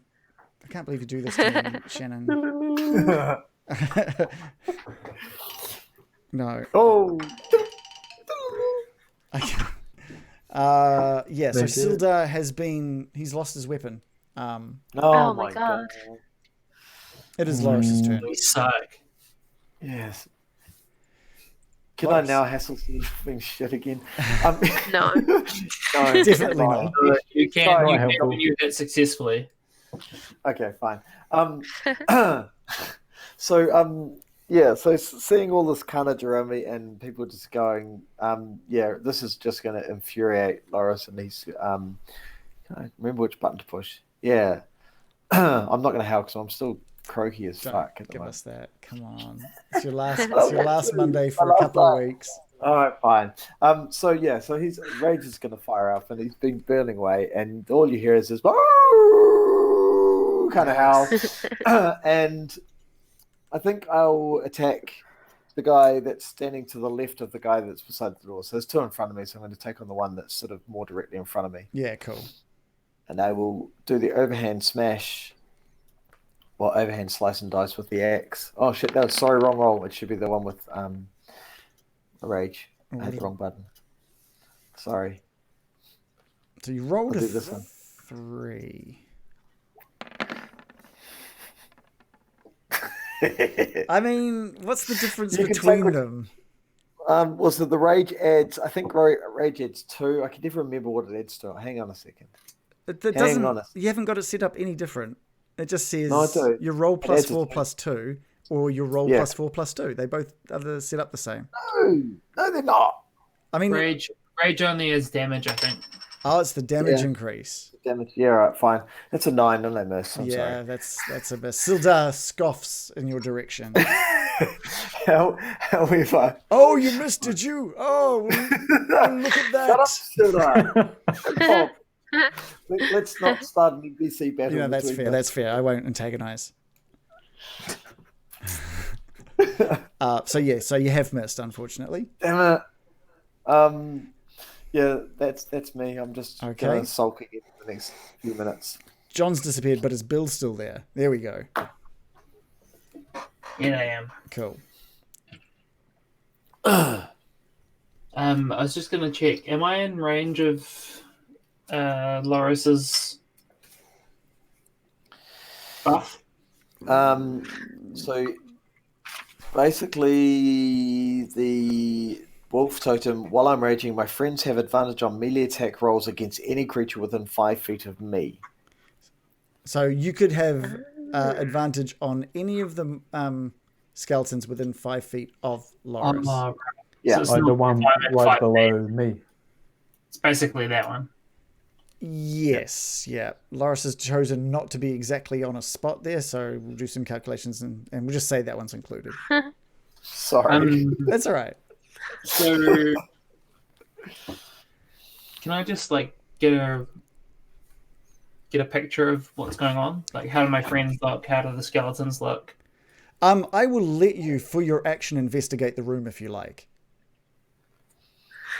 I can't believe you do this to me, Shannon. No. Oh. Yeah, so Silda he's lost his weapon. Oh my god. It is Loris's turn. We suck. Yes. Can I now hassle something shit again? No. No, Definitely not. You can Sorry. you can use it successfully. Okay, fine. So seeing all this carnage around me and people just going, this is just going to infuriate Loris, and he's, can I remember which button to push? Yeah. I'm not going to howl because I'm still croaky as Don't fuck. At the give moment. us that. Come on. It's your last Monday for a couple of weeks. All right, fine. So his rage is going to fire up, and he's been burning away, and all you hear is this kind of howl, and I think I'll attack the guy that's standing to the left of the guy that's beside the door. So there's two in front of me, so I'm going to take on the one that's sort of more directly in front of me. Yeah, cool. And I will do the overhand smash, or overhand slice and dice with the axe. Oh shit! No, sorry, wrong roll. It should be the one with rage. I had the wrong button. Sorry. So you rolled I'll a do this one. 3. I mean, what's the difference You can between take them? So the rage adds, I think rage adds 2. I can never remember what it adds to. Hang on a second. It Hang doesn't. on. You haven't got it set up any different. It just says No, I do. your roll It plus adds a 4 thing. plus 2, or your roll Yeah. plus 4 plus 2. They both are set up the same. No, they're not. I mean, Rage only is damage, I think. oh, it's the damage Yeah. increase. Damage. Yeah, right, fine. That's a 9, don't I miss? I'm Yeah, that's a bit. Sildar scoffs in your direction. sorry. However, Oh, you missed, did you? Oh, look at that. shut up, Sturge. Bob. Let's not start an NBC battle. Yeah, that's between fair. us. That's fair. I won't antagonize. So you have missed, unfortunately. Damn it. Yeah, that's me. I'm just Okay. gonna sulk again for the next few minutes. John's disappeared, but his Bill's still there. There we go. Here I am. Cool. I was just gonna check. Am I in range of Loris's buff? So basically, the wolf totem. While I'm raging, my friends have advantage on melee attack rolls against any creature within 5 feet of me. So you could have advantage on any of the skeletons within 5 feet of Loris. Yeah. So it's Like the not one 5 and right 5 below me. It's basically that one. Yes, yeah. Loris has chosen not to be exactly on a spot there, so we'll do some calculations and we'll just say that one's included. Sorry. That's all right. So can I just like get a picture of what's going on? Like, how do my friends look? How do the skeletons look? I will let you, for your action, investigate the room if you like,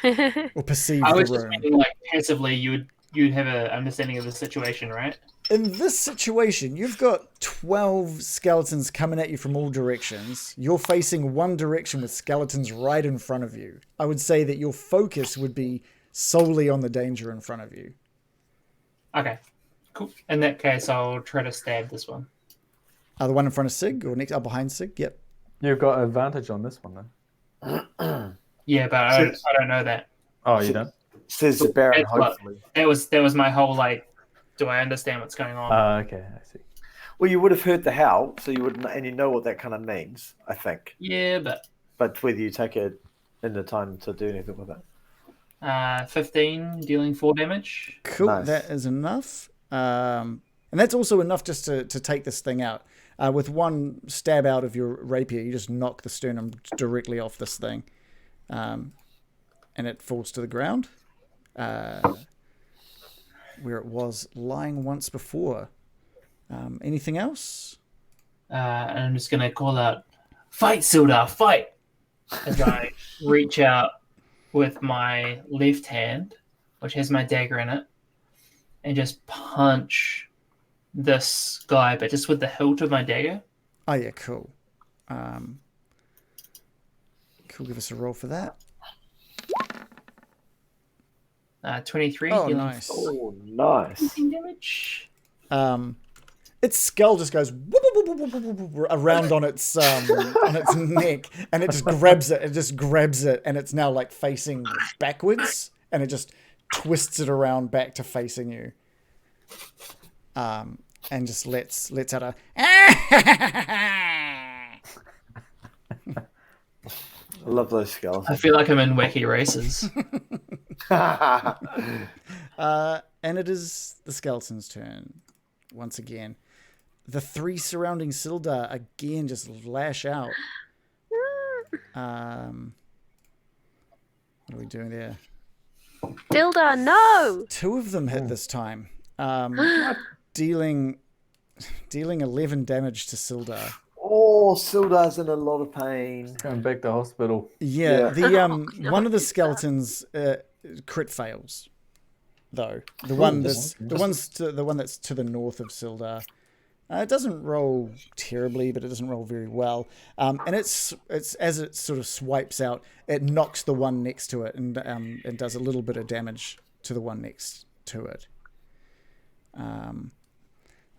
or perceive I was the just room. thinking, like, passively, you'd have an understanding of the situation, right? In this situation, you've got 12 skeletons coming at you from all directions. You're facing one direction with skeletons right in front of you. I would say that your focus would be solely on the danger in front of you. Okay, cool. In that case, I'll try to stab this one. The one in front of Sig or next behind Sig? Yep. You've got advantage on this one, then. Yeah, but I don't know that. Oh, you don't? Says the Baron, That's what- hopefully. That was my whole like. Do I understand what's going on? Okay, I see. Well, you would have heard the howl, so you would, and you know what that kind of means, I think. Yeah, but But whether you take it in the time to do anything with it. 15 dealing 4 damage. Cool. Nice. That is enough. And that's also enough just to take this thing out. With one stab out of your rapier, you just knock the sternum directly off this thing. And it falls to the ground. Where it was lying once before. Anything else? And I'm just gonna call out, "Fight, Sildar, fight!" as I reach out with my left hand, which has my dagger in it, and just punch this guy, but just with the hilt of my dagger. Oh, yeah, cool. Cool, give us a roll for that. 23 Oh, dealing nice. 4 Oh, nice. damage. its skull just goes whoop, whoop, whoop, whoop, whoop, whoop, around on its neck, and it just grabs it. It just grabs it, and it's now like facing backwards, and it just twists it around back to facing you. And just lets out a. I love those skulls. I feel like I'm in wacky races. And it is the skeleton's turn once again. The 3 surrounding Sildar again just lash out. What are we doing there? Dilda, no! 2 of them hit this time, dealing 11 damage to Sildar. Oh, Sildar's in a lot of pain. Going back to hospital. Yeah, the one of the skeletons crit fails, though. The one that's to the north of Sildar. It doesn't roll terribly, but it doesn't roll very well. And it's as it sort of swipes out, it knocks the one next to it and does a little bit of damage to the one next to it.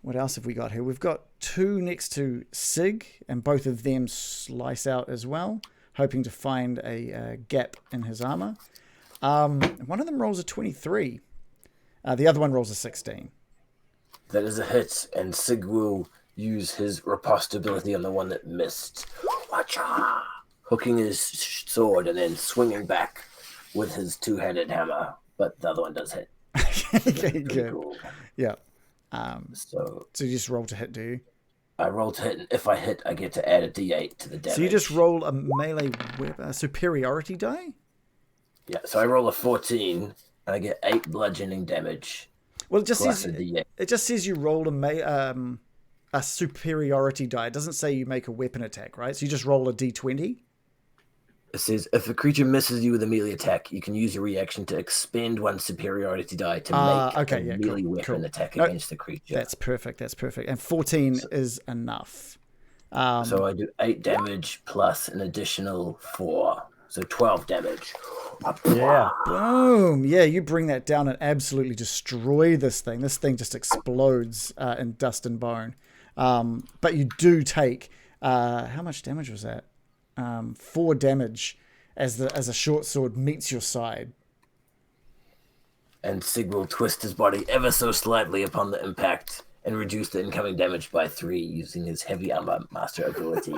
What else have we got here? We've got 2 next to Sig, and both of them slice out as well, hoping to find a gap in his armor. One of them rolls a 23. The other one rolls a 16. That is a hit, and Sig will use his riposte ability on the one that missed. Watcha! Hooking his sword and then swinging back with his 2-handed hammer, but the other one does hit. Okay, good. Cool. Yeah. So you just roll to hit, do you? I roll to hit, and if I hit, I get to add a d8 to the damage. So you just roll a melee superiority die? Yeah, so I roll a 14, and I get 8 bludgeoning damage. Well, it just plus says a d8. it just says you roll a superiority die. It doesn't say you make a weapon attack, right? So you just roll a d20. It says, if a creature misses you with a melee attack, you can use your reaction to expend one superiority die to make a melee weapon attack against the creature. That's perfect. That's perfect. And 14 is enough. So I do 8 damage plus an additional 4. So 12 damage. Yeah. Boom. Yeah, you bring that down and absolutely destroy this thing. This thing just explodes in dust and bone. But you do take... how much damage was that? 4 damage as a short sword meets your side. And Sig will twist his body ever so slightly upon the impact and reduce the incoming damage by 3 using his heavy armor master ability.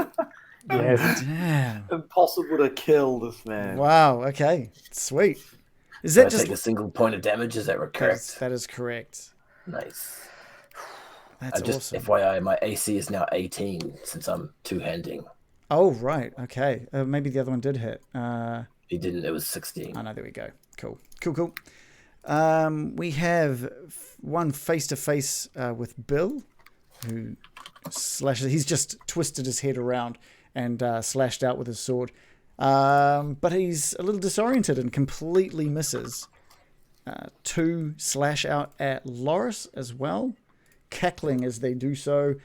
Yes. Damn. Impossible to kill this man. Wow. Okay. Sweet. Is So that I just take a single point of damage? Is that correct? that is correct. Nice. That's just awesome. FYI, my AC is now 18 since I'm two-handing. Oh, right. Okay. Maybe the other one did hit. He didn't. It was 16. Oh, no, there we go. Cool. We have one face-to-face with Bill, who slashes. He's just twisted his head around and slashed out with his sword. But he's a little disoriented and completely misses. 2 slash out at Loris as well, cackling as they do so.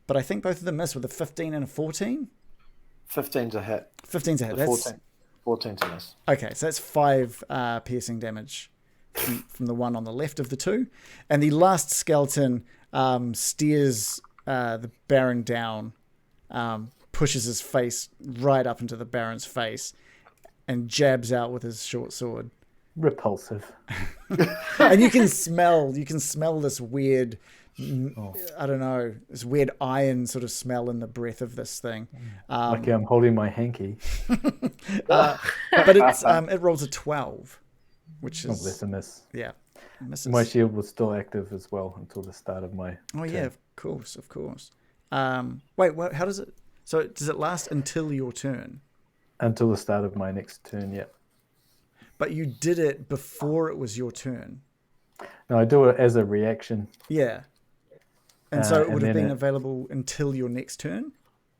But I think both of them miss with a 15 and a 14. 15's a hit. 15's a hit. 14's a miss. Okay, so that's 5 piercing damage from the one on the left of the 2. And the last skeleton steers the Baron down, pushes his face right up into the Baron's face, and jabs out with his short sword. Repulsive. And you can smell this weird, I don't know, this weird iron sort of smell in the breath of this thing. Lucky I'm holding my hanky. But it rolls a 12, which is That's a miss. yeah. Misses. My shield was still active as well until the start of my Oh turn. yeah, of course. Wait, what? How does it? So does it last until your turn? Until the start of my next turn, yeah. But you did it before it was your turn. No, I do it as a reaction Yeah. And so it and would have then been available until your next turn.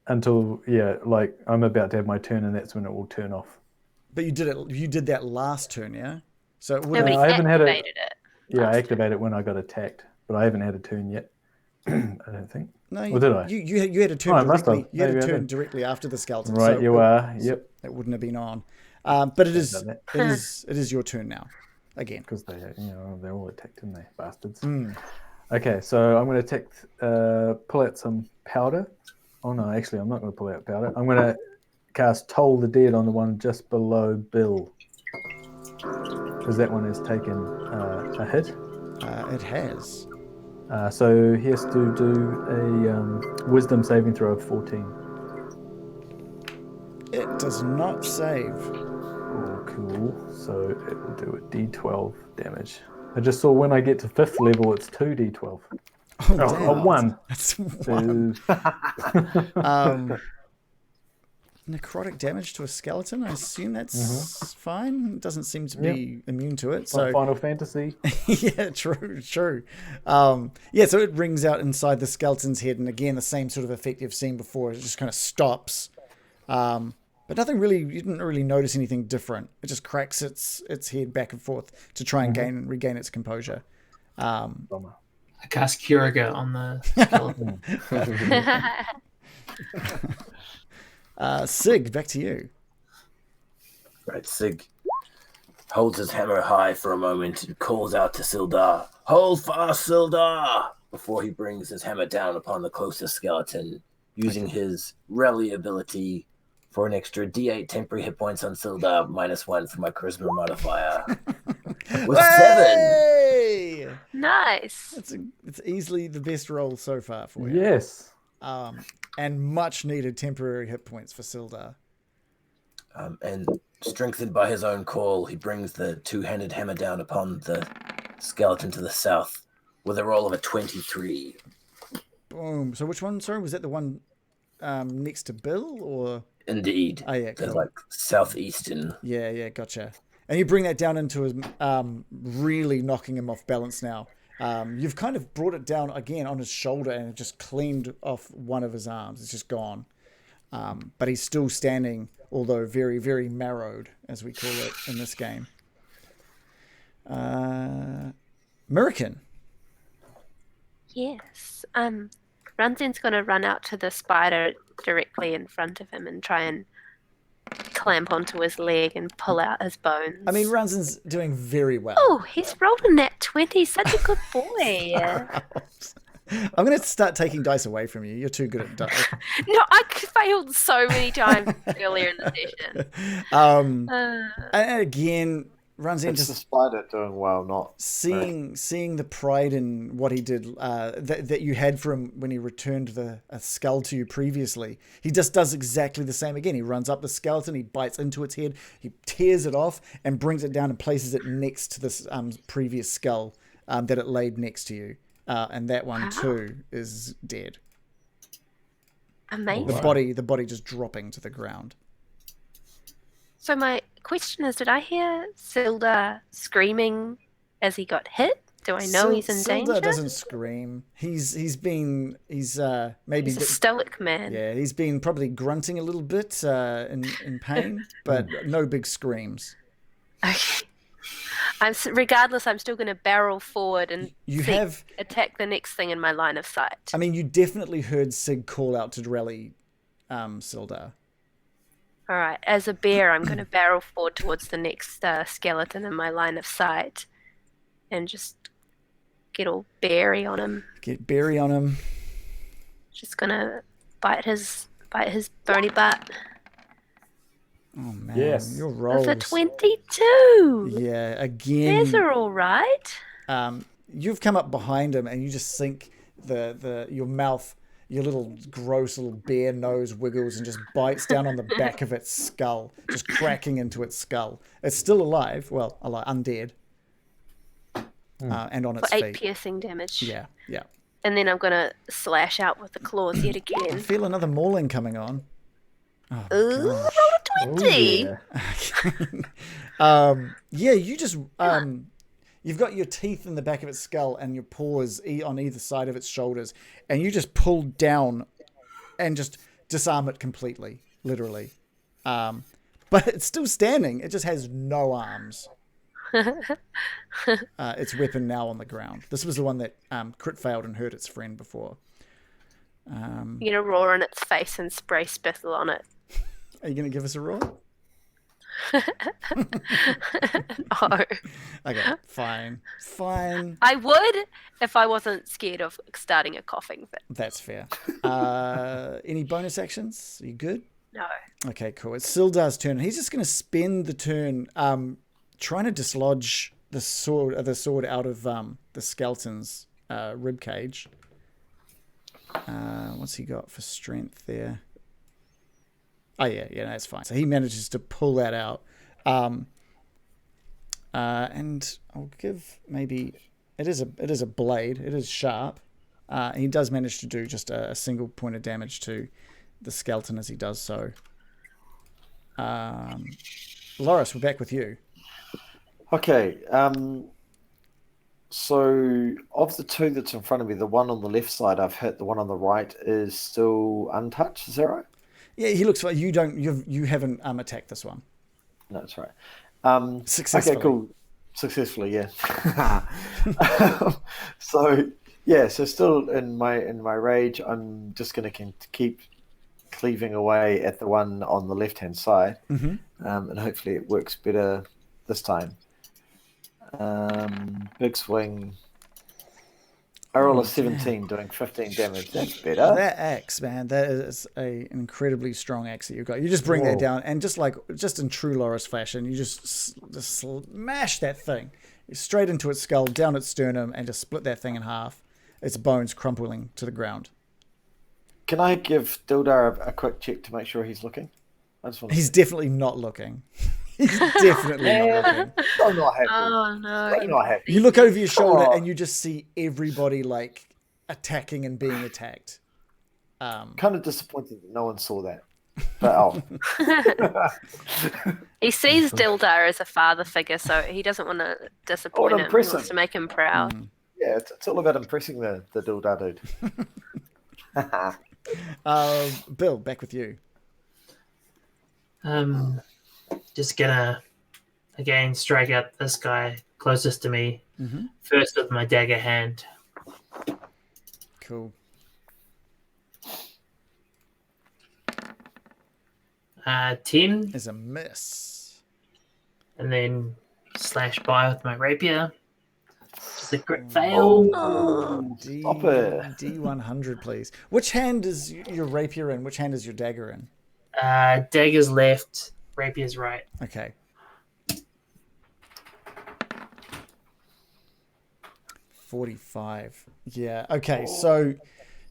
until like I'm about to have my turn, and that's when it will turn off. But you did it. You did that last turn, yeah. So it would Nobody have. I haven't had activated it. Yeah, I last activated it when I got attacked, but I haven't had a turn yet. I don't think. No, Or did I? You had a turn Oh, I must directly. have. You had a Maybe I turn did. directly after the skeleton. Right, so you are. Yep. It wouldn't have been on. But it is. done that. It is your turn now. Again. Because they're all attacked, and they bastards. Okay, so I'm going to pull out some powder. Oh no, actually, I'm not going to pull out powder. I'm going to cast Toll the Dead on the one just below Bill, because that one has taken a hit. It has. So he has to do a Wisdom saving throw of 14. It does not save. Oh, cool. So it will do a D12 damage. I just saw when I get to 5th level, it's 2d12. Oh, Oh, damn. a 1. That's one. Boo. Necrotic damage to a skeleton. I assume that's fine. It doesn't seem to be immune to it. So Final Fantasy. yeah, true. So it rings out inside the skeleton's head, and again, the same sort of effect you've seen before. It just kind of stops. But nothing really, you didn't really notice anything different. It just cracks its head back and forth to try and regain its composure. I cast Curiga on the skeleton. Sig, back to you. Right, Sig holds his hammer high for a moment and calls out to Sildar, "Hold fast, Sildar!" before he brings his hammer down upon the closest skeleton, using his rally ability for an extra D8 temporary hit points on Sildar, -1 for my charisma modifier. With 7. Hey! Nice. It's easily the best roll so far for you. Yes. And much needed temporary hit points for Sildar. And strengthened by his own call, he brings the two-handed hammer down upon the skeleton to the south with a roll of a 23. Boom. So which one, sorry? Was that the one next to Bill, or? Indeed. Oh, yeah, The, cool. like, southeastern. Yeah, gotcha. And you bring that down into his, really knocking him off balance now. You've kind of brought it down again on his shoulder and just cleaned off one of his arms. It's just gone. But he's still standing, although very, very marrowed, as we call it in this game. American. Yes. Runzin's going to run out to the spider directly in front of him and try and clamp onto his leg and pull out his bones. I mean, Runzin's doing very well. Oh, he's rolled a nat 20. Such a good boy. I'm going to start taking dice away from you. You're too good at dice. No, I failed so many times earlier in the session. And again, Runzin It's the just spider doing well, not seeing the pride in what he did, that you had for him when he returned a skull to you previously. He just does exactly the same again. He runs up the skeleton, he bites into its head, he tears it off and brings it down and places it next to this previous skull that it laid next to you. And that one too is dead. Amazing. The body just dropping to the ground. So my question is, did I hear Sildar screaming as he got hit? Do I know he's in danger? Sildar doesn't scream. He's maybe He's a stoic man. yeah, he's been probably grunting a little bit in pain, but no big screams. Okay. Regardless, I'm still going to barrel forward and attack the next thing in my line of sight. I mean, you definitely heard Sig call out to rally Sildar. All right, as a bear, I'm going to barrel forward towards the next skeleton in my line of sight and just get all berry on him. Get berry on him. Just going to bite his bony butt. Oh, man. Yes. Your rolls. That's a 22. Yeah, again. These are all right. You've come up behind him and you just think your mouth, your little gross little bear nose wiggles and just bites down on the back of its skull, just cracking into its skull. It's still alive, undead, and on its For 8 feet. piercing damage. Yeah. And then I'm going to slash out with the claws yet I again. feel another mauling coming on. Oh, my Ooh, gosh. roll a 20. Yeah, you just you've got your teeth in the back of its skull and your paws on either side of its shoulders, and you just pull down and just disarm it completely, literally. But it's still standing. It just has no arms. Its weapon now on the ground. This was the one that crit failed and hurt its friend before. You're going to roar in its face and spray spittle on it. Are you going to give us a roll? No. Okay, fine. I would if I wasn't scared of starting a coughing fit. That's fair. Any bonus actions? Are you good? No. Okay, cool. It's Sildar's turn. He's just going to spend the turn trying to dislodge the sword out of the skeleton's rib cage. What's he got for strength there? Oh yeah, that's fine. So he manages to pull that out. And I'll give maybe it is a blade. It is sharp. He does manage to do just a single point of damage to the skeleton as he does so. Loris, we're back with you. Okay. So of the two that's in front of me, the one on the left side I've hit. The one on the right is still untouched. Is that right? Yeah, he looks like you haven't attacked this one. No, that's right. Successfully. Okay, cool. Successfully, yeah. So still in my rage, I'm just going to keep cleaving away at the one on the left hand side, and hopefully it works better this time. Big swing. I roll a 17, doing 15 damage. That's better. That axe, man, that is an incredibly strong axe that you've got. You just bring that down, and just in true Loris fashion, you just smash that thing straight into its skull, down its sternum, and just split that thing in half. Its bones crumpling to the ground. Can I give Dildar a quick check to make sure he's looking? He's definitely not looking. He's definitely not looking. I'm not happy. Oh no! I'm not happy. You look over your shoulder and you just see everybody attacking and being attacked. Kind of disappointed that no one saw that. But He sees Dildar as a father figure, so he doesn't want to disappoint him. He wants to make him proud. Yeah, it's all about impressing the Dildar dude. Bill, back with you. Just gonna again strike at this guy closest to me. First with my dagger hand. Cool. 10 is a miss. And then slash by with my rapier. Just a crit fail. Stop it. D100, please. Which hand is your rapier in? Which hand is your dagger in? Dagger's left, rapier's right. Okay. 45. Yeah. Okay. So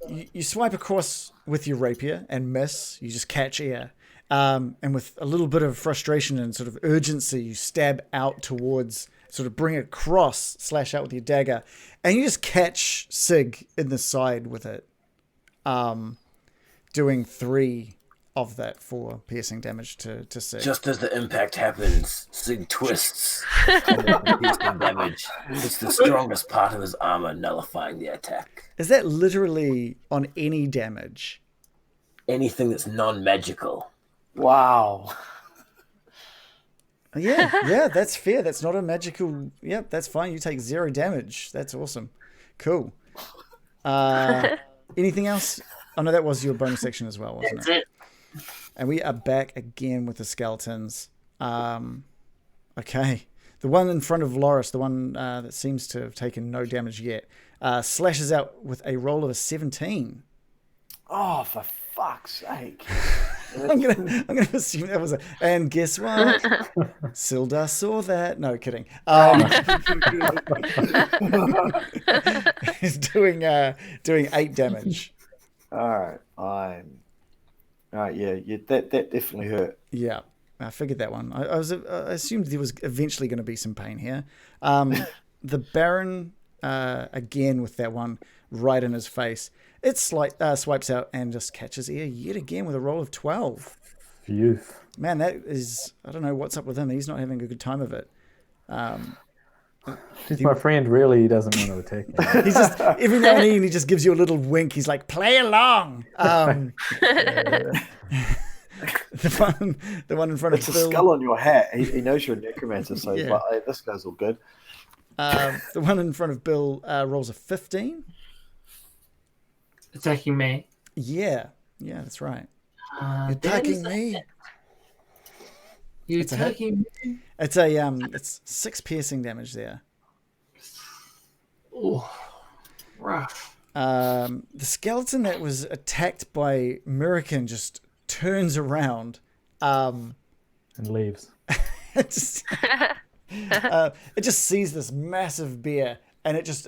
you swipe across with your rapier and miss. You just catch air. And with a little bit of frustration and sort of urgency, you stab out towards, sort of bring it across, slash out with your dagger, and you just catch Sig in the side with it, doing 3 of that 4 piercing damage to Sig. Just as the impact happens, Sig twists piercing damage. It's the strongest part of his armor, nullifying the attack. Is that literally on any damage? Anything that's non-magical. Wow. Yeah, that's fair. That's not a magical... Yep, that's fine. You take 0 damage. That's awesome. Cool. Anything else? Oh, no, that was your bonus section as well, wasn't it? That's it. And we are back again with the skeletons. Okay. The one in front of Loris, the one that seems to have taken no damage yet, slashes out with a roll of a 17. Oh, for fuck's sake. I'm gonna assume that was and guess what? Sildar saw that. No, kidding. He's doing 8 damage. All right, yeah, that definitely hurt. Yeah, I figured that one. I assumed there was eventually going to be some pain here. The Baron again with that one right in his face. It swipes out and just catches air yet again with a roll of 12. Youth. Man, that is... I don't know what's up with him. He's not having a good time of it. He's my friend. Really, he doesn't want to attack me. He's just... Every now and then he just gives you a little wink. He's like, play along! The one in front It's of a Bill... skull on your hat. He knows you're a necromancer, so he's Yeah. like, hey, this guy's all good. The one in front of Bill rolls a 15. Attacking me. Yeah, that's right. That Attacking is a me. hit. You It's a hit. attacking me? It's 6 piercing damage there. Oh, rough. The skeleton that was attacked by Murican just turns around. And leaves. It just, it just sees this massive bear, and it just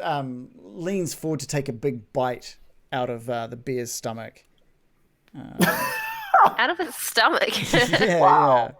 leans forward to take a big bite out of the bear's stomach. Out of its stomach. Yeah, Wow.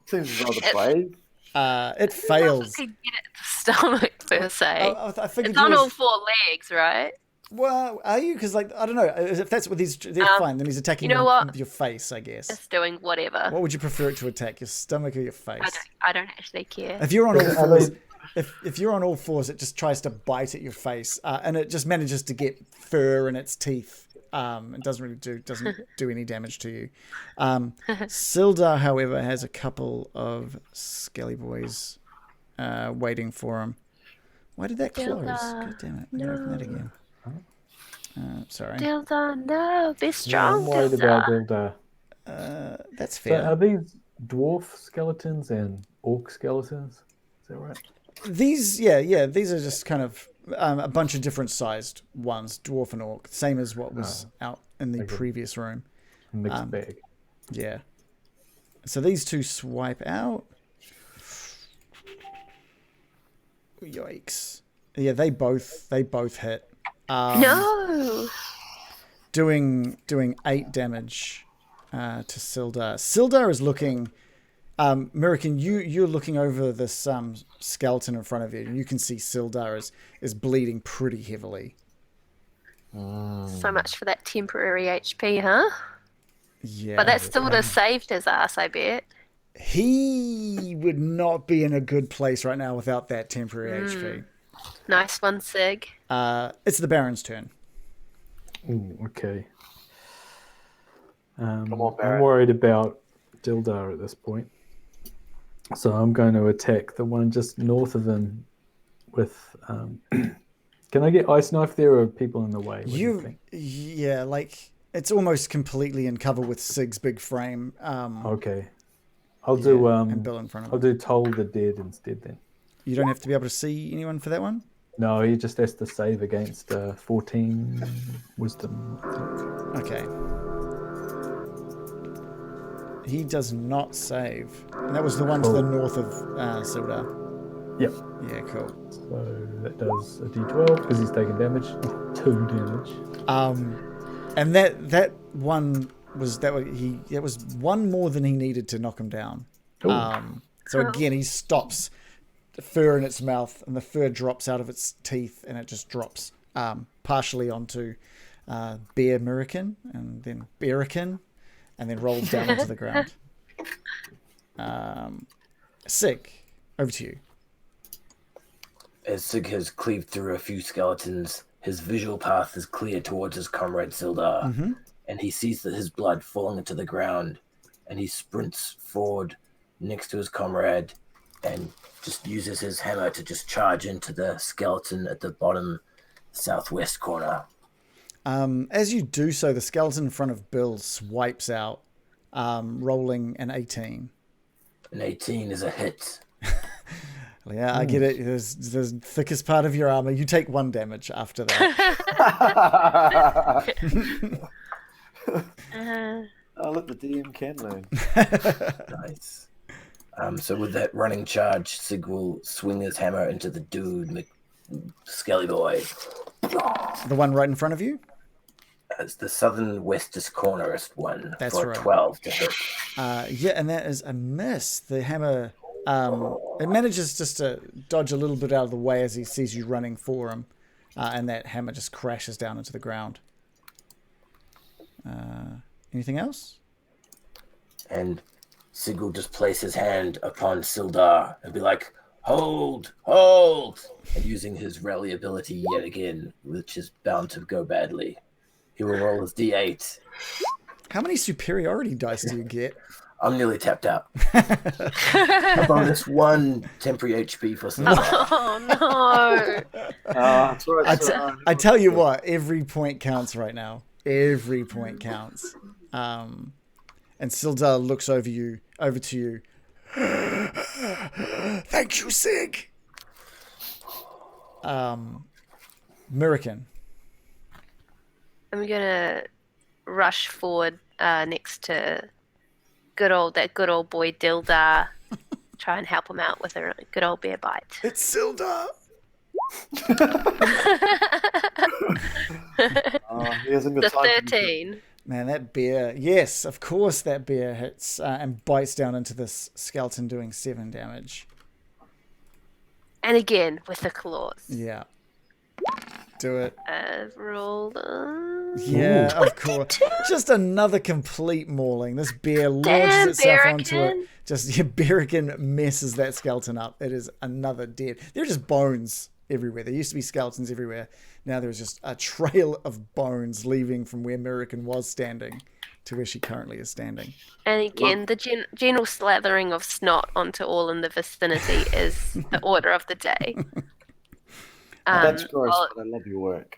Seems rather brave. yeah. It It fails. could get at the stomach per se. I figured It's you on was- all 4 legs, right? Well, are you? Because I don't know. If that's what he's, they're fine. Then he's attacking you know what? your face, I guess. It's doing whatever. What would you prefer it to attack? Your stomach or your face? I don't actually care. If you're on all Are fours, they- if you're on all fours, it just tries to bite at your face, and it just manages to get fur in its teeth. It doesn't do any damage to you. Sildar, however, has a couple of skelly boys waiting for him. Why did that close? Sildar, God damn it! I'm gonna open that again. Sorry. Dildar, no, be Yeah, strong, I'm worried about Dildar. Dildar. That's So fair. are these dwarf skeletons and orc skeletons? Is that right? These are just kind of a bunch of different sized ones, dwarf and orc, same as what was out in the Okay. previous room. Mixed bag. Yeah. So these two swipe out. Yikes! Yeah, they both hit. No. Doing 8 damage to Sildar. Sildar is looking. Murican, you're looking over this skeleton in front of you, and you can see Sildar is bleeding pretty heavily. So much for that temporary HP, huh? Yeah, But that still would have saved his ass, I bet. he would not be in a good place right now without that temporary HP. Nice one, Sig. It's the Baron's turn. Ooh, okay. on, I'm Baron. worried about Dildar at this point. So I'm going to attack the one just north of him with... Can I get Ice Knife there, or are people in the way? What do you think? Yeah, like it's almost completely in cover with Sig's big frame. Okay. I'll do and Bill in front of I'll him. do Toll the Dead instead then. You don't have to be able to see anyone for that one? No, he just has to save against 14 wisdom. I think. Okay. He does not save. And that was the one to the north of Sildar. Yep. Yeah, cool. So that does a d12 because he's taking damage. 2 damage. And that one was it was one more than he needed to knock him down. So again, he stops the fur in its mouth, and the fur drops out of its teeth, and it just drops partially onto Bear Murican, and then Bearican, and then rolls down onto the ground. Sig, over to you. As Sig has cleaved through a few skeletons, his visual path is clear towards his comrade Sildar, and he sees that his blood falling into the ground, and he sprints forward next to his comrade and just uses his hammer to just charge into the skeleton at the bottom southwest corner. As you do so, the skeleton in front of Bill swipes out, rolling an 18. An 18 is a hit. Yeah, I get it. There's the thickest part of your armor. You take 1 damage after that. I'll let the DM can learn. Nice. So with that running charge, Sig will swing his hammer into the dude, Skelly Boy. The one right in front of you? It's the southern westest cornerest one. That's for right. 12 to hit. Yeah, and that is a miss. The hammer, it manages just to dodge a little bit out of the way as he sees you running for him, and that hammer just crashes down into the ground. Anything else? And Sig will just place his hand upon Sildar and be like, "Hold, hold!" And using his rally ability yet again, which is bound to go badly, he will roll his d8. How many superiority dice do you get? I'm nearly tapped out. A bonus 1 temporary HP for Sildar. Oh no! That's right. I tell you what, every point counts right now. Every point counts. And Sildar looks over to you. Thank you, Sig. American. I'm gonna rush forward next to good old boy Dildar. Try and help him out with a good old bear bite. It's Sildar. He hasn't got The time to be- 13. Man, that bear. Yes, of course that bear hits and bites down into this skeleton, doing 7 damage. And again with the claws. Yeah. Do it. Roll. Yeah, of course. Just another complete mauling. This bear lodges Damn, itself onto it. Berrican. Just Berrican messes that skeleton up. It is another dead. There are just bones everywhere. There used to be skeletons everywhere. Now there's just a trail of bones leaving from where Berrican was standing to where she currently is standing. And again, the general slathering of snot onto all in the vicinity is the order of the day. That's gross, but I love your work.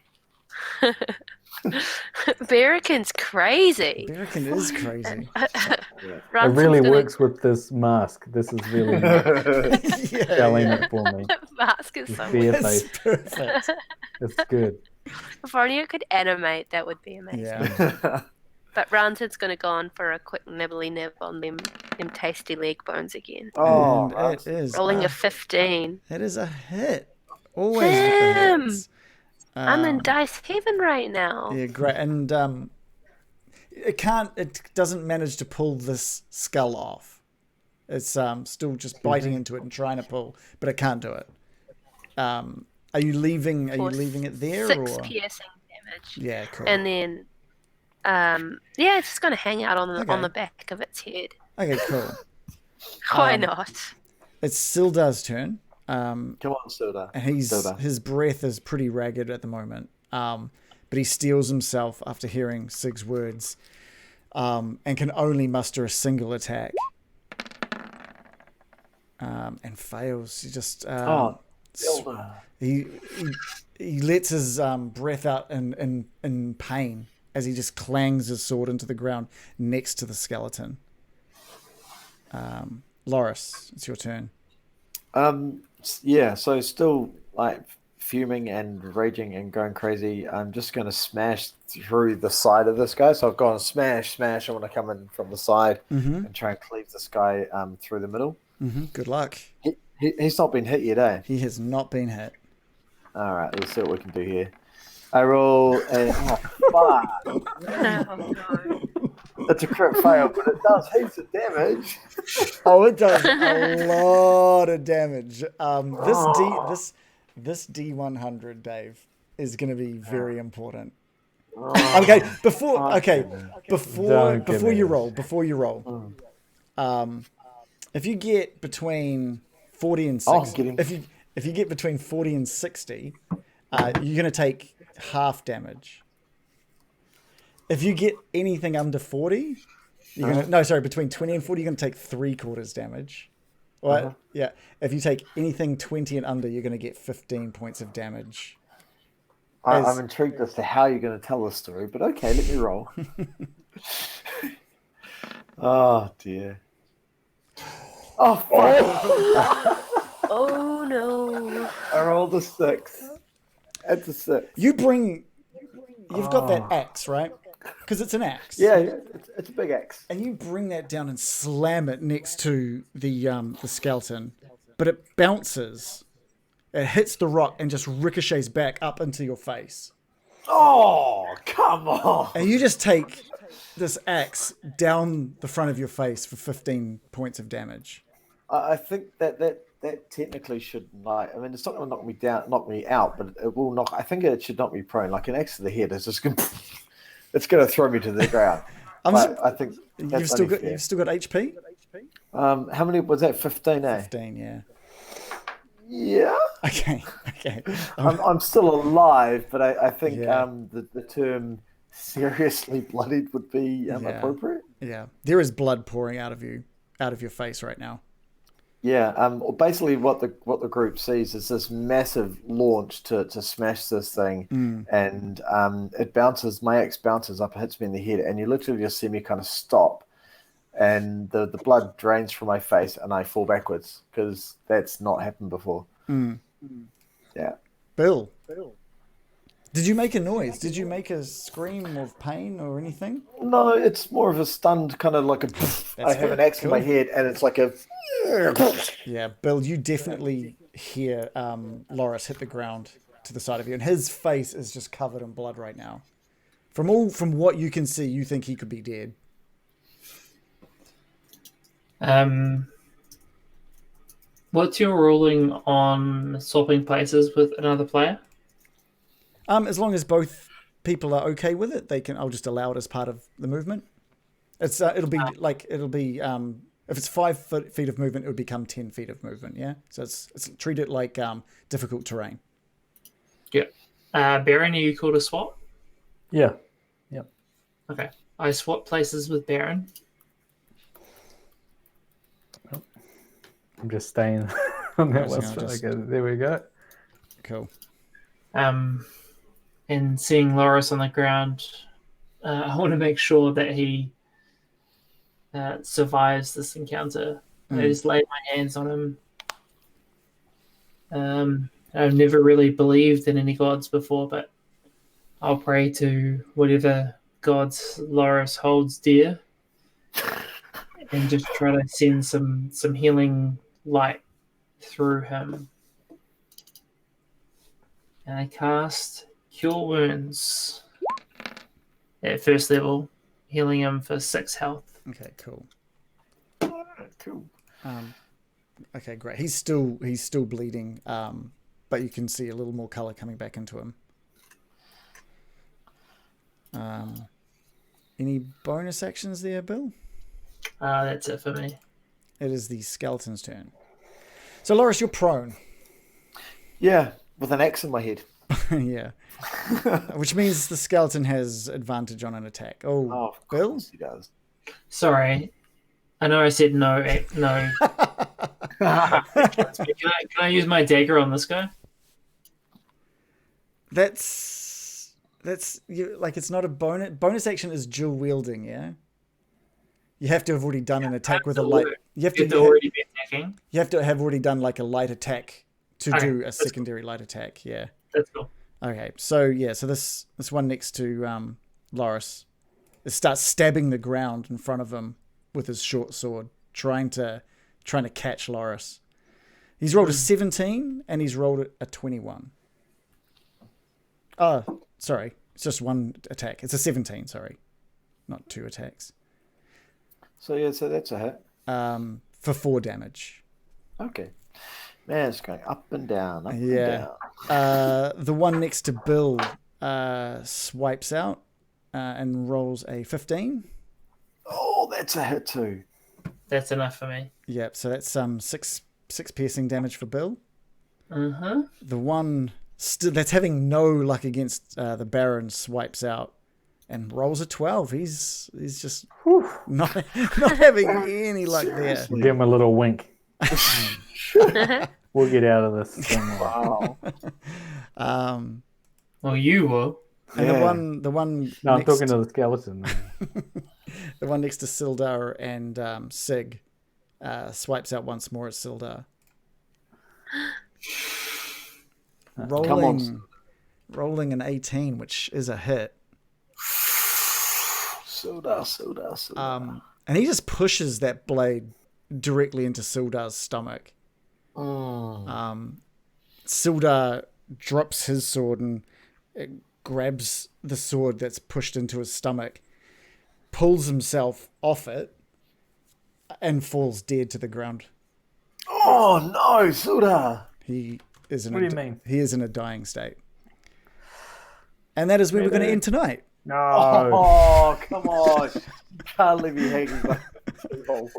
Berrican's crazy. Berrican is crazy. It Ransom's really gonna- works with this mask. This is really selling it for me. Mask is This so bear It's face. perfect. It's good. If only you could animate, that would be amazing. Yeah. But Rancid's going to go on for a quick nibbly nib on them tasty leg bones again. Oh, And it is Rolling a 15. it is a hit. Always with the Damn. hits. I'm in dice heaven right now. Yeah, great. And it doesn't manage to pull this skull off. It's still just biting into it and trying to pull, but it can't do it. Are you leaving it there 6 or? piercing damage. Yeah, cool. And then, yeah, it's just going to hang out on Okay. the back of its head. Okay, cool. Why not? It's Sildar's turn. Come on, Soda. And his breath is pretty ragged at the moment. But he steels himself after hearing Sig's words, and can only muster a single attack. And fails. He just he lets his breath out in pain as he just clangs his sword into the ground next to the skeleton. Loris, it's your turn. Yeah, so still like fuming and raging and going crazy. I'm just going to smash through the side of this guy. So I've gone smash. I want to come in from the side and try and cleave this guy through the middle. Good luck. He's not been hit yet, eh? He has not been hit. All right, let's see what we can do here. I roll a fuck. Oh, no. It's a crit fail, but it does heaps of damage. Oh, it does a lot of damage. This D100, Dave, is going to be very important. Okay, before you roll, if you get between 40 and 60, if you get between 40 and 60, you're going to take half damage. If you get anything under 40, between 20 and 40, you're going to take 3/4 damage. What? Yeah. If you take anything 20 and under, you're going to get 15 points of damage. I'm intrigued as to how you're going to tell this story, but okay, let me roll. Oh, dear. Oh, fuck. Oh, no. I rolled a 6. It's a 6. You've got that axe, right? Because it's an axe. Yeah, it's a big X. And you bring that down and slam it next to the skeleton, but it bounces. It hits the rock and just ricochets back up into your face. Oh, come on. And you just take this axe down the front of your face for 15 points of damage. I think that technically should it's not going to knock me out, but it will knock. I think it should knock me prone. Like an axe to the head is just going. It's going to throw me to the ground. I think you've still got HP. How many was that? 15. 15, yeah. Yeah. Okay. I'm still alive, but I think Yeah. the term seriously bloodied would be appropriate. Yeah. There is blood pouring out of your face right now. Yeah, basically what the group sees is this massive launch to smash this thing, and it bounces. My axe bounces up, hits me in the head, and you literally just see me kind of stop, and the blood drains from my face, and I fall backwards because that's not happened before. Yeah. Bill. Did you make a noise? Did you make a scream of pain or anything? No, it's more of a stunned kind of like a. I have an axe in my head, and it's like a. Yeah, Bill, you definitely hear Loris hit the ground to the side of you, and his face is just covered in blood right now. From what you can see, you think he could be dead. What's your ruling on swapping places with another player? As long as both people are okay with it, I'll just allow it as part of the movement. It'll be if it's 5 feet of movement, it would become 10 feet of movement. Yeah, so it's treat it like difficult terrain. Yeah. Baron, are you cool to swap? Yeah. Yep. Okay. I swap places with Baron. I'm just staying on that one. I'll just- Okay, there we go. Cool. And seeing Loris on the ground, I want to make sure that he survives this encounter. I just laid my hands on him. I've never really believed in any gods before, but I'll pray to whatever gods Loris holds dear, and just try to send some healing light through him. And I cast Cure Wounds at first level, healing him for 6 health. Okay, cool. Cool. Okay, great. He's still bleeding, but you can see a little more color coming back into him. Any bonus actions there, Bill? That's it for me. It is the skeleton's turn. So, Loris, you're prone. Yeah, with an axe in my head. Yeah. Which means the skeleton has advantage on an attack. Oh, Of Bill? course he does. Sorry. I know I said no. No. Can I use my dagger on this guy? That's it's not a bonus action is dual wielding, yeah? You have to have already done an attack with a light. You have to already be attacking. You have to have already done like a light attack to Okay, do a that's secondary light attack. Yeah. That's cool. Okay. So yeah. So this one next to Loris, it starts stabbing the ground in front of him with his short sword, trying to catch Loris. He's rolled a 17 and he's rolled a 21. Oh, sorry. It's just one attack. It's a 17. Sorry, not 2 attacks. So yeah, so that's a hit. For 4 damage. Okay. Man, it's going up and down, up Yeah. and down. The one next to Bill swipes out and rolls a 15. Oh, that's a hit too. That's enough for me. Yep. So that's 6 piercing damage for Bill. Uh-huh. The one that's having no luck against the Baron swipes out and rolls a 12. He's just not having any luck there. Give him a little wink. We'll get out of this somewhere. Wow. Well, you will. And Yeah. the one No, I'm next, talking to the skeleton. the one next to Sildar and Sig swipes out once more at Sildar. Rolling an 18, which is a hit. Soda. And he just pushes that blade directly into Sildar's stomach. Sildar drops his sword and grabs the sword that's pushed into his stomach, pulls himself off it, and falls dead to the ground. Oh no, Soda. He is in What do you mean? He is in a dying state. And that is where we're going to end tonight. No. Oh, come on. You can't leave me hanging by the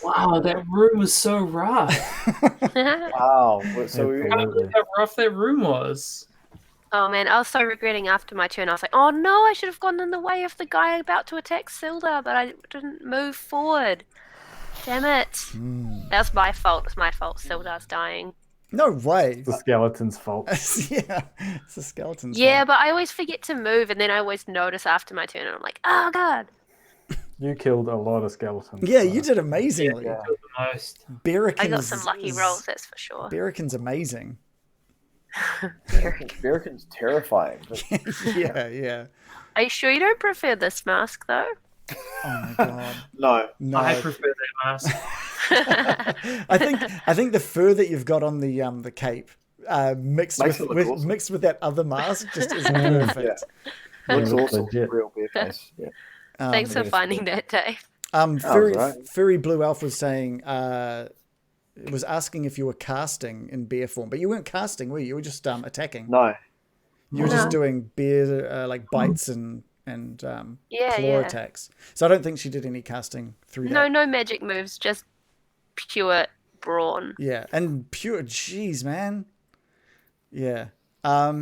Wow, that room was so rough. Wow. So we, Absolutely. How rough that room was. Oh man, I was so regretting after my turn. I was like, oh no, I should have gone in the way of the guy about to attack Sildar, but I didn't move forward. Damn it. That was my fault. It's my fault. Sildar's dying. No way. The skeleton's fault. Yeah, it's a skeleton's Yeah, fault. but I always forget to move, and then I always notice after my turn, and I'm like, oh god. You killed a lot of skeletons. Yeah, so- you did amazingly. Yeah. Killed the most. Berrican I got some lucky rolls, that's for sure. Berrican's amazing. Berrican's terrifying. But Yeah. Are you sure you don't prefer this mask though? Oh my god. no, No. I prefer that mask. I think the fur that you've got on the cape mixed Makes with, it look awesome. mixed with that other mask just is perfect. looks looks awesome. legit. Real bear face. Yeah. Thanks for finding that, Dave. Furry Blue Elf was saying was asking if you were casting in bear form, but you weren't casting, were you? You were just attacking. No. You were just doing bear like bites and claw Yeah. attacks. So I don't think she did any casting through that. No magic moves, just pure brawn. Yeah, and pure, jeez, man. Yeah.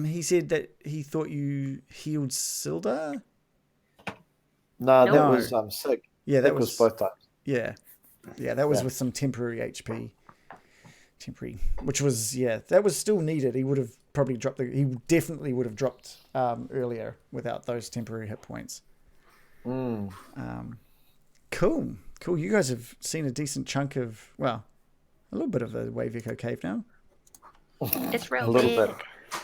He said that he thought you healed Silda. No, No. that was Sig. Yeah, that was both times. Yeah, that was Yeah. with some temporary HP. Which was that was still needed. He would have probably dropped he definitely would have dropped earlier without those temporary hit points. Cool. You guys have seen a decent chunk of a little bit of the Wave Echo Cave now. It's A real little big. bit.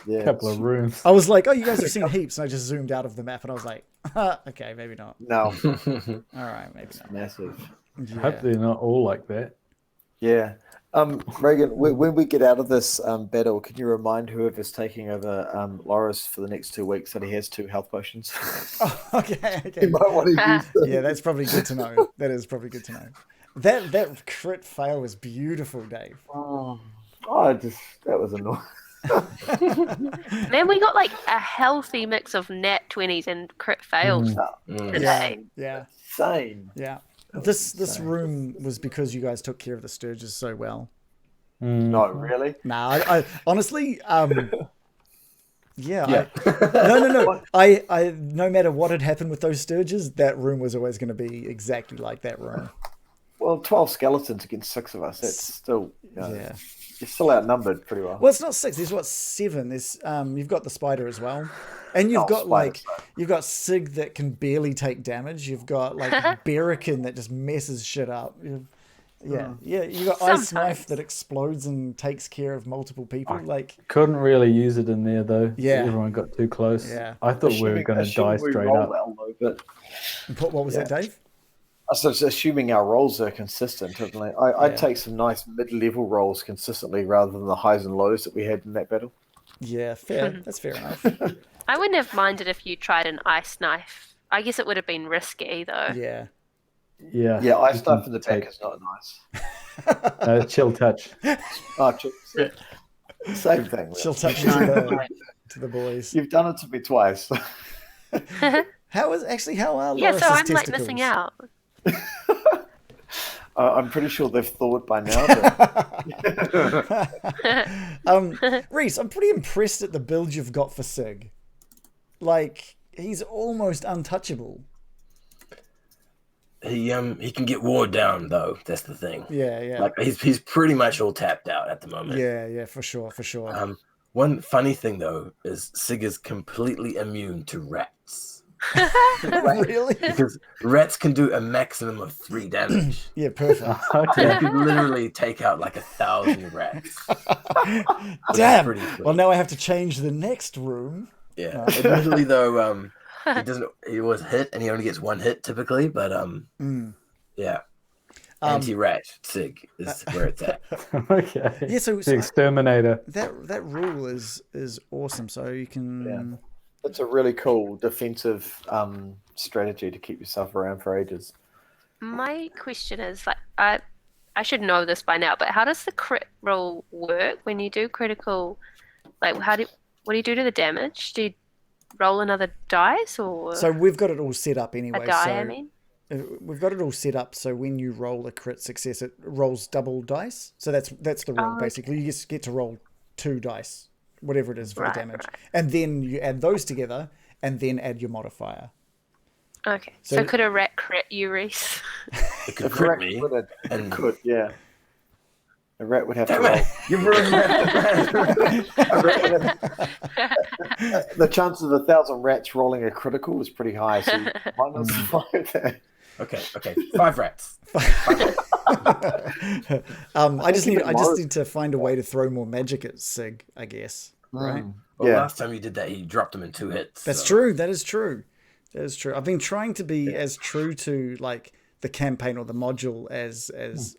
Yeah. A couple of rooms. I was like, oh, you guys have seen heaps, and I just zoomed out of the map, and I was like, okay, maybe not. No, All right, maybe not. massive. Yeah. Hope they're not all like that. Yeah. Reagan, when we get out of this battle, can you remind whoever's taking over Loris for the next 2 weeks that he has 2 health potions? Oh, okay. He might want to use them. Yeah, that's probably good to know. That is probably good to know. That crit fail was beautiful, Dave. That was annoying. Man, we got like a healthy mix of nat 20s and crit fails today. Yeah. Insane. Yeah. This room was because you guys took care of the Sturges so well. No, really? Nah, I honestly, Yeah. no. I no matter what had happened with those Sturges, that room was always going to be exactly like that room. Well, 12 skeletons against 6 of us. That's still, Yeah. you're still outnumbered pretty well. Well, it's not 6. There's 7. There's you've got the spider as well, and you've got you've got Sig that can barely take damage. You've got like Berrican that just messes shit up. You got Ice Knife that explodes and takes care of multiple people. Like Couldn't really use it in there though. Yeah. Everyone got too close. Yeah. I thought we were going to die straight up. what was that, Dave? I was assuming our rolls are consistent. I'd take some nice mid-level rolls consistently rather than the highs and lows that we had in that battle. Yeah, fair. That's fair enough. I wouldn't have minded if you tried an ice knife. I guess it would have been risky though. Yeah. Yeah. Yeah, ice knife in the back is not nice. Chill touch. Same thing. She'll touch to the boys. You've done it to me twice. How are Yeah, Loris's so I'm like testicles? missing out. I'm pretty sure they've thawed by now. But... Reese, I'm pretty impressed at the build you've got for Sig. Like, he's almost untouchable. He can get wore down though. That's the thing. Yeah. Like he's pretty much all tapped out at the moment. Yeah, for sure. One funny thing though is Sig is completely immune to rats. Really? Because rats can do a maximum of 3 damage. Yeah, perfect. So you can literally take out like 1,000 rats. Damn. Pretty cool. Well, now I have to change the next room. Yeah. Admittedly though, he was hit and he only gets 1 hit typically, but yeah. Anti-rat Sig is where it's at. Okay. Yeah, so The exterminator. that rule is awesome. So you can. Yeah. It's a really cool defensive strategy to keep yourself around for ages. My question is like I should know this by now, but how does the crit roll work when you do critical? Like, what do you do to the damage? Do you roll another dice or So we've got it all set up anyway. a die? so I mean, we've got it all set up so when you roll a crit success, it rolls double dice. So that's the rule basically. You just get to roll 2 dice, whatever it is for the damage, and then you add those together, and then add your modifier. okay. So- So could a rat crit you, Reese? It could crit me. It could, yeah. A rat would have to Damn roll. it! You've ruined The chances of 1,000 rats rolling a critical is pretty high, so you might not survive that. Okay, 5 rats. I just need to find a way to throw more magic at Sig, I guess. Right? Well, Yeah. last time you did that, he dropped them in 2 hits. That's so- true. That is true. I've been trying to be as true to like the campaign or the module as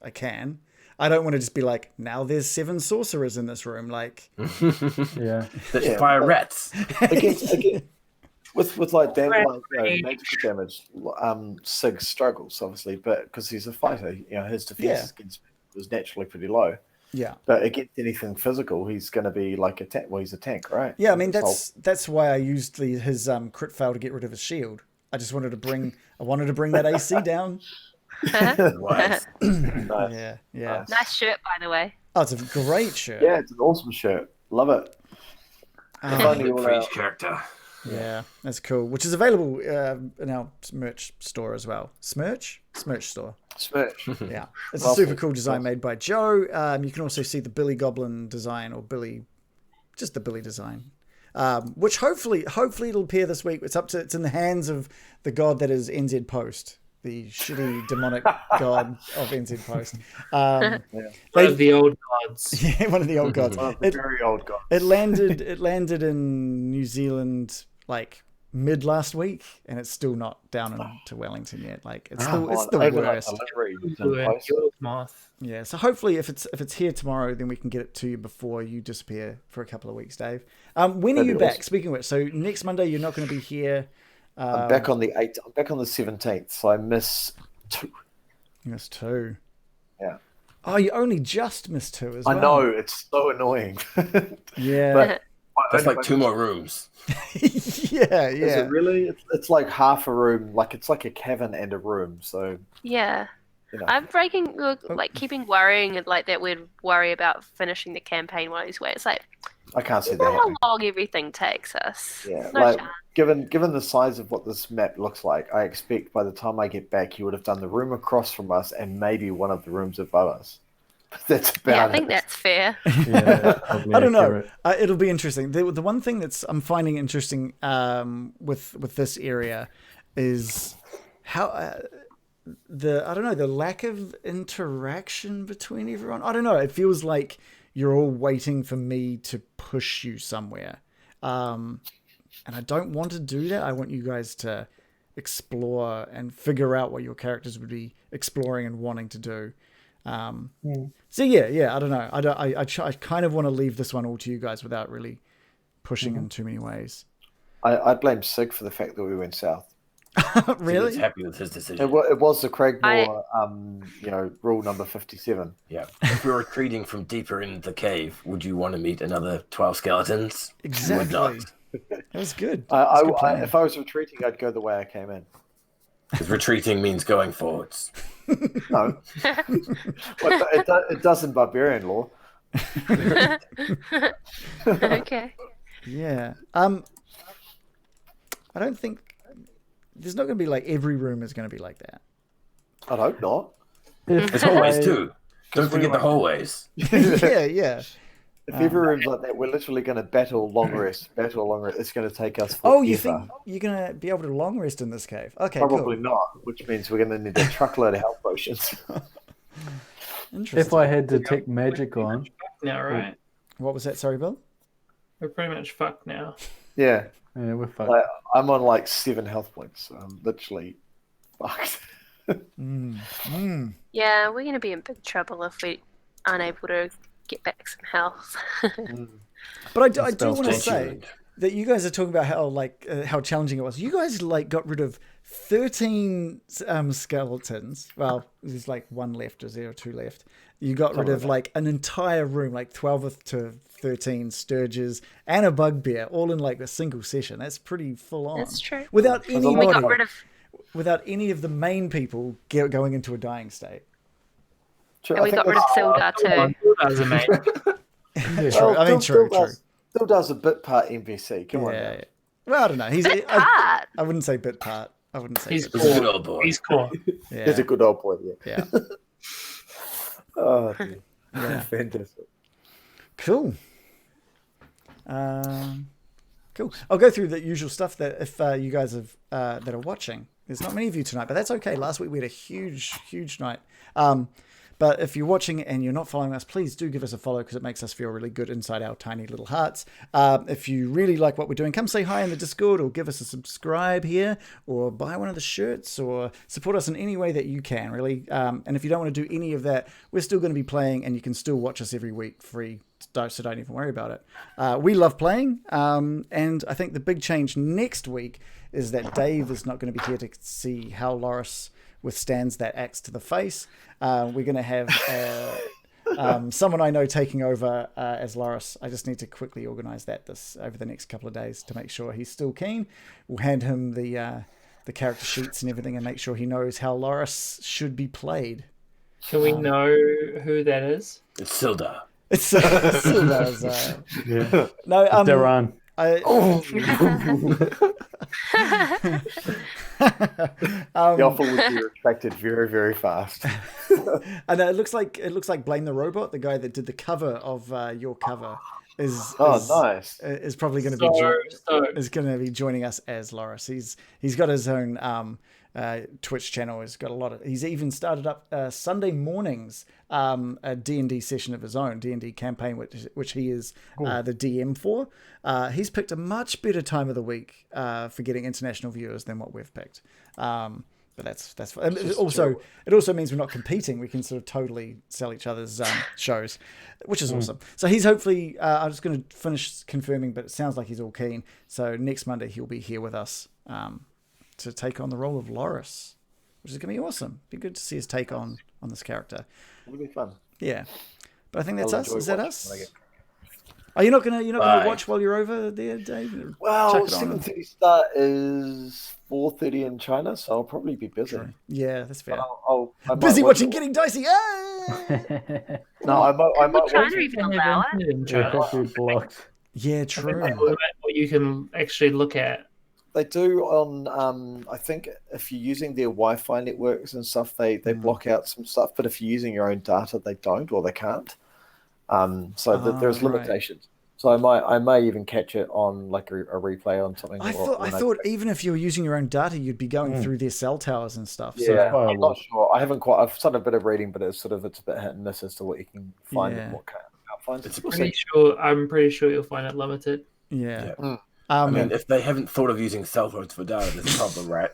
I can. I don't want to just be like, now there's 7 sorcerers in this room. Like, Yeah. That fire rats. Against, with like damage, Right. magical damage, Sig struggles obviously, but because he's a fighter, his defense against was naturally pretty low. yeah. But against anything physical, he's going to be like a tank. Well, he's a tank, right? Yeah, I mean So- that's why I used his crit fail to get rid of his shield. I just wanted to bring that AC down. Wise. Nice. Yeah. Nice shirt, by the way. Oh, it's a great shirt. Yeah, it's an awesome shirt. Love it. Finally, Good all for our- each character. Yeah, that's cool. Which is available in our merch store as well. Smirch store. Smirch. Yeah, it's Well a super said. cool design Well made by Joe. You can also see the Billy Goblin design or just the Billy design, which hopefully it'll appear this week. It's in the hands of the god that is NZ Post, the shitty demonic god of NZ Post. One of the old gods. Yeah, one of the old gods. One of the very old guys. It landed in New Zealand like mid last week, and it's still not down into Wellington yet. Like it's the Overnight worst. delivery was in Your place. moth. Yeah, so hopefully if it's here tomorrow, then we can get it to you before you disappear for a couple of weeks, Dave. When are That'd you be back? awesome. Speaking of which, so next Monday you're not going to be here. I'm back on the 8th. I'm back on the 17th, so I miss 2. You missed 2. Yeah. Oh, you only just missed 2 as I well. know, it's so annoying. Yeah. But That's like 2 more rooms. yeah. Is it really? It's like half a room. Like it's like a cavern and a room. So Yeah. you know. I'm keeping worrying like that we'd worry about finishing the campaign while he's away. It's like, I can't see that how happening. long everything takes us. Yeah, No like chance. given the size of what this map looks like, I expect by the time I get back, he would have done the room across from us and maybe one of the rooms above us. That's about Yeah, I it. think that's fair. Yeah, that's probably I don't know. accurate. It'll be interesting. The one thing I'm finding interesting with this area is how the lack of interaction between everyone. I don't know. It feels like you're all waiting for me to push you somewhere, and I don't want to do that. I want you guys to explore and figure out what your characters would be exploring and wanting to do. So yeah, I don't know. I kind of want to leave this one all to you guys without really pushing in too many ways. I blame Sig for the fact that we went south. Really? He's happy with his decision. It was the Craigmore, rule number 57. Yeah. If we were retreating from deeper into the cave, would you want to meet another 12 skeletons? You would Exactly. not. That was good. That's a good plan. If I was retreating, I'd go the way I came in. Because retreating means going forwards. No, well, it does in barbarian law. Okay. Yeah. I don't think there's not going to be like every room is going to be like that. I'd hope not. There's hallways too. Don't forget the hallways. yeah. If every room's like that, we're literally going to battle long rest. It's going to take us forever. Oh, you think you're going to be able to long rest in this cave? Okay, Probably cool. not, which means we're going to need a truckload of health potions. Interesting. If I had detect magic on, Now, right? What was that? Sorry, Bill? We're pretty much fucked now. Yeah, yeah, we're fucked. like, I'm on like 7 health points, so I'm literally fucked. Yeah, we're going to be in big trouble if we aren't able to get back some health. But I do spells want to Stay say tuned. that you guys are talking about how challenging it was. You guys like got rid of 13 skeletons. Well, there's like 1 left. Is there 2 left? You got rid of like an entire room, like 12 to 13 Sturges and a bugbear, all in like a single session. That's pretty full on. That's true. Without There's a lot We anybody, got rid of. without any of the main people going into a dying state. True, And we got rid of Sildar too. That was amazing. Yeah, true. I mean, true. Still does a bit part NPC. Come on. Yeah, Now. yeah. Well, I don't know. He's. Bit part. I wouldn't say bit part. I wouldn't say. He's bit He's a cool. good old boy. He's cool. Yeah. He's a good old boy. Yeah. Yeah. Oh, dear. Fantastic. Cool. Cool. I'll go through the usual stuff that if you guys have that are watching. There's not many of you tonight, but that's okay. Last week we had a huge night. But if you're watching and you're not following us, please do give us a follow because it makes us feel really good inside our tiny little hearts. If you really like what we're doing, come say hi in the Discord or give us a subscribe here or buy one of the shirts or support us in any way that you can, really. And if you don't want to do any of that, we're still going to be playing and you can still watch us every week free. So don't even worry about it. We love playing. And I think the big change next week is that Dave is not going to be here to see how Loris withstands that axe to the face. We're going to have someone I know taking over as Loris. I just need to quickly organize that over the next couple of days to make sure he's still keen. We'll hand him the character sheets and everything and make sure he knows how Loris should be played. Can we know who that is? It's Silda. It's Silda's, Yeah. no, Duran. The offer would be retracted very, very fast. And it looks like Blame the Robot, the guy that did the cover of your cover, is nice. Is probably going to be joining us as Loris. He's got his own Twitch channel. He's even started up Sunday mornings a D&D session of his own, D&D campaign, which he is the DM for. He's picked a much better time of the week for getting international viewers than what we've picked. But that's fun. It also means we're not competing. We can sort of totally sell each other's shows, which is awesome. So he's hopefully, I'm just going to finish confirming, but it sounds like he's all keen. So next Monday he'll be here with us to take on the role of Loris, which is going to be awesome. Be good to see his take on this character. It'll be fun. Yeah, but I think that's us. Is that us? Are you not gonna watch while you're over there, Dave? Well, 7:30 start is 4:30 in China, so I'll probably be busy. True. Yeah, that's fair. I Busy watching Getting Dicey. No, I might Would China watch. even allow it? Yeah, blocked. Yeah, true. What you can actually look at. They do on, I think if you're using their Wi-Fi networks and stuff, they block out some stuff. But if you're using your own data, they don't or they can't. There's limitations. So I may even catch it on like a replay on something. I thought even if you were using your own data, you'd be going through their cell towers and stuff. Yeah, So. I'm not sure. I've done a bit of reading, but it's a bit hit and miss as to what you can find and what can't find. I'm pretty sure you'll find it limited. Yeah. I mean, if they haven't thought of using cell phones for data, there's a problem, right?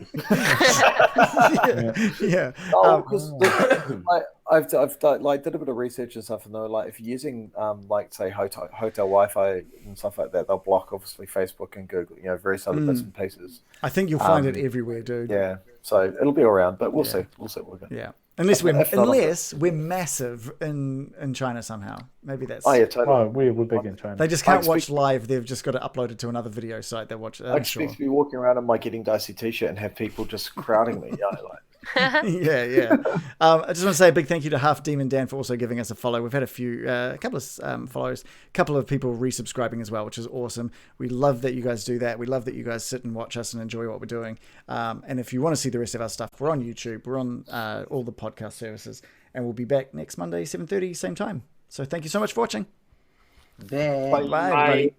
Yeah. Oh, because I've did a bit of research and stuff, and they're like, if you're using say hotel Wi-Fi and stuff like that, they'll block obviously Facebook and Google, various other bits and pieces. I think you'll find it everywhere, dude. Yeah. So it'll be around, but we'll see. We'll see what we're going. Yeah. Unless we're massive in China somehow. Maybe that's. Oh yeah, totally. Oh, we're big in China. They just can't watch live. They've just got to upload it to another video site. They watch. I expect to be walking around in my Getting Dicey t-shirt and have people just crowding me. Yeah. I just want to say a big thank you to Half Demon Dan for also giving us a follow. We've had a couple of follows, a couple of people resubscribing as well, which is awesome. We love that you guys do that. We love that you guys sit and watch us and enjoy what we're doing. And if you want to see the rest of our stuff, we're on YouTube. We're on all the podcast services, and we'll be back next Monday, 7:30, same time. So thank you so much for watching. Bye. Bye. Everybody.